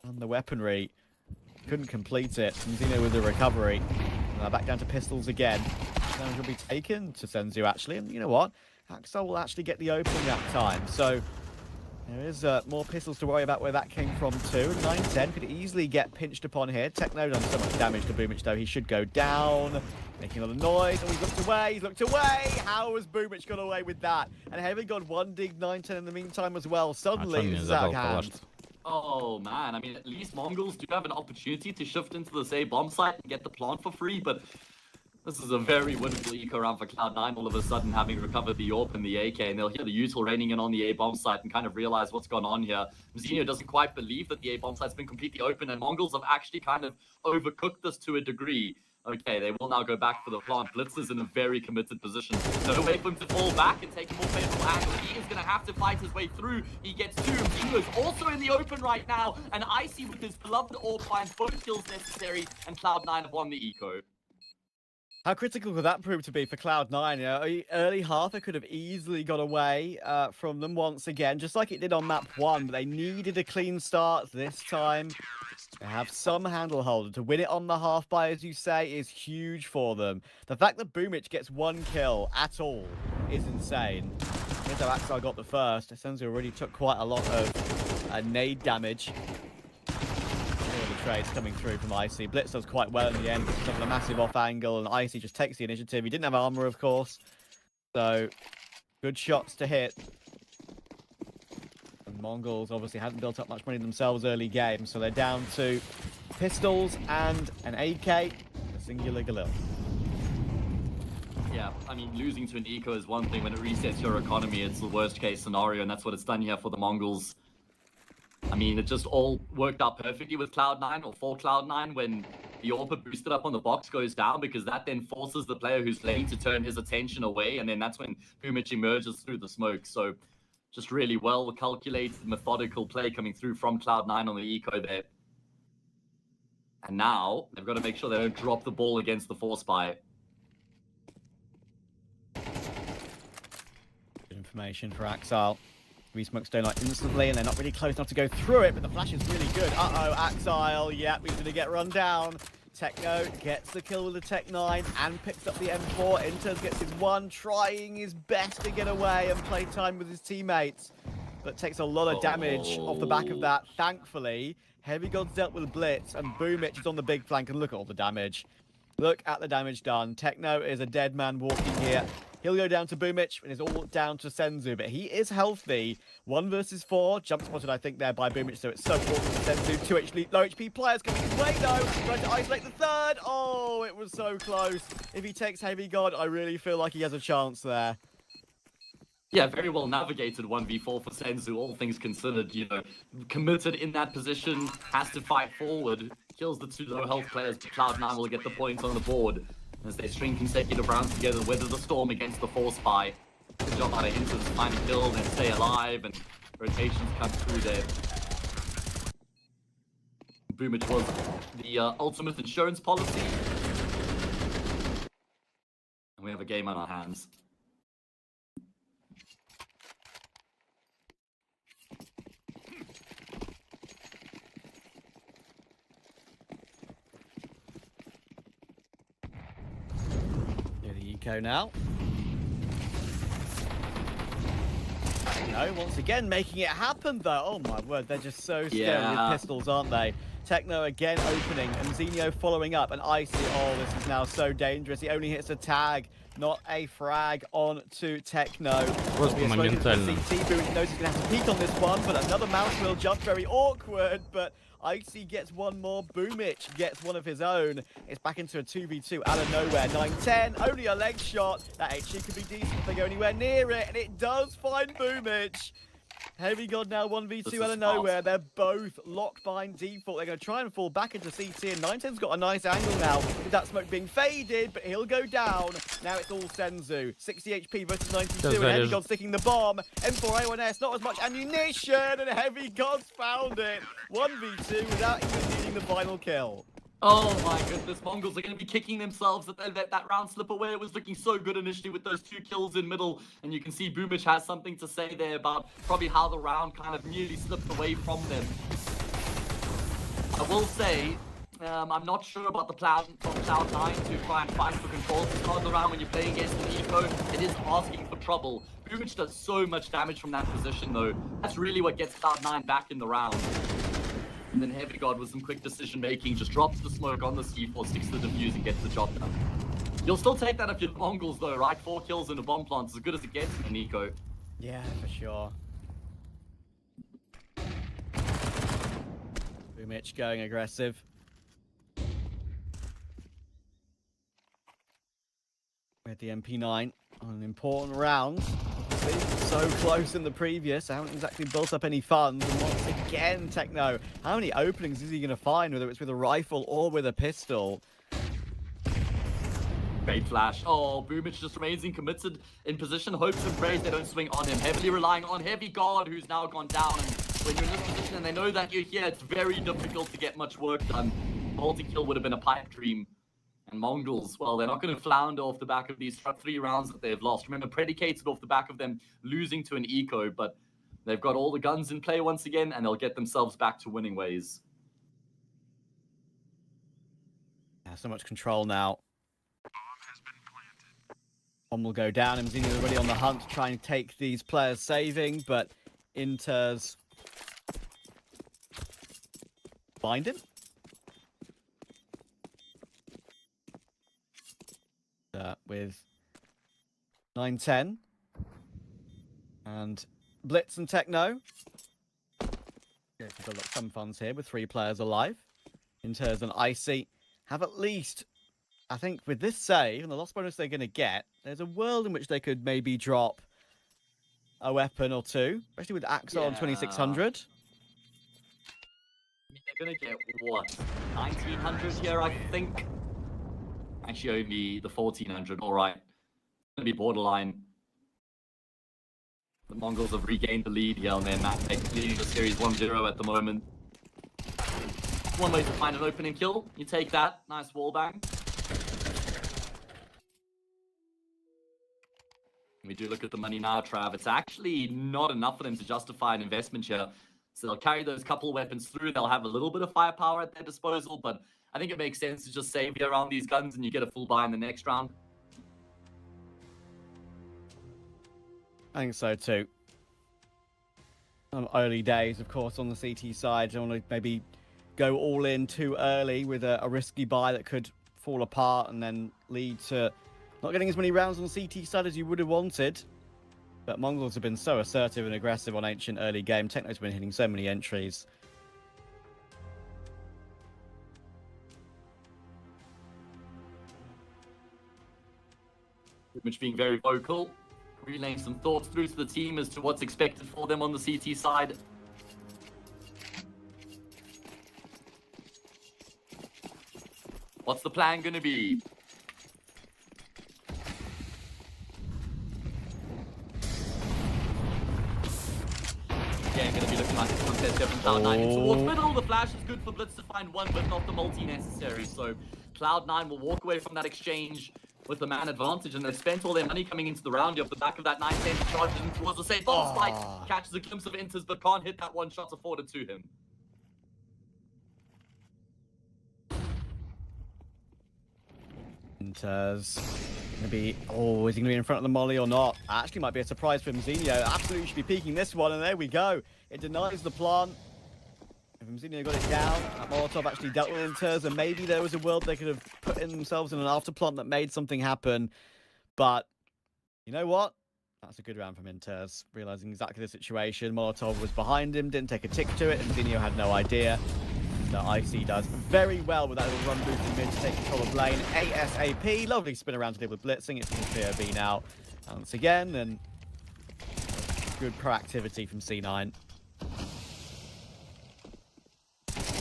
and the weaponry, couldn't complete it. Mzinho with the recovery. Now back down to pistols again. Damage will be taken to Senzu actually, and you know what? Axel will actually get the opening that time. So there is more pistols to worry about where that came from too. 9-10 could easily get pinched upon here. Techno done so much damage to Boomich though. He should go down. Making a lot of noise. Oh, he's looked away. He's looked away. How has Boomich got away with that? And Heavy got one dig 9-10 in the meantime as well. Suddenly, this is out of hand. Oh man, I mean, at least Mongolz do have an opportunity to shift into the say bomb site and get the plant for free, but this is a very winnable eco round for Cloud9, all of a sudden having recovered the AWP and the AK, and they'll hear the util raining in on the A-bomb site and kind of realize what's gone on here. Mzinho doesn't quite believe that the A-bomb site's been completely open, and Mongolz have actually kind of overcooked this to a degree. Okay, they will now go back for the plant. Blitz is in a very committed position. No way for him to fall back and take a more favorable angle. He is going to have to fight his way through. He gets two. Mzinho is also in the open right now, and Icy with his beloved AWP finds both kills necessary, and Cloud9 have won the eco. How critical could that prove to be for Cloud9? You know, early half, it could have easily got away from them once again, just like it did on map 1, but they needed a clean start this time. They have some handle holder. To win it on the half by, as you say, is huge for them. The fact that Boomich gets one kill at all is insane. Here's how Axel got the first. Senzu already took quite a lot of nade damage. Trades coming through from Icy. Blitz does quite well in the end. He's got a massive off angle, and Icy just takes the initiative. He didn't have armor, of course, so good shots to hit. And Mongolz obviously hadn't built up much money themselves early game, so they're down to pistols and an AK, a singular Galil. Yeah, I mean, losing to an eco is one thing. When it resets your economy, it's the worst case scenario, and that's what it's done here for the Mongolz. I mean, it just all worked out perfectly with Cloud9, or for Cloud9, when the AWP boosted up on the box goes down, because that then forces the player who's playing to turn his attention away, and then that's when Boomich emerges through the smoke. So just really well calculated, methodical play coming through from Cloud9 on the eco there. And now they've got to make sure they don't drop the ball against the force buy. Good information for Axel. Re-smokes Donut instantly, and they're not really close enough to go through it, but the flash is really good. Uh-oh, Axel, yep, he's going to get run down. Techno gets the kill with the Tech 9 and picks up the M4. Inters gets his one, trying his best to get away and play time with his teammates, but takes a lot of damage off the back of that. Thankfully, Heavy God's dealt with Blitz, and Boomich is on the big flank, and look at all the damage. Look at the damage done. Techno is a dead man walking here. He'll go down to Boomich, and it's all down to Senzu, but he is healthy. 1 versus 4. Jump spotted, I think, there by Boomich, so it's so important for Senzu. 2 low HP players coming his way, though. Trying to isolate the third. Oh, it was so close. If he takes Heavy God, I really feel like he has a chance there. Yeah, very well navigated 1v4 for Senzu, all things considered, you know, committed in that position, has to fight forward, kills the 2 low health players, but Cloud9 will get the points on the board as they string consecutive rounds together, weather the storm against the Force Spy. Good job out of Inters to find a kill and stay alive, and rotations come through there. Boomich was the ultimate insurance policy. And we have a game on our hands. Now. No, once again making it happen though. Oh my word, they're just so scary with pistols, aren't they? Techno again opening and Zenio following up, and Icy, oh, this is now so dangerous. He only hits a tag, not a frag on to Techno. Просто моментально. CT Boom knows he's gonna have to peek on this one, but another mouse wheel jump, very awkward, but Icy gets one more. Boomich gets one of his own. It's back into a 2v2 out of nowhere. 9-10, only a leg shot. That HG could be decent if they go anywhere near it, and it does find Boomich. Heavy God now 1v2 out of nowhere. They're both locked behind default. They're going to try and fall back into CT, and 910's got a nice angle now with that smoke being faded, but he'll go down. Now it's all Senzu. 60 HP versus 92, and Heavy God sticking the bomb. M4A1S, not as much ammunition, and Heavy God's found it. 1v2 without even needing the final kill. Oh my goodness, Mongolz are going to be kicking themselves that they let that round slip away. It was looking so good initially with those 2 kills in middle, and you can see Boomich has something to say there about probably how the round kind of nearly slipped away from them. I will say, I'm not sure about the plan from Cloud9 to try and fight for control at the start of the round when you're playing against an eco. It is asking for trouble. Boomich does so much damage from that position though. That's really what gets Cloud9 back in the round. And then Heavy God with some quick decision making just drops the smoke on the C4, sticks to the defuse and gets the job done. You'll still take that if you're Mongolz though, right? 4 kills in a bomb plant is as good as it gets in Nico. Yeah, for sure. Boomich going aggressive. With the MP9 on an important round. So close in the previous, I haven't exactly built up any funds. And once again, Techno, how many openings is he going to find, whether it's with a rifle or with a pistol? Great flash. Oh, Boomich just remains committed in position, hopes and prays they don't swing on him. Heavily relying on Heavy God, who's now gone down. And when you're in this position and they know that you're here, it's very difficult to get much work done. Multi-kill would have been a pipe dream. And Mongolz, well, they're not going to flounder off the back of these 3 rounds that they've lost. Remember, predicated off the back of them losing to an eco, but they've got all the guns in play once again, and they'll get themselves back to winning ways. Yeah, so much control now. Bomb will go down. Mzini's already on the hunt to try and take these players saving, but Inters find him. With 9-10 and Blitz and Techno. Build up some funds here with 3 players alive. Inters and Icy have at least, I think, with this save and the loss bonus they're going to get, there's a world in which they could maybe drop a weapon or 2, especially with Axel on 2600. They're going to get, what, 1900 here, I think? Actually, only the 1400. All right. It's going to be borderline. The Mongolz have regained the lead here on their map. They're leading the series 1-0 at the moment. One way to find an opening kill. You take that. Nice wall bang. We do look at the money now, Trav. It's actually not enough for them to justify an investment here. So they'll carry those couple weapons through. They'll have a little bit of firepower at their disposal, but I think it makes sense to just save you around these guns and you get a full buy in the next round. I think so too. Early days, of course, on the CT side. Don't want to maybe go all in too early with a risky buy that could fall apart and then lead to not getting as many rounds on the CT side as you would have wanted. But Mongolz have been so assertive and aggressive on Ancient early game. Techno's been hitting so many entries. Which being very vocal, relaying some thoughts through to the team as to what's expected for them on the CT side. What's the plan going to be? Again, going to be looking like a contest here from Cloud9 towards middle. The flash is good for Blitz to find one, but not the multi necessary. So Cloud9 will walk away from that exchange with the man advantage, and they've spent all their money coming into the round. Off the back of that 9-10 charge and towards the same bomb spike. Catches a glimpse of Inters, but can't hit that one shot afforded to him. Inters gonna be, is he gonna be in front of the molly or not? Actually might be a surprise for Mzinho. Absolutely should be peeking this one, and there we go. It denies the plant. If Mzinho got it down, that Molotov actually dealt with Inters, and maybe there was a world they could have put in themselves in an after plant that made something happen. But you know what? That's a good round from Inters, realizing exactly the situation. Molotov was behind him, didn't take a tick to it, and Mzinho had no idea. So IC does very well with that little run boost in mid to take control of lane ASAP. Lovely spin around to deal with blitzing. It's POV now once again, and good proactivity from C9.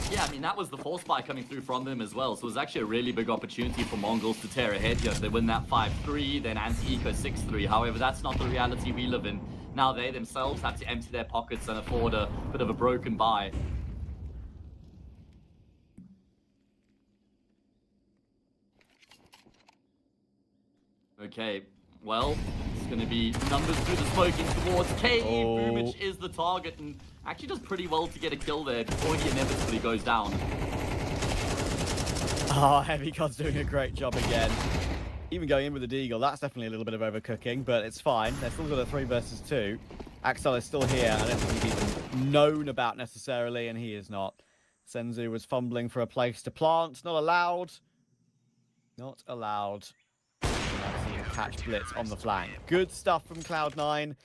Yeah, I mean, that was the force spike coming through from them as well. So it was actually a really big opportunity for Mongolz to tear ahead here. If they win that 5-3, then anti-eco 6-3. However, that's not the reality we live in. Now they themselves have to empty their pockets and afford a bit of a broken buy. Okay, well, it's going to be numbers through the smoking towards K. Boomich is the target and actually does pretty well to get a kill there before he inevitably goes down. Heavy God's doing a great job again. Even going in with the Deagle, that's definitely a little bit of overcooking, but it's fine. They've still got a 3 versus 2. Axel is still here. I don't think he's even known about necessarily, and he is not. Senzu was fumbling for a place to plant. Not allowed. Not allowed. Catch Blitz on the flank. Good stuff from Cloud9.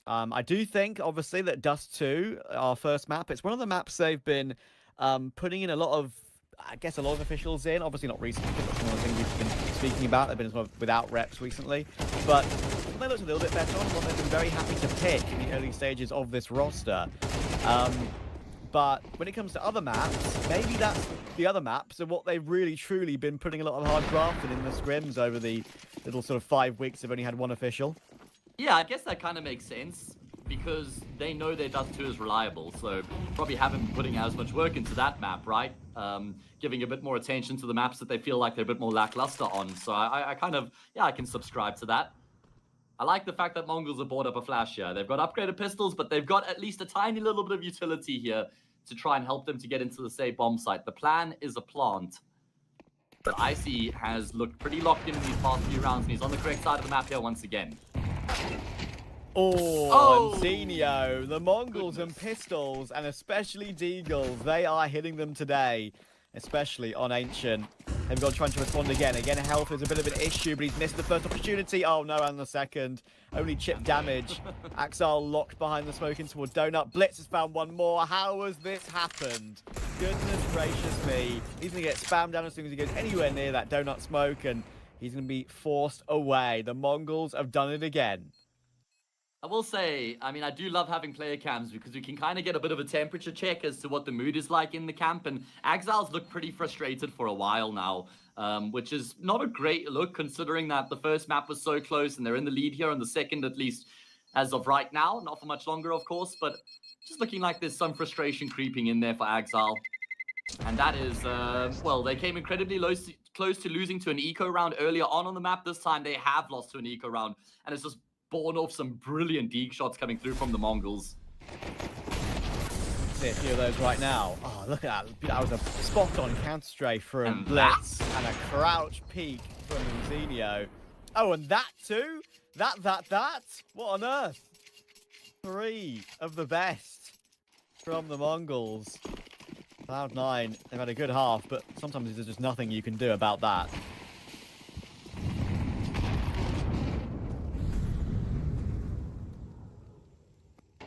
I do think, obviously, that Dust 2, our first map, it's one of the maps they've been putting in a lot of, I guess, a lot of officials in. Obviously not recently, because that's one of the things we've been speaking about. They've been sort of without reps recently. But they looked a little bit better on what they've been very happy to pick in the early stages of this roster. But when it comes to other maps, maybe that's the other maps and what they've really, truly been putting a lot of hard graft in the scrims over the little sort of 5 weeks they've only had one official. Yeah, I guess that kind of makes sense because they know their Dust 2 is reliable, so probably haven't been putting as much work into that map, right? Giving a bit more attention to the maps that they feel like they're a bit more lackluster on. So I kind of, yeah, I can subscribe to that. I like the fact that Mongolz have bought up a flash here. They've got upgraded pistols, but they've got at least a tiny little bit of utility here to try and help them to get into the safe bomb site. The plan is a plant. But IC has looked pretty locked in these past few rounds, and he's on the correct side of the map here once again. Oh, Zenio, the Mongolz and pistols, and especially Deagles, they are hitting them today, especially on Ancient. They've got trying to respond again. Again, health is a bit of an issue, but he's missed the first opportunity. Oh no, and the second. Only chip damage. Axel locked behind the smoke in toward Donut. Blitz has found one more. How has this happened? Goodness gracious me. He's going to get spammed down as soon as he goes anywhere near that Donut smoke, and he's going to be forced away. The Mongolz have done it again. I will say, I mean, I do love having player cams because we can kind of get a bit of a temperature check as to what the mood is like in the camp. And Axel's looked pretty frustrated for a while now, which is not a great look considering that the first map was so close and they're in the lead here on the second, at least as of right now. Not for much longer, of course, but just looking like there's some frustration creeping in there for Axel. And that is, well, they came incredibly close to losing to an eco round earlier on the map. This time they have lost to an eco round, and it's just born off some brilliant deke shots coming through from the Mongolz. See a few of those right now. Oh, look at that. That was a spot-on counter strafe from Blitz and a crouch peek from Zenio. Oh, and that too? That. What on earth? 3 of the best from the Mongolz. Cloud9, they've had a good half, but sometimes there's just nothing you can do about that.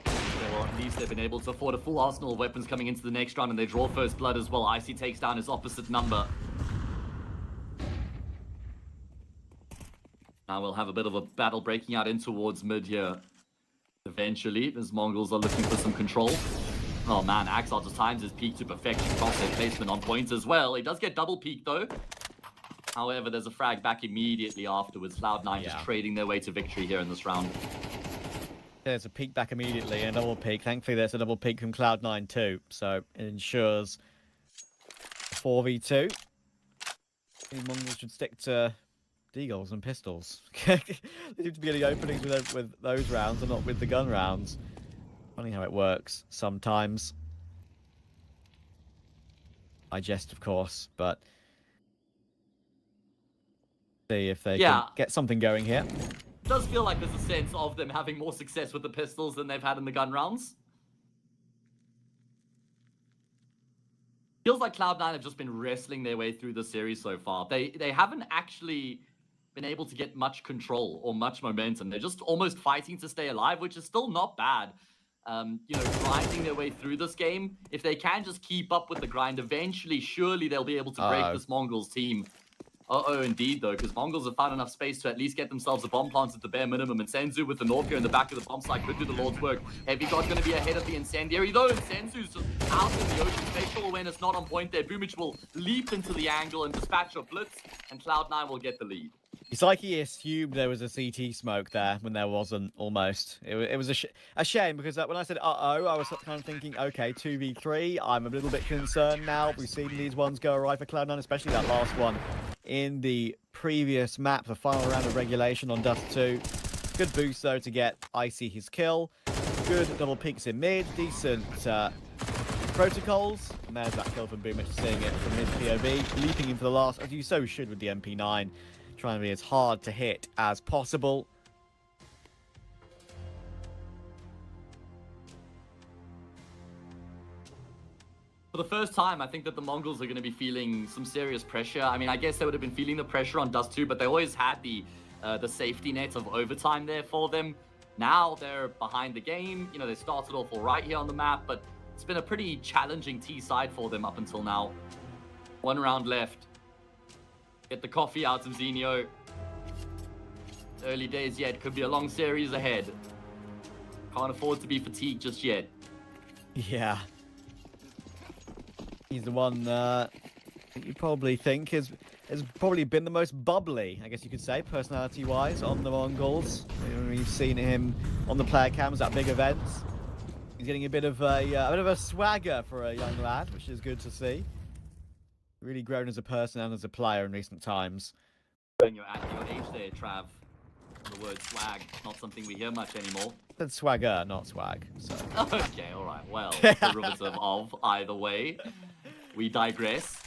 At least they've been able to afford a full arsenal of weapons coming into the next round, and they draw first blood as well. Icy takes down his opposite number. Now we'll have a bit of a battle breaking out in towards mid here. Eventually, as Mongolz are looking for some control. Oh man, Axel just times his peak to perfection. Crosshair placement on point as well. He does get double peak though. However, there's a frag back immediately afterwards. Cloud9 just trading their way to victory here in this round. There's a peek back immediately and a double peek. Thankfully, there's a double peek from Cloud9 too, so it ensures 4v2. Mongolz should stick to deagles and pistols. They seem to be getting openings with those rounds and not with the gun rounds. Funny how it works sometimes. I jest, of course, but see if they can get something going here. It does feel like there's a sense of them having more success with the pistols than they've had in the gun rounds. Feels like Cloud9 have just been wrestling their way through the series so far. They haven't actually been able to get much control or much momentum. They're just almost fighting to stay alive, which is still not bad. You know, grinding their way through this game. If they can just keep up with the grind, eventually, surely they'll be able to break this Mongolz team. Uh-oh, indeed, though, because Mongolz have found enough space to at least get themselves a bomb plant at the bare minimum, and Senzu with the North here in the back of the bomb site could do the Lord's work. Heavy God going to be ahead of the Incendiary, though, and Senzu's just out in the open. Spatial awareness not on point there. Boomich will leap into the angle and dispatch a blitz, and Cloud9 will get the lead. It's like he assumed there was a CT smoke there when there wasn't, almost. It was a shame, because when I said uh-oh, I was kind of thinking, okay, 2v3, I'm a little bit concerned now. We've seen these ones go awry for Cloud9, especially that last one in the previous map, the final round of regulation on Dust 2. Good boost, though, to get Icy his kill. Good double peaks in mid, decent protocols. And there's that kill from Boomich, seeing it from his POV, leaping in for the last, as you so should with the MP9. Trying to be as hard to hit as possible. For the first time, I think that the Mongolz are going to be feeling some serious pressure. I mean, I guess they would have been feeling the pressure on Dust 2, but they always had the safety net of overtime there for them. Now they're behind the game. You know, they started off all right here on the map, but it's been a pretty challenging T side for them up until now. 1 round left. Get the coffee out of Zenio. Early days yet. Could be a long series ahead. Can't afford to be fatigued just yet. Yeah. He's the one you probably think has probably been the most bubbly, I guess you could say, personality-wise, on the Mongolz. We've seen him on the player cams at big events. He's getting a bit of a swagger for a young lad, which is good to see. Really grown as a person and as a player in recent times. When you're at your age there, Trav, the word swag, not something we hear much anymore. I said swagger, not swag. So. Okay, alright, well, derivative of either way. We digress.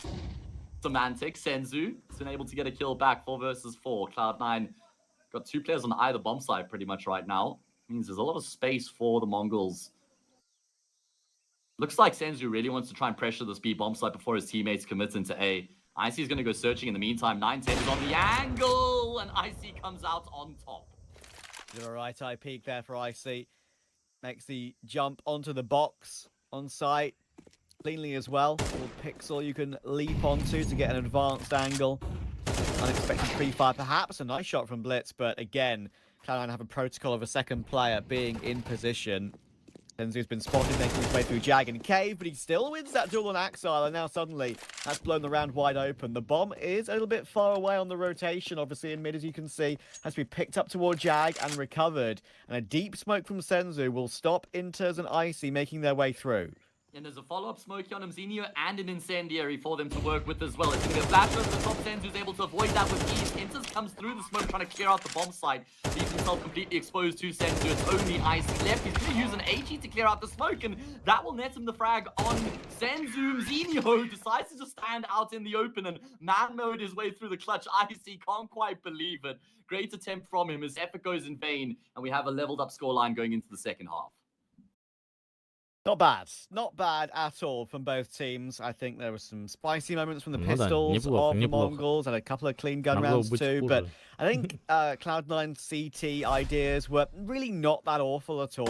Semantic, Senzu has been able to get a kill back, 4 versus 4. Cloud9 got 2 players on either bomb site pretty much right now. Means there's a lot of space for the Mongolz. Looks like Senzu really wants to try and pressure this B bomb site before his teammates commit into A. Icy is going to go searching in the meantime. 9-10 is on the angle, and Icy comes out on top. Bit of a right eye peek there for Icy. Makes the jump onto the box on site cleanly as well. Little pixel you can leap onto to get an advanced angle. Unexpected pre-fire perhaps. A nice shot from Blitz, but again, Cloud9 have a protocol of a second player being in position. Senzu's been spotted making his way through Jag and Cave, but he still wins that duel on Axile, and now suddenly that's blown the round wide open. The bomb is a little bit far away on the rotation, obviously in mid, as you can see. Has to be picked up toward Jag and recovered. And a deep smoke from Senzu will stop Inters and Icy making their way through. And there's a follow-up smoke on him, Zenio, and an Incendiary for them to work with as well. It's going to be a flash over the top. Senzu's able to avoid that with ease. Inters comes through the smoke trying to clear out the bomb site. Leaves himself completely exposed to Senzu. It's only Icy left. He's going to use an AG to clear out the smoke, and that will net him the frag on Senzu. Zenio decides to just stand out in the open and man mode his way through the clutch. Icy can't quite believe it. Great attempt from him. His effort goes in vain, and we have a leveled up scoreline going into the second half. Not bad at all from both teams. I think there were some spicy moments from the pistols of the Mongolz and a couple of clean gun rounds too. But I think Cloud9 CT ideas were really not that awful at all.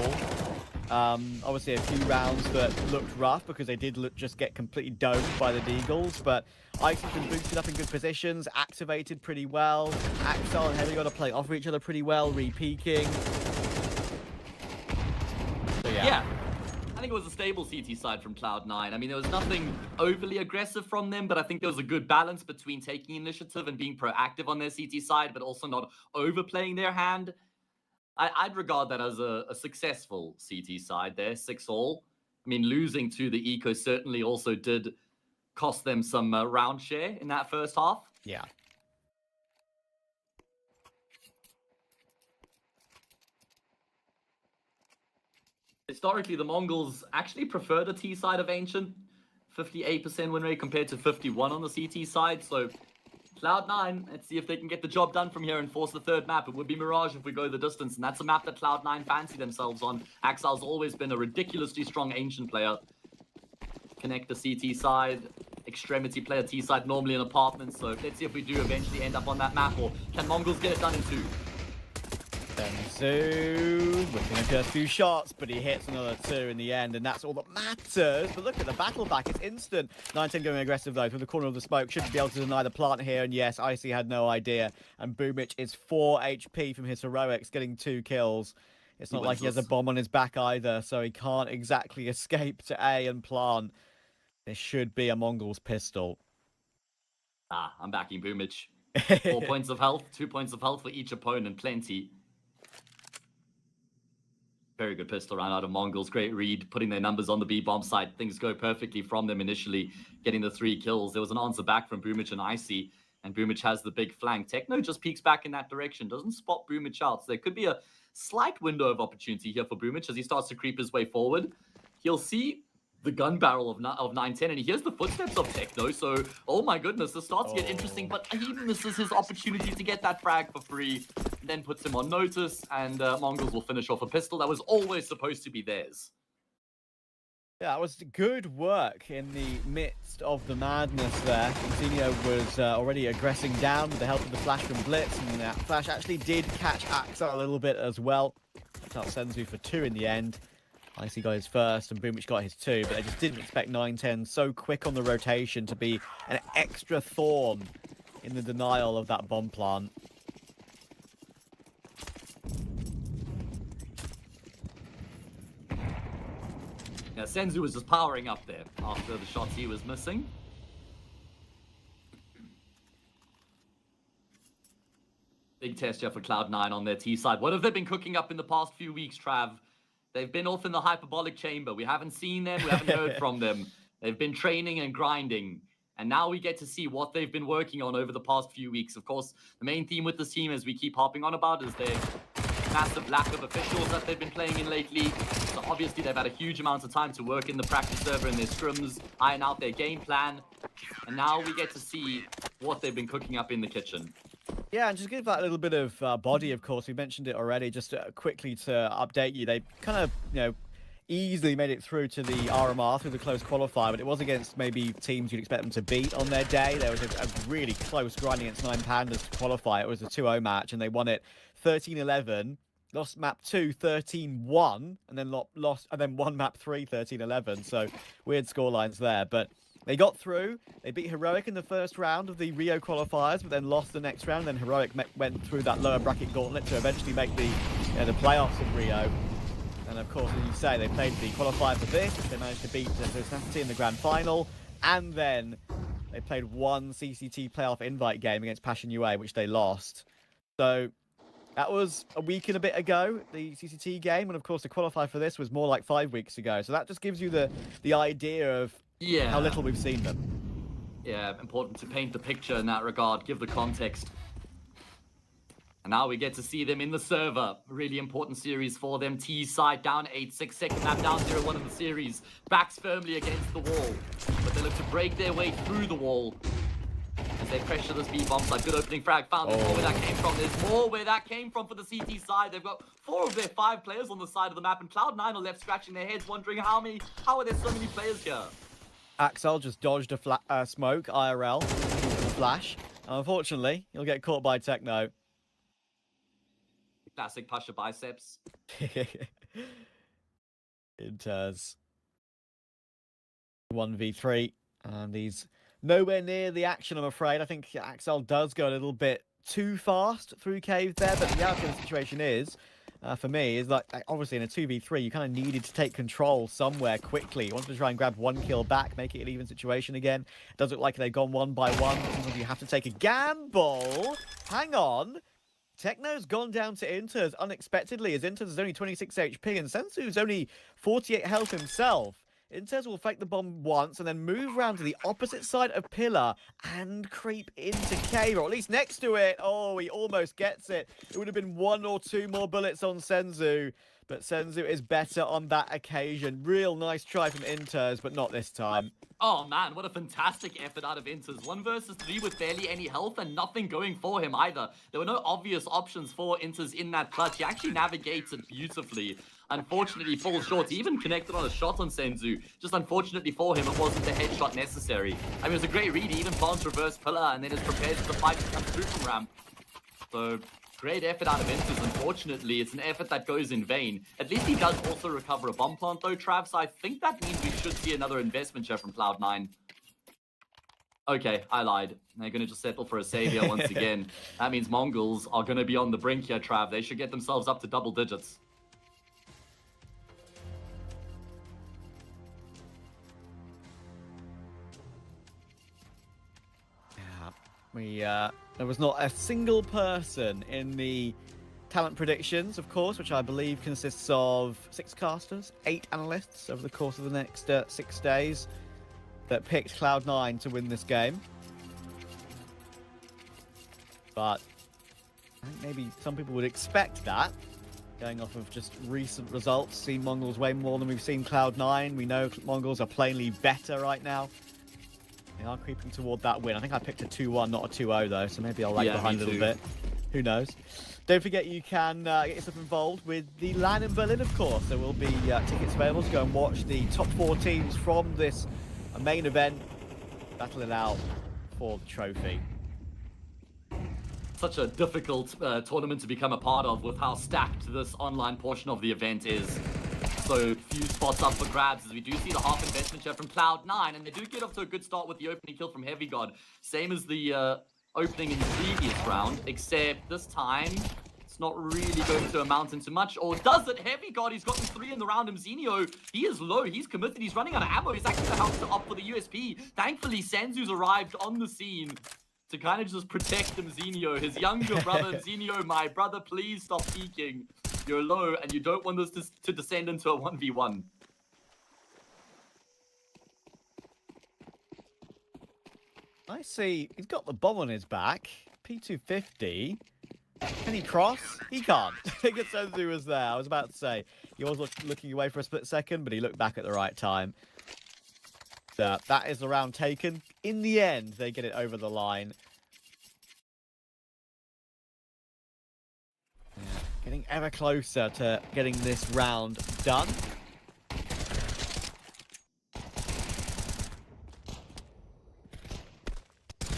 Obviously a few rounds that looked rough because they did just get completely domed by the Deagles, but Icy's been boosted up in good positions, activated pretty well. Axel and Heavy got to play off of each other pretty well, re-peaking. So yeah. I think it was a stable CT side from Cloud9. I mean, there was nothing overly aggressive from them, but I think there was a good balance between taking initiative and being proactive on their CT side, but also not overplaying their hand. I'd regard that as a successful CT side there, 6-all. I mean, losing to the Eco certainly also did cost them some round share in that first half. Yeah. Historically, the Mongolz actually prefer the T side of Ancient. 58% win rate compared to 51 on the CT side. So Cloud9, let's see if they can get the job done from here and force the third map. It would be Mirage if we go the distance, and that's a map that Cloud9 fancy themselves on. Axel's always been a ridiculously strong Ancient player. Connect the CT side, Extremity player T side, normally an apartment. So let's see if we do eventually end up on that map, or can Mongolz get it done in 2? Senzu looking at just a few shots, but he hits another 2 in the end, and that's all that matters. But look at the battle back, it's instant. 910 going aggressive though, through the corner of the smoke, shouldn't be able to deny the plant here, and yes, Icy had no idea. And Boomich is 4 HP from his heroics, getting 2 kills. It's not like he has a bomb on his back either, so he can't exactly escape to A and plant. There should be a Mongolz pistol. I'm backing Boomich. 4 points of health, 2 points of health for each opponent, plenty. Very good pistol round out of Mongolz. Great read, putting their numbers on the B-bomb side. Things go perfectly from them initially, getting the 3 kills. There was an answer back from Boomich and Icy, and Boomich has the big flank. Techno just peeks back in that direction, doesn't spot Boomich out. So there could be a slight window of opportunity here for Boomich as he starts to creep his way forward. He'll see the gun barrel of 910, and he hears the footsteps of Techno, so oh my goodness, this starts to get interesting, but he misses his opportunity to get that frag for free, then puts him on notice, and Mongolz will finish off a pistol that was always supposed to be theirs. Yeah, it was good work in the midst of the madness there. Zinio was already aggressing down with the help of the flash from Blitz, and that flash actually did catch Axel a little bit as well. That's out Senzu for 2 in the end. Icy got his first and Boomich got his 2, but I just didn't expect 910 so quick on the rotation to be an extra thorn in the denial of that bomb plant. Yeah, Senzu was just powering up there after the shots he was missing. Big test here for Cloud9 on their T side. What have they been cooking up in the past few weeks, Trav? They've been off in the hyperbolic chamber. We haven't seen them. We haven't heard from them. They've been training and grinding. And now we get to see what they've been working on over the past few weeks. Of course, the main theme with this team, as we keep harping on about, is their massive lack of officials that they've been playing in lately. So obviously, they've had a huge amount of time to work in the practice server and their scrims, iron out their game plan. And now we get to see what they've been cooking up in the kitchen. Yeah, and just give that a little bit of body, of course. We mentioned it already, just quickly to update you. They kind of, easily made it through to the RMR, through the close qualifier, but it was against maybe teams you'd expect them to beat on their day. There was a really close grind against 9 Pandas to qualify. It was a 2-0 match, and they won it 13-11. Lost map 2, 13-1, and then won map 3, 13-11. So weird scorelines there, but they got through. They beat Heroic in the first round of the Rio qualifiers, but then lost the next round. Then Heroic went through that lower bracket gauntlet to eventually make the playoffs of Rio. And of course, as you say, they played the qualifier for this. They managed to beat Cincinnati in the grand final, and then they played one CCT playoff invite game against Passion UA, which they lost. So that was a week and a bit ago, the CCT game, and of course the qualifier for this was more like 5 weeks ago. So that just gives you the idea of how little we've seen them. Yeah, important to paint the picture in that regard, give the context. And now we get to see them in the server. Really important series for them. T side down 8-6, second map down 0-1 in the series. Backs firmly against the wall. But they look to break their way through the wall. as they pressure this B-bomb side. Good opening frag found. There's more where that came from. There's more where that came from for the CT side. They've got 4 of their 5 players on the side of the map, and Cloud9 are left scratching their heads, wondering how are there so many players here? Axel just dodged a smoke, IRL, flash. And unfortunately, he'll get caught by Techno. Classic Pasha biceps. Inters 1v3, and he's nowhere near the action, I'm afraid. I think Axel does go a little bit too fast through cave there, but the reality of the situation is, for me, is like obviously in a 2v3, you kind of needed to take control somewhere quickly. You wanted to try and grab 1 kill back, make it an even situation again. It does look like they've gone 1 by 1. Sometimes you have to take a gamble. Hang on. Techno's gone down to Inters unexpectedly, as Inters is only 26 HP and Sensu's only 48 health himself. Inters will fake the bomb once and then move around to the opposite side of Pillar and creep into Cave, or at least next to it. Oh, he almost gets it. It would have been 1 or 2 more bullets on Senzu, but Senzu is better on that occasion. Real nice try from Inters, but not this time. Oh man, what a fantastic effort out of Inters. 1 versus 3 with barely any health and nothing going for him either. There were no obvious options for Inters in that clutch. He actually navigates it beautifully. Unfortunately, falls short. He even connected on a shot on Senzu. Just unfortunately for him, it wasn't the headshot necessary. I mean, it was a great read. He even plants reverse pillar and then is prepared for the fight to come through from ramp. So, great effort out of Inters. Unfortunately, it's an effort that goes in vain. At least he does also recover a bomb plant though, Trav. So I think that means we should see another investment share from Cloud9. Okay, I lied. They're going to just settle for a savior once again. That means Mongolz are going to be on the brink here, Trav. They should get themselves up to double digits. There was not a single person in the talent predictions, of course, which I believe consists of 6 casters, 8 analysts over the course of the next 6 days, that picked Cloud9 to win this game. But I think maybe some people would expect that, going off of just recent results. Seen Mongolz way more than we've seen Cloud9. We know Mongolz are plainly better right now. They are creeping toward that win. I think I picked a 2-1, not a 2-0 though, so maybe I'll lag behind a little bit. Who knows? Don't forget you can get yourself involved with the LAN in Berlin, of course. There will be tickets available to go and watch the top 4 teams from this main event battle it out for the trophy. Such a difficult tournament to become a part of with how stacked this online portion of the event is. So few spots up for grabs, as we do see the half investment share from Cloud9, and they do get off to a good start with the opening kill from Heavy God. Same as the opening in the previous round, except this time it's not really going to amount into much. Or does it? Heavy God, he's gotten 3 in the round. Mzinho, he is low, he's committed, he's running out of ammo. He's actually going to help to opt for the USP. Thankfully, Senzu's arrived on the scene to kind of just protect Mzinho, his younger brother. Mzinho, my brother, please stop peeking. You're low, and you don't want this to descend into a 1v1. I see he's got the bomb on his back. P250. Can he cross? He can't. Senzu was there. I was about to say, he was looking away for a split second, but he looked back at the right time. So that is the round taken. In the end, they get it over the line. Getting ever closer to getting this round done.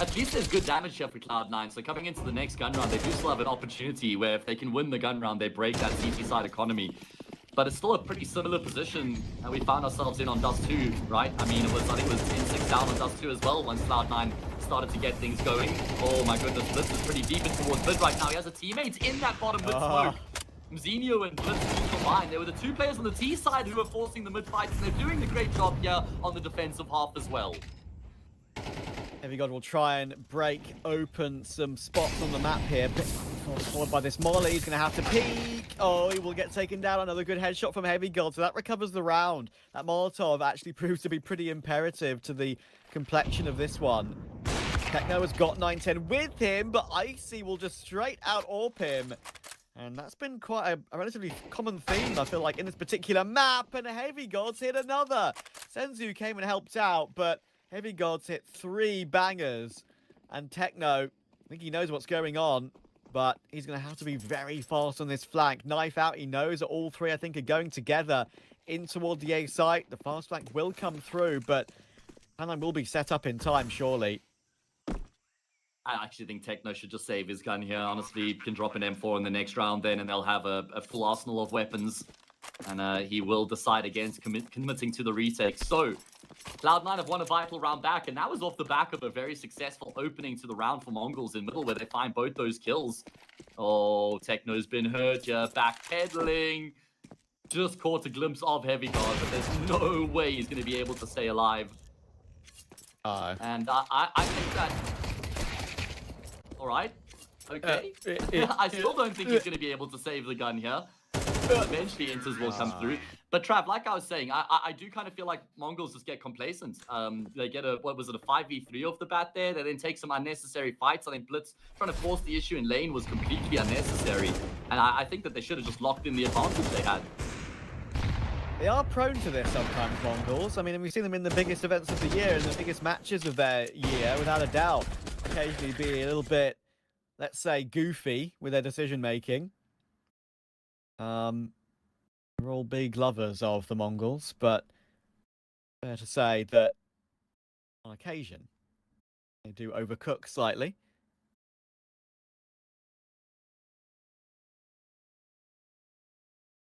At least there's good damage here for Cloud9, so coming into the next gun round, they do still have an opportunity where if they can win the gun round, they break that CT side economy. But it's still a pretty similar position that we found ourselves in on Dust 2, right? I mean, I think it was 10-6 down on Dust 2 as well once Cloud9 started to get things going. Oh my goodness, Blitz is pretty deep in towards mid right now. He has a teammate in that bottom mid smoke. Mzinho and Blitz combined. They were the 2 players on the T side who were forcing the mid fights, and they're doing a great job here on the defensive half as well. Heavy God will try and break open some spots on the map here. Followed by this Molly, he's going to have to peek. Oh, he will get taken down. Another good headshot from Heavy God, so that recovers the round. That Molotov actually proves to be pretty imperative to the complexion of this one. Techno has got 9-10 with him, but Icy will just straight out AWP him. And that's been quite a relatively common theme, I feel like, in this particular map. And Heavy God's hit another. Senzu came and helped out, but Heavy God's hit 3 bangers. And Techno, I think he knows what's going on, but he's going to have to be very fast on this flank. Knife out, he knows that all three, I think, are going together in toward the A site. The fast flank will come through, but Cloud9 will be set up in time, surely. I actually think Techno should just save his gun here. Honestly, he can drop an M4 in the next round then, and they'll have a full arsenal of weapons. And he will decide against committing to the retake. So, Cloud9 have won a vital round back, and that was off the back of a very successful opening to the round for Mongolz in middle, where they find both those kills. Oh, Techno's been hurt, yeah, backpedaling. Just caught a glimpse of Heavy Guard, but there's no way he's going to be able to stay alive. And I think that... Alright, okay. I still don't think he's going to be able to save the gun here. Eventually, Inters will come through. But Trav, like I was saying, I do kind of feel like Mongolz just get complacent. They get a 5v3 off the bat there. They then take some unnecessary fights. I think Blitz trying to force the issue in lane was completely unnecessary. And I think that they should have just locked in the advantage they had. They are prone to this sometimes, Mongolz. I mean, we've seen them in the biggest events of the year and the biggest matches of their year, without a doubt. Occasionally be a little bit, let's say, goofy with their decision-making. We're all big lovers of the Mongolz, but fair to say that on occasion they do overcook slightly.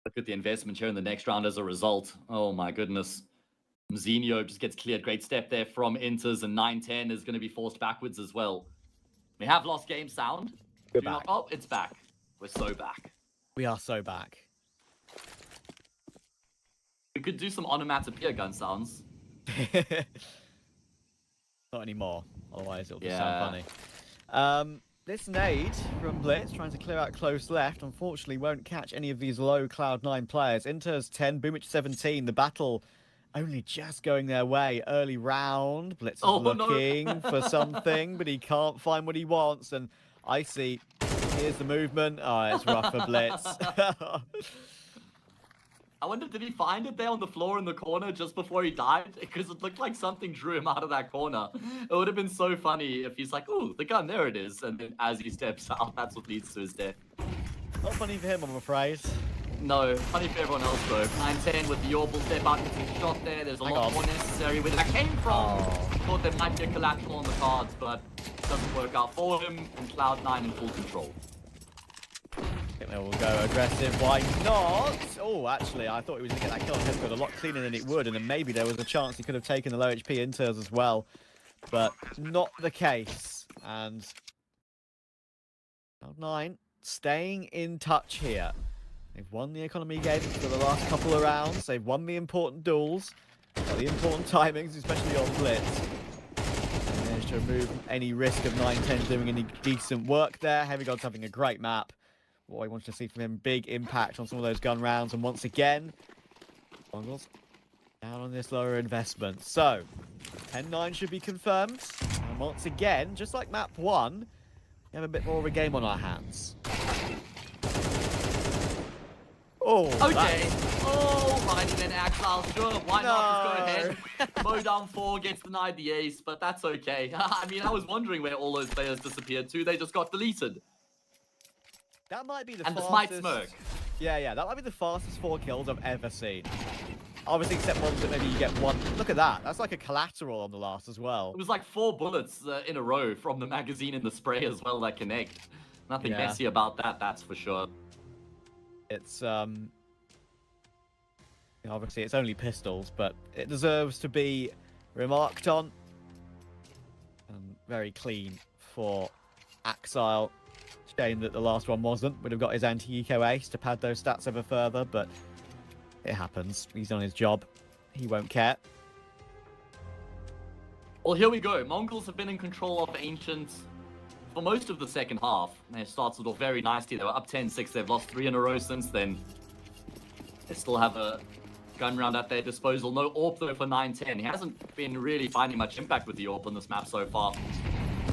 Look at the investment here in the next round as a result. Oh my goodness. Zenio just gets cleared. Great step there from Inters, and 9-10 is going to be forced backwards as well. We have lost game sound. Oh, it's back. We're so back. We are so back. We could do some onomatopoeia gun sounds. Not anymore. Otherwise, it'll just sound funny. This nade from Blitz, trying to clear out close left, unfortunately won't catch any of these low Cloud9 players. Inters 10, Boomich 17. The battle only just going their way. Early round. Blitz is looking for something, but he can't find what he wants. And Icy, here's the movement. Oh, it's rough for Blitz. I wonder, did he find it there on the floor in the corner just before he died? Because it looked like something drew him out of that corner. It would have been so funny if he's like, "Ooh, the gun, there it is." And then as he steps out, that's what leads to his death. Not funny for him, I'm afraid. No, funny for everyone else though. 9-10 with the Orbital step out, gets a shot there. There's a lot more necessary where that came from. Thought there might be a collateral on the cards, but it doesn't work out for him. And Cloud9 in full control. I think they will go aggressive. Why not? Oh, actually, I thought he was going to get that kill on Headfield a lot cleaner than it would, and then maybe there was a chance he could have taken the low HP Inters as well, but not the case. And Cloud9 staying in touch here. They've won the economy games for the last couple of rounds. They've won the important duels, the important timings, especially on Blitz. They managed to remove any risk of 9-10 doing any decent work there. Heavy God's having a great map. What I wanted to see from him, big impact on some of those gun rounds. And once again, Mongolz down on this lower investment. So, 10-9 should be confirmed. And once again, just like map 1, we have a bit more of a game on our hands. Oh, okay. Oh, righty then, Axel. Sure, why not? Just go ahead. Mow down 4, gets denied the ace, but that's okay. I mean, I was wondering where all those players disappeared to. They just got deleted. That might be the fastest... fastest... the smite smirk. Yeah, that might be the fastest 4 kills I've ever seen. Obviously, except ones that maybe you get one. Look at that. That's like a collateral on the last as well. It was like 4 bullets in a row from the magazine and the spray as well that connect. Nothing messy about that, that's for sure. It's, obviously, it's only pistols, but it deserves to be remarked on. And very clean for Axile. Shame that the last one wasn't. Would have got his anti-eco ace to pad those stats ever further, but it happens. He's done his job. He won't care. Well, here we go. Mongols have been in control of Ancient for most of the second half. They started off very nicely. They were up 10-6. They've lost 3 in a row since then. They still have a gun round at their disposal. No AWP though for 9-10. He hasn't been really finding much impact with the AWP on this map so far.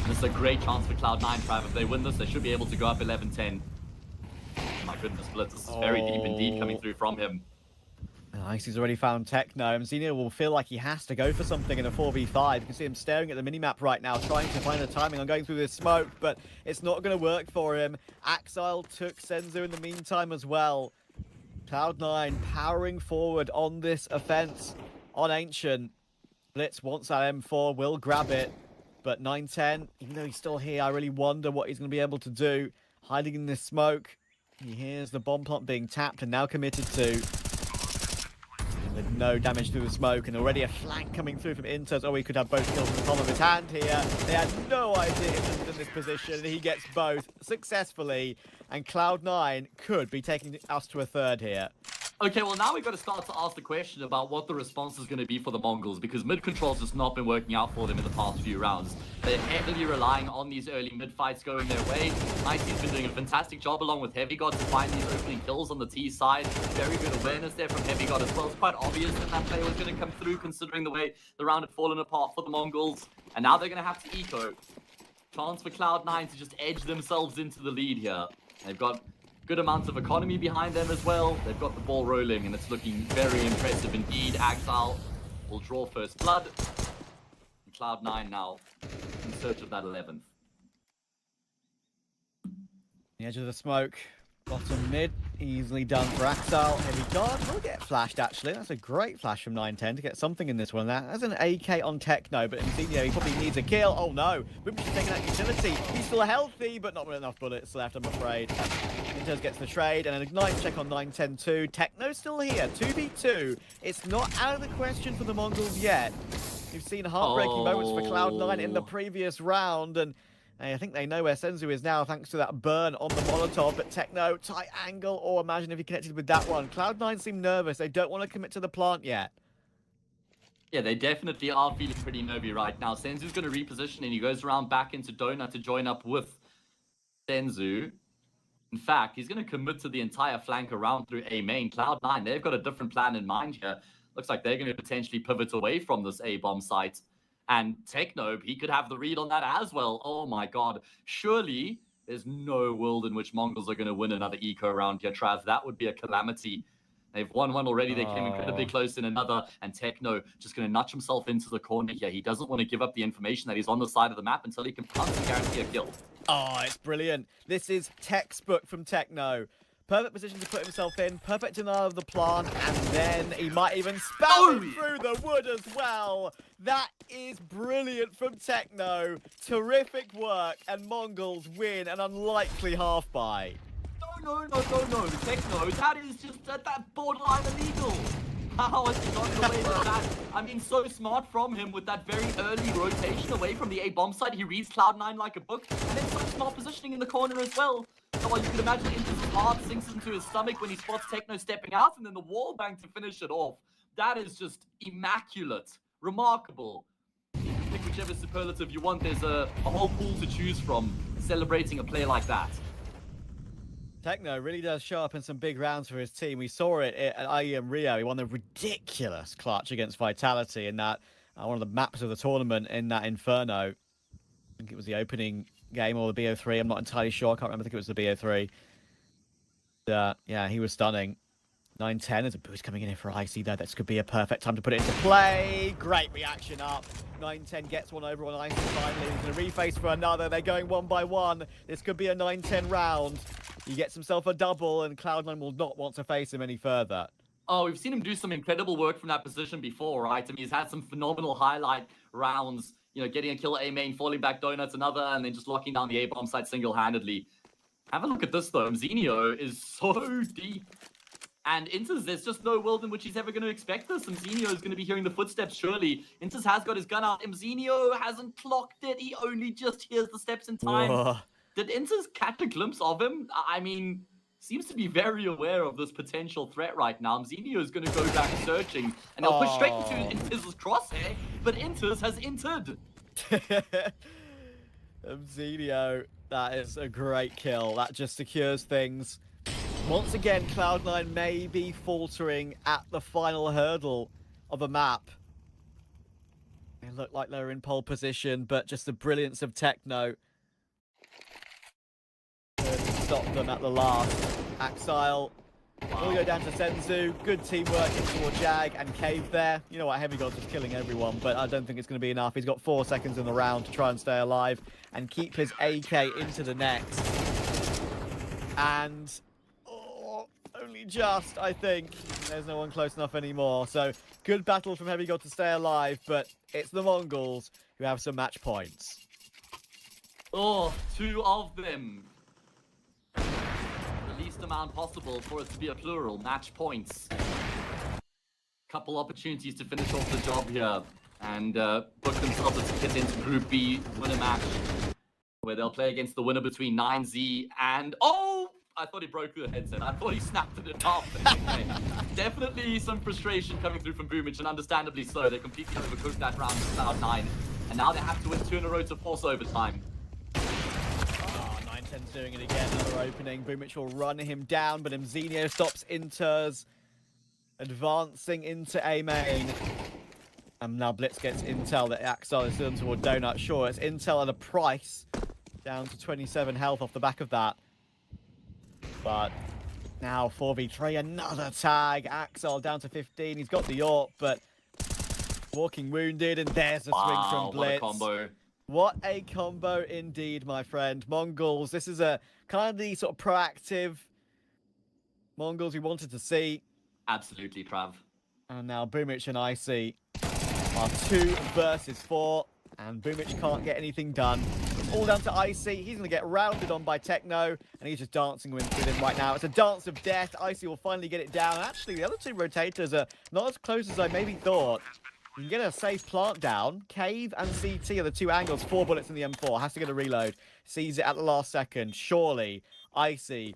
This is a great chance for Cloud9, Trav. If they win this, they should be able to go up 11-10. My goodness, Blitz. This is very deep indeed coming through from him. Icy's already found Techno, and Xenia will feel like he has to go for something in a 4v5. You can see him staring at the minimap right now, trying to find the timing on going through this smoke, but it's not going to work for him. Axile took Senzu in the meantime as well. Cloud9 powering forward on this offense on Ancient. Blitz wants that M4, will grab it, but 910, even though he's still here, I really wonder what he's going to be able to do. Hiding in this smoke. He hears the bomb plant being tapped and now committed to. With no damage through the smoke, and already a flank coming through from Inters. Oh, he could have both kills in the palm of his hand here. They had no idea he was in this position. He gets both successfully, and Cloud9 could be taking us to a third here. Okay, well now we've got to start to ask the question about what the response is going to be for the Mongols, because mid control's just not been working out for them in the past few rounds. They're heavily relying on these early mid fights going their way. Icy's been doing a fantastic job along with Heavy God to find these opening kills on the T side. Very good awareness there from Heavy God as well. It's quite obvious that that play was going to come through considering the way the round had fallen apart for the Mongols. And now they're going to have to eco. Chance for Cloud9 to just edge themselves into the lead here. They've got good amounts of economy behind them as well. They've got the ball rolling, and it's looking very impressive indeed. Axile will draw first blood. And Cloud9 now in search of that 11th. The edge of the smoke, bottom mid, easily done for Axile. Heavy God will get flashed actually. That's a great flash from 910 to get something in this one. That's an AK on Techno, but Insignia, he probably needs a kill. Oh no, Wimps is taking that utility. He's still healthy, but not with enough bullets left, I'm afraid. Inters gets the trade, and an ignite check on 910 too. Techno's still here, 2v2. It's not out of the question for the Mongols yet. We've seen heartbreaking moments for Cloud9 in the previous round, and I think they know where Senzu is now thanks to that burn on the Molotov, but Techno, tight angle, or imagine if he connected with that one. Cloud9 seem nervous. They don't want to commit to the plant yet. Yeah, they definitely are feeling pretty nervy right now. Senzu's going to reposition, and he goes around back into Donut to join up with Senzu. In fact, he's going to commit to the entire flank around through A main. Cloud9, they've got a different plan in mind here. Looks like they're going to potentially pivot away from this A bomb site. And Techno, he could have the read on that as well. Oh my god. Surely there's no world in which Mongols are going to win another eco round here, Trav. That would be a calamity. They've won one already. They came incredibly close in another. And Techno just going to notch himself into the corner here. He doesn't want to give up the information that he's on the side of the map until he can punt and guarantee a kill. Oh, it's brilliant. This is textbook from Techno. Perfect position to put himself in, perfect denial of the plant, and then he might even spell it through the wood as well. That is brilliant from Techno. Terrific work, and Mongols win an unlikely half by. No, Techno, that is just that borderline illegal. How has he gotten away with that? I mean, so smart from him with that very early rotation away from the A bomb site. He reads Cloud9 like a book, and then such smart positioning in the corner as well. So while you can imagine Inter's heart sinks into his stomach when he spots Techno stepping out, and then the wall bang to finish it off. That is just immaculate, remarkable. Pick whichever superlative you want. There's a whole pool to choose from celebrating a play like that. Techno really does show up in some big rounds for his team. We saw it at IEM Rio. He won a ridiculous clutch against Vitality in that one of the maps of the tournament in that Inferno. I think it was the opening game or the BO3. I'm not entirely sure. I can't remember. I think it was the BO3. Yeah, he was stunning. 910 is a boost coming in here for Icy though. This could be a perfect time to put it into play. Great reaction up. 910 gets one over on Icy finally. He's going to reface for another. They're going one by one. This could be a 910 round. He gets himself a double, and Cloud9 will not want to face him any further. Oh, we've seen him do some incredible work from that position before, right? I mean, he's had some phenomenal highlight rounds, you know, getting a kill at A main, falling back Donuts, another, and then just locking down the A bomb site single-handedly. Have a look at this, though. Mzinio is so deep. And Inters, there's just no world in which he's ever going to expect this. Mzinio is going to be hearing the footsteps, surely. Inters has got his gun out. Mzinio hasn't clocked it. He only just hears the steps in time. Whoa. Did Inters catch a glimpse of him? I mean, seems to be very aware of this potential threat right now. Mzinio is going to go back searching, and they'll push straight into Inters' crosshair, but Inters has entered. Mzinio, that is a great kill. That just secures things. Once again, Cloud9 may be faltering at the final hurdle of a map. They look like they're in pole position, but just the brilliance of Techno stop them at the last. Axile We'll go down to Senzu. Good teamwork into Jag and Cave there. You know what, Heavy God's just killing everyone, but I don't think it's going to be enough. He's got 4 seconds in the round to try and stay alive and keep his AK into the next. And only just, I think. There's no one close enough anymore. So good battle from Heavy God to stay alive, but it's the Mongolz who have some match points. Oh, 2 of them. The least amount possible for it to be a plural. Match points. Couple opportunities to finish off the job here and book themselves a ticket into Group B, win a match, where they'll play against the winner between 9Z and... Oh! I thought he broke the headset. I thought he snapped it off. Okay. Definitely some frustration coming through from Boomich, and understandably so. They completely overcooked that round with Cloud9, and now they have to win 2 in a row to force overtime. 9-10's doing it again. Another opening. Boomich will run him down, but Mzinho stops Inters, advancing into A main. And now Blitz gets intel that Axel is still toward Donut. Sure, it's intel at a price. Down to 27 health off the back of that. But now 4v3, another tag. Axel down to 15. He's got the AWP, but walking wounded, and there's a swing from Blitz. What a combo. What a combo indeed, my friend. Mongolz, this is a kind of the sort of proactive Mongolz we wanted to see. Absolutely, Trav. And now Boomich and Icy are 2 versus 4, and Boomich can't get anything done. It's all down to Icy. He's going to get rounded on by Techno, and he's just dancing with him right now. It's a dance of death. Icy will finally get it down. Actually, the other 2 rotators are not as close as I maybe thought. You can get a safe plant down. Cave and CT are the 2 angles. 4 bullets in the M4. Has to get a reload. Sees it at the last second. Surely, Icy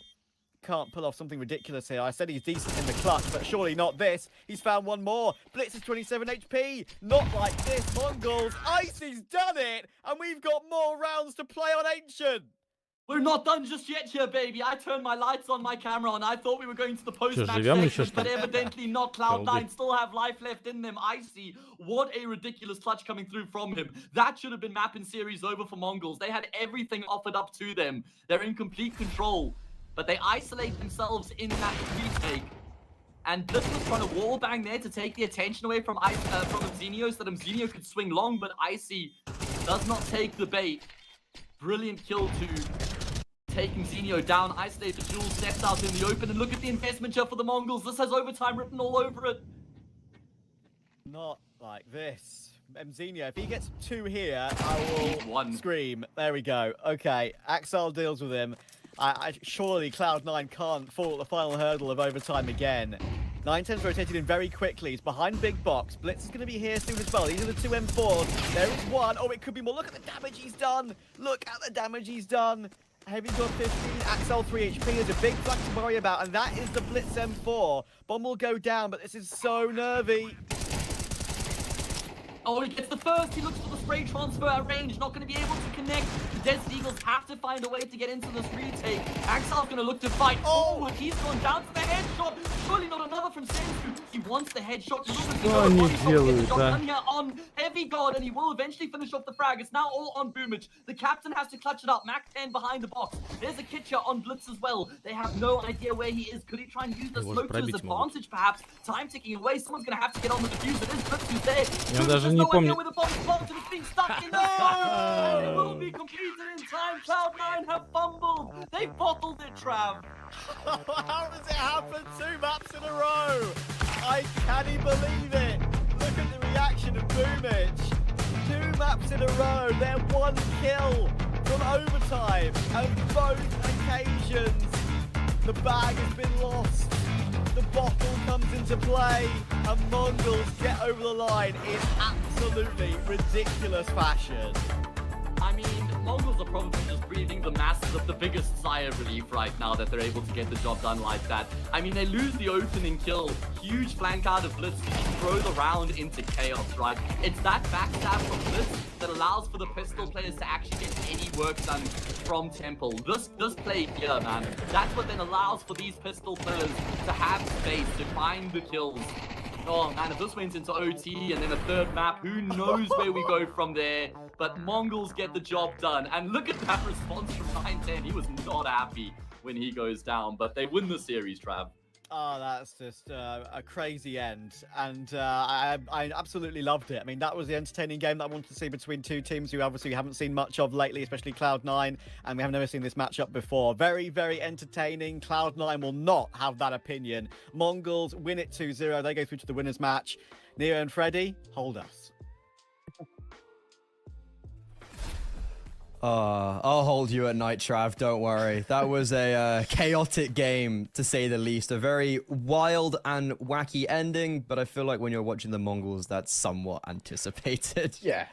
can't pull off something ridiculous here. I said he's decent in the clutch, but surely not this. He's found one more. Blitz is 27 HP. Not like this. Mongolz. Icy's done it, and we've got more rounds to play on Ancient. We're not done just yet here, baby. I turned my lights on my camera, and I thought we were going to the post-match section, but evidently not. Cloud9 still have life left in them. Icy, what a ridiculous clutch coming through from him. That should have been map and series over for Mongolz. They had everything offered up to them. They're in complete control. But they isolate themselves in that retake. And this was trying to wallbang there to take the attention away from Mzinho so that Mzinho could swing long, but Icy does not take the bait. Brilliant kill to take Mzinho down. Isolate the Jules steps out in the open, and look at the investment here for the Mongolz. This has overtime written all over it. Not like this. Mzinho, if he gets 2 here, I will scream. There we go. Okay, Axel deals with him. Surely Cloud9 can't fall at the final hurdle of overtime again. 9-10's rotated in very quickly. He's behind Big Box. Blitz is going to be here soon as well. These are the 2 M4s. There is 1. Oh, it could be more. Look at the damage he's done. Look at the damage he's done. Heavy got 15. Axel 3 HP is a big flag to worry about, and that is the Blitz M4. Bomb will go down, but this is so nervy. Oh, he gets the first. He looks for the spray transfer at range. Not going to be able to connect. The Desert Eagles have to find a way to get into this retake. Axel's going to look to fight. Oh, he's gone down to the headshot. Surely not another from Senzu. He wants the headshot. Here on Heavy God, and he will eventually finish off the frag. It's now all on Boomich. The captain has to clutch it up. Mac 10 behind the box. There's a Kitcher on Blitz as well. They have no idea where he is. Could he try and use the smoke to his advantage, perhaps? Time ticking away. Someone's going to have to get on the defuse. It is Blitz who's there. Не помню. And it will be completed in time. Cloud9 have fumbled. They bottled it, Trav. How does it happen 2 maps in a row? I can't even believe it. Look at the reaction of Boomich. 2 maps in a row. They're 1 kill from overtime. And both occasions, the bag has been lost. The bottle comes into play, and Mongolz get over the line in absolutely ridiculous fashion. I mean, Mongolz are probably just breathing the masses of the biggest sigh of relief right now that they're able to get the job done like that. I mean, they lose the opening kill. Huge flank out of Blitz. Throw the round into chaos, right? It's that backstab from Blitz that allows for the pistol players to actually get any work done from Temple. This play here, man, that's what then allows for these pistol players to have space to find the kills. Oh man, if this went into OT and then a 3rd map, who knows where we go from there. But Mongolz get the job done. And look at that response from 9-10. He was not happy when he goes down, but they win the series, Trav. Oh, that's just a crazy end, and I absolutely loved it. I mean, that was the entertaining game that I wanted to see between two teams who obviously we haven't seen much of lately, especially Cloud9, and we have never seen this matchup before. Very, very entertaining. Cloud9 will not have that opinion. Mongolz win it 2-0. They go through to the winners match. Neo and Freddy, hold us. I'll hold you at night, Trav. Don't worry. That was a chaotic game, to say the least. A very wild and wacky ending, but I feel like when you're watching the Mongolz, that's somewhat anticipated. Yeah,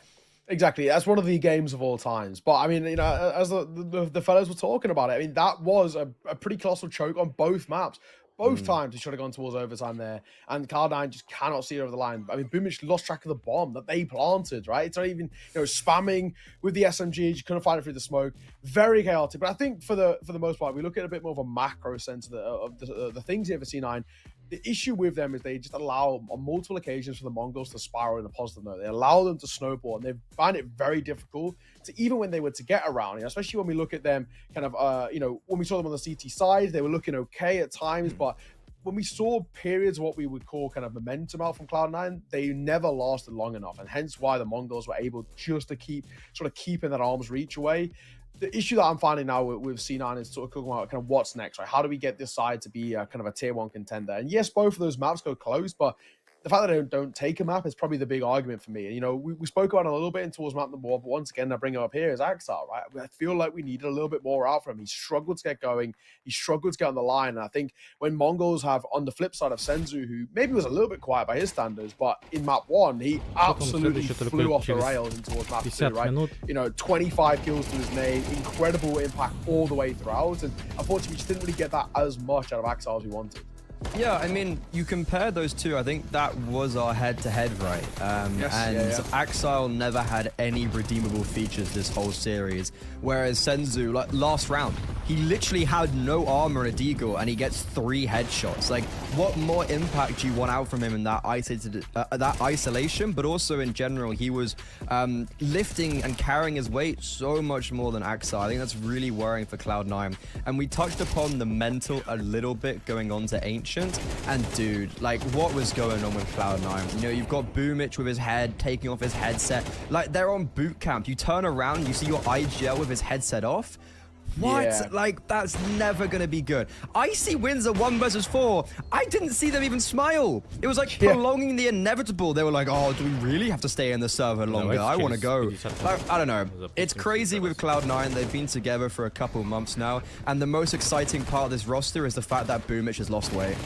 exactly. That's one of the games of all times. But I mean, you know, as the fellas were talking about it, I mean, that was a pretty colossal choke on both maps. Both times he should have gone towards overtime there, and Cloud9 just cannot see it over the line. I mean, Boomich lost track of the bomb that they planted, right? It's not even, you know, spamming with the SMGs. You couldn't find it through the smoke. Very chaotic. But I think for the most part, we look at a bit more of a macro sense of the things here for C9. The issue with them is they just allow, on multiple occasions, for the Mongolz to spiral in a positive note. They allow them to snowball, and they find it very difficult to, even when they were to get around, you know, especially when we look at them kind of, you know, when we saw them on the CT side, they were looking okay at times, but when we saw periods of what we would call kind of momentum out from Cloud9, they never lasted long enough, and hence why the Mongolz were able just to keep keeping that arm's reach away. The issue that I'm finding now with C9 is sort of talking about kind of what's next, right? How do we get this side to be kind of a tier 1 contender? And yes, both of those maps go close, but the fact that they don't take a map is probably the big argument for me. And, you know, we spoke about it a little bit in towards map number 1, but once again, I bring it up here is Axel, right? I feel like we needed a little bit more out from him. He struggled to get going. He struggled to get on the line. And I think when Mongolz have, on the flip side of Senzu, who maybe was a little bit quiet by his standards, but in map 1, he absolutely flew off the rails in towards map 2, right? You know, 25 kills to his name, incredible impact all the way throughout. And unfortunately, we just didn't really get that as much out of Axel as we wanted. Yeah, I mean, you compare those two, I think that was our head-to-head, right? Axel never had any redeemable features this whole series, whereas Senzu, like last round, he literally had no armor and a deagle, and he gets 3 headshots. Like, what more impact do you want out from him in that isolation? But also in general, he was lifting and carrying his weight so much more than Axel. I think that's really worrying for Cloud9. And we touched upon the mental a little bit going on to Ancient. And dude, like, what was going on with Cloud9? You know, you've got Boomich with his head taking off his headset. Like, they're on boot camp. You turn around, you see your IGL with his headset off. What? Yeah. Like, that's never gonna be good. Icy wins a 1 versus 4. I didn't see them even smile. It was like prolonging the inevitable. They were like, oh, do we really have to stay in the server longer? I want to go. Like, I don't know. It's crazy with Cloud9. They've been together for a couple months now. And the most exciting part of this roster is the fact that Boomich has lost weight.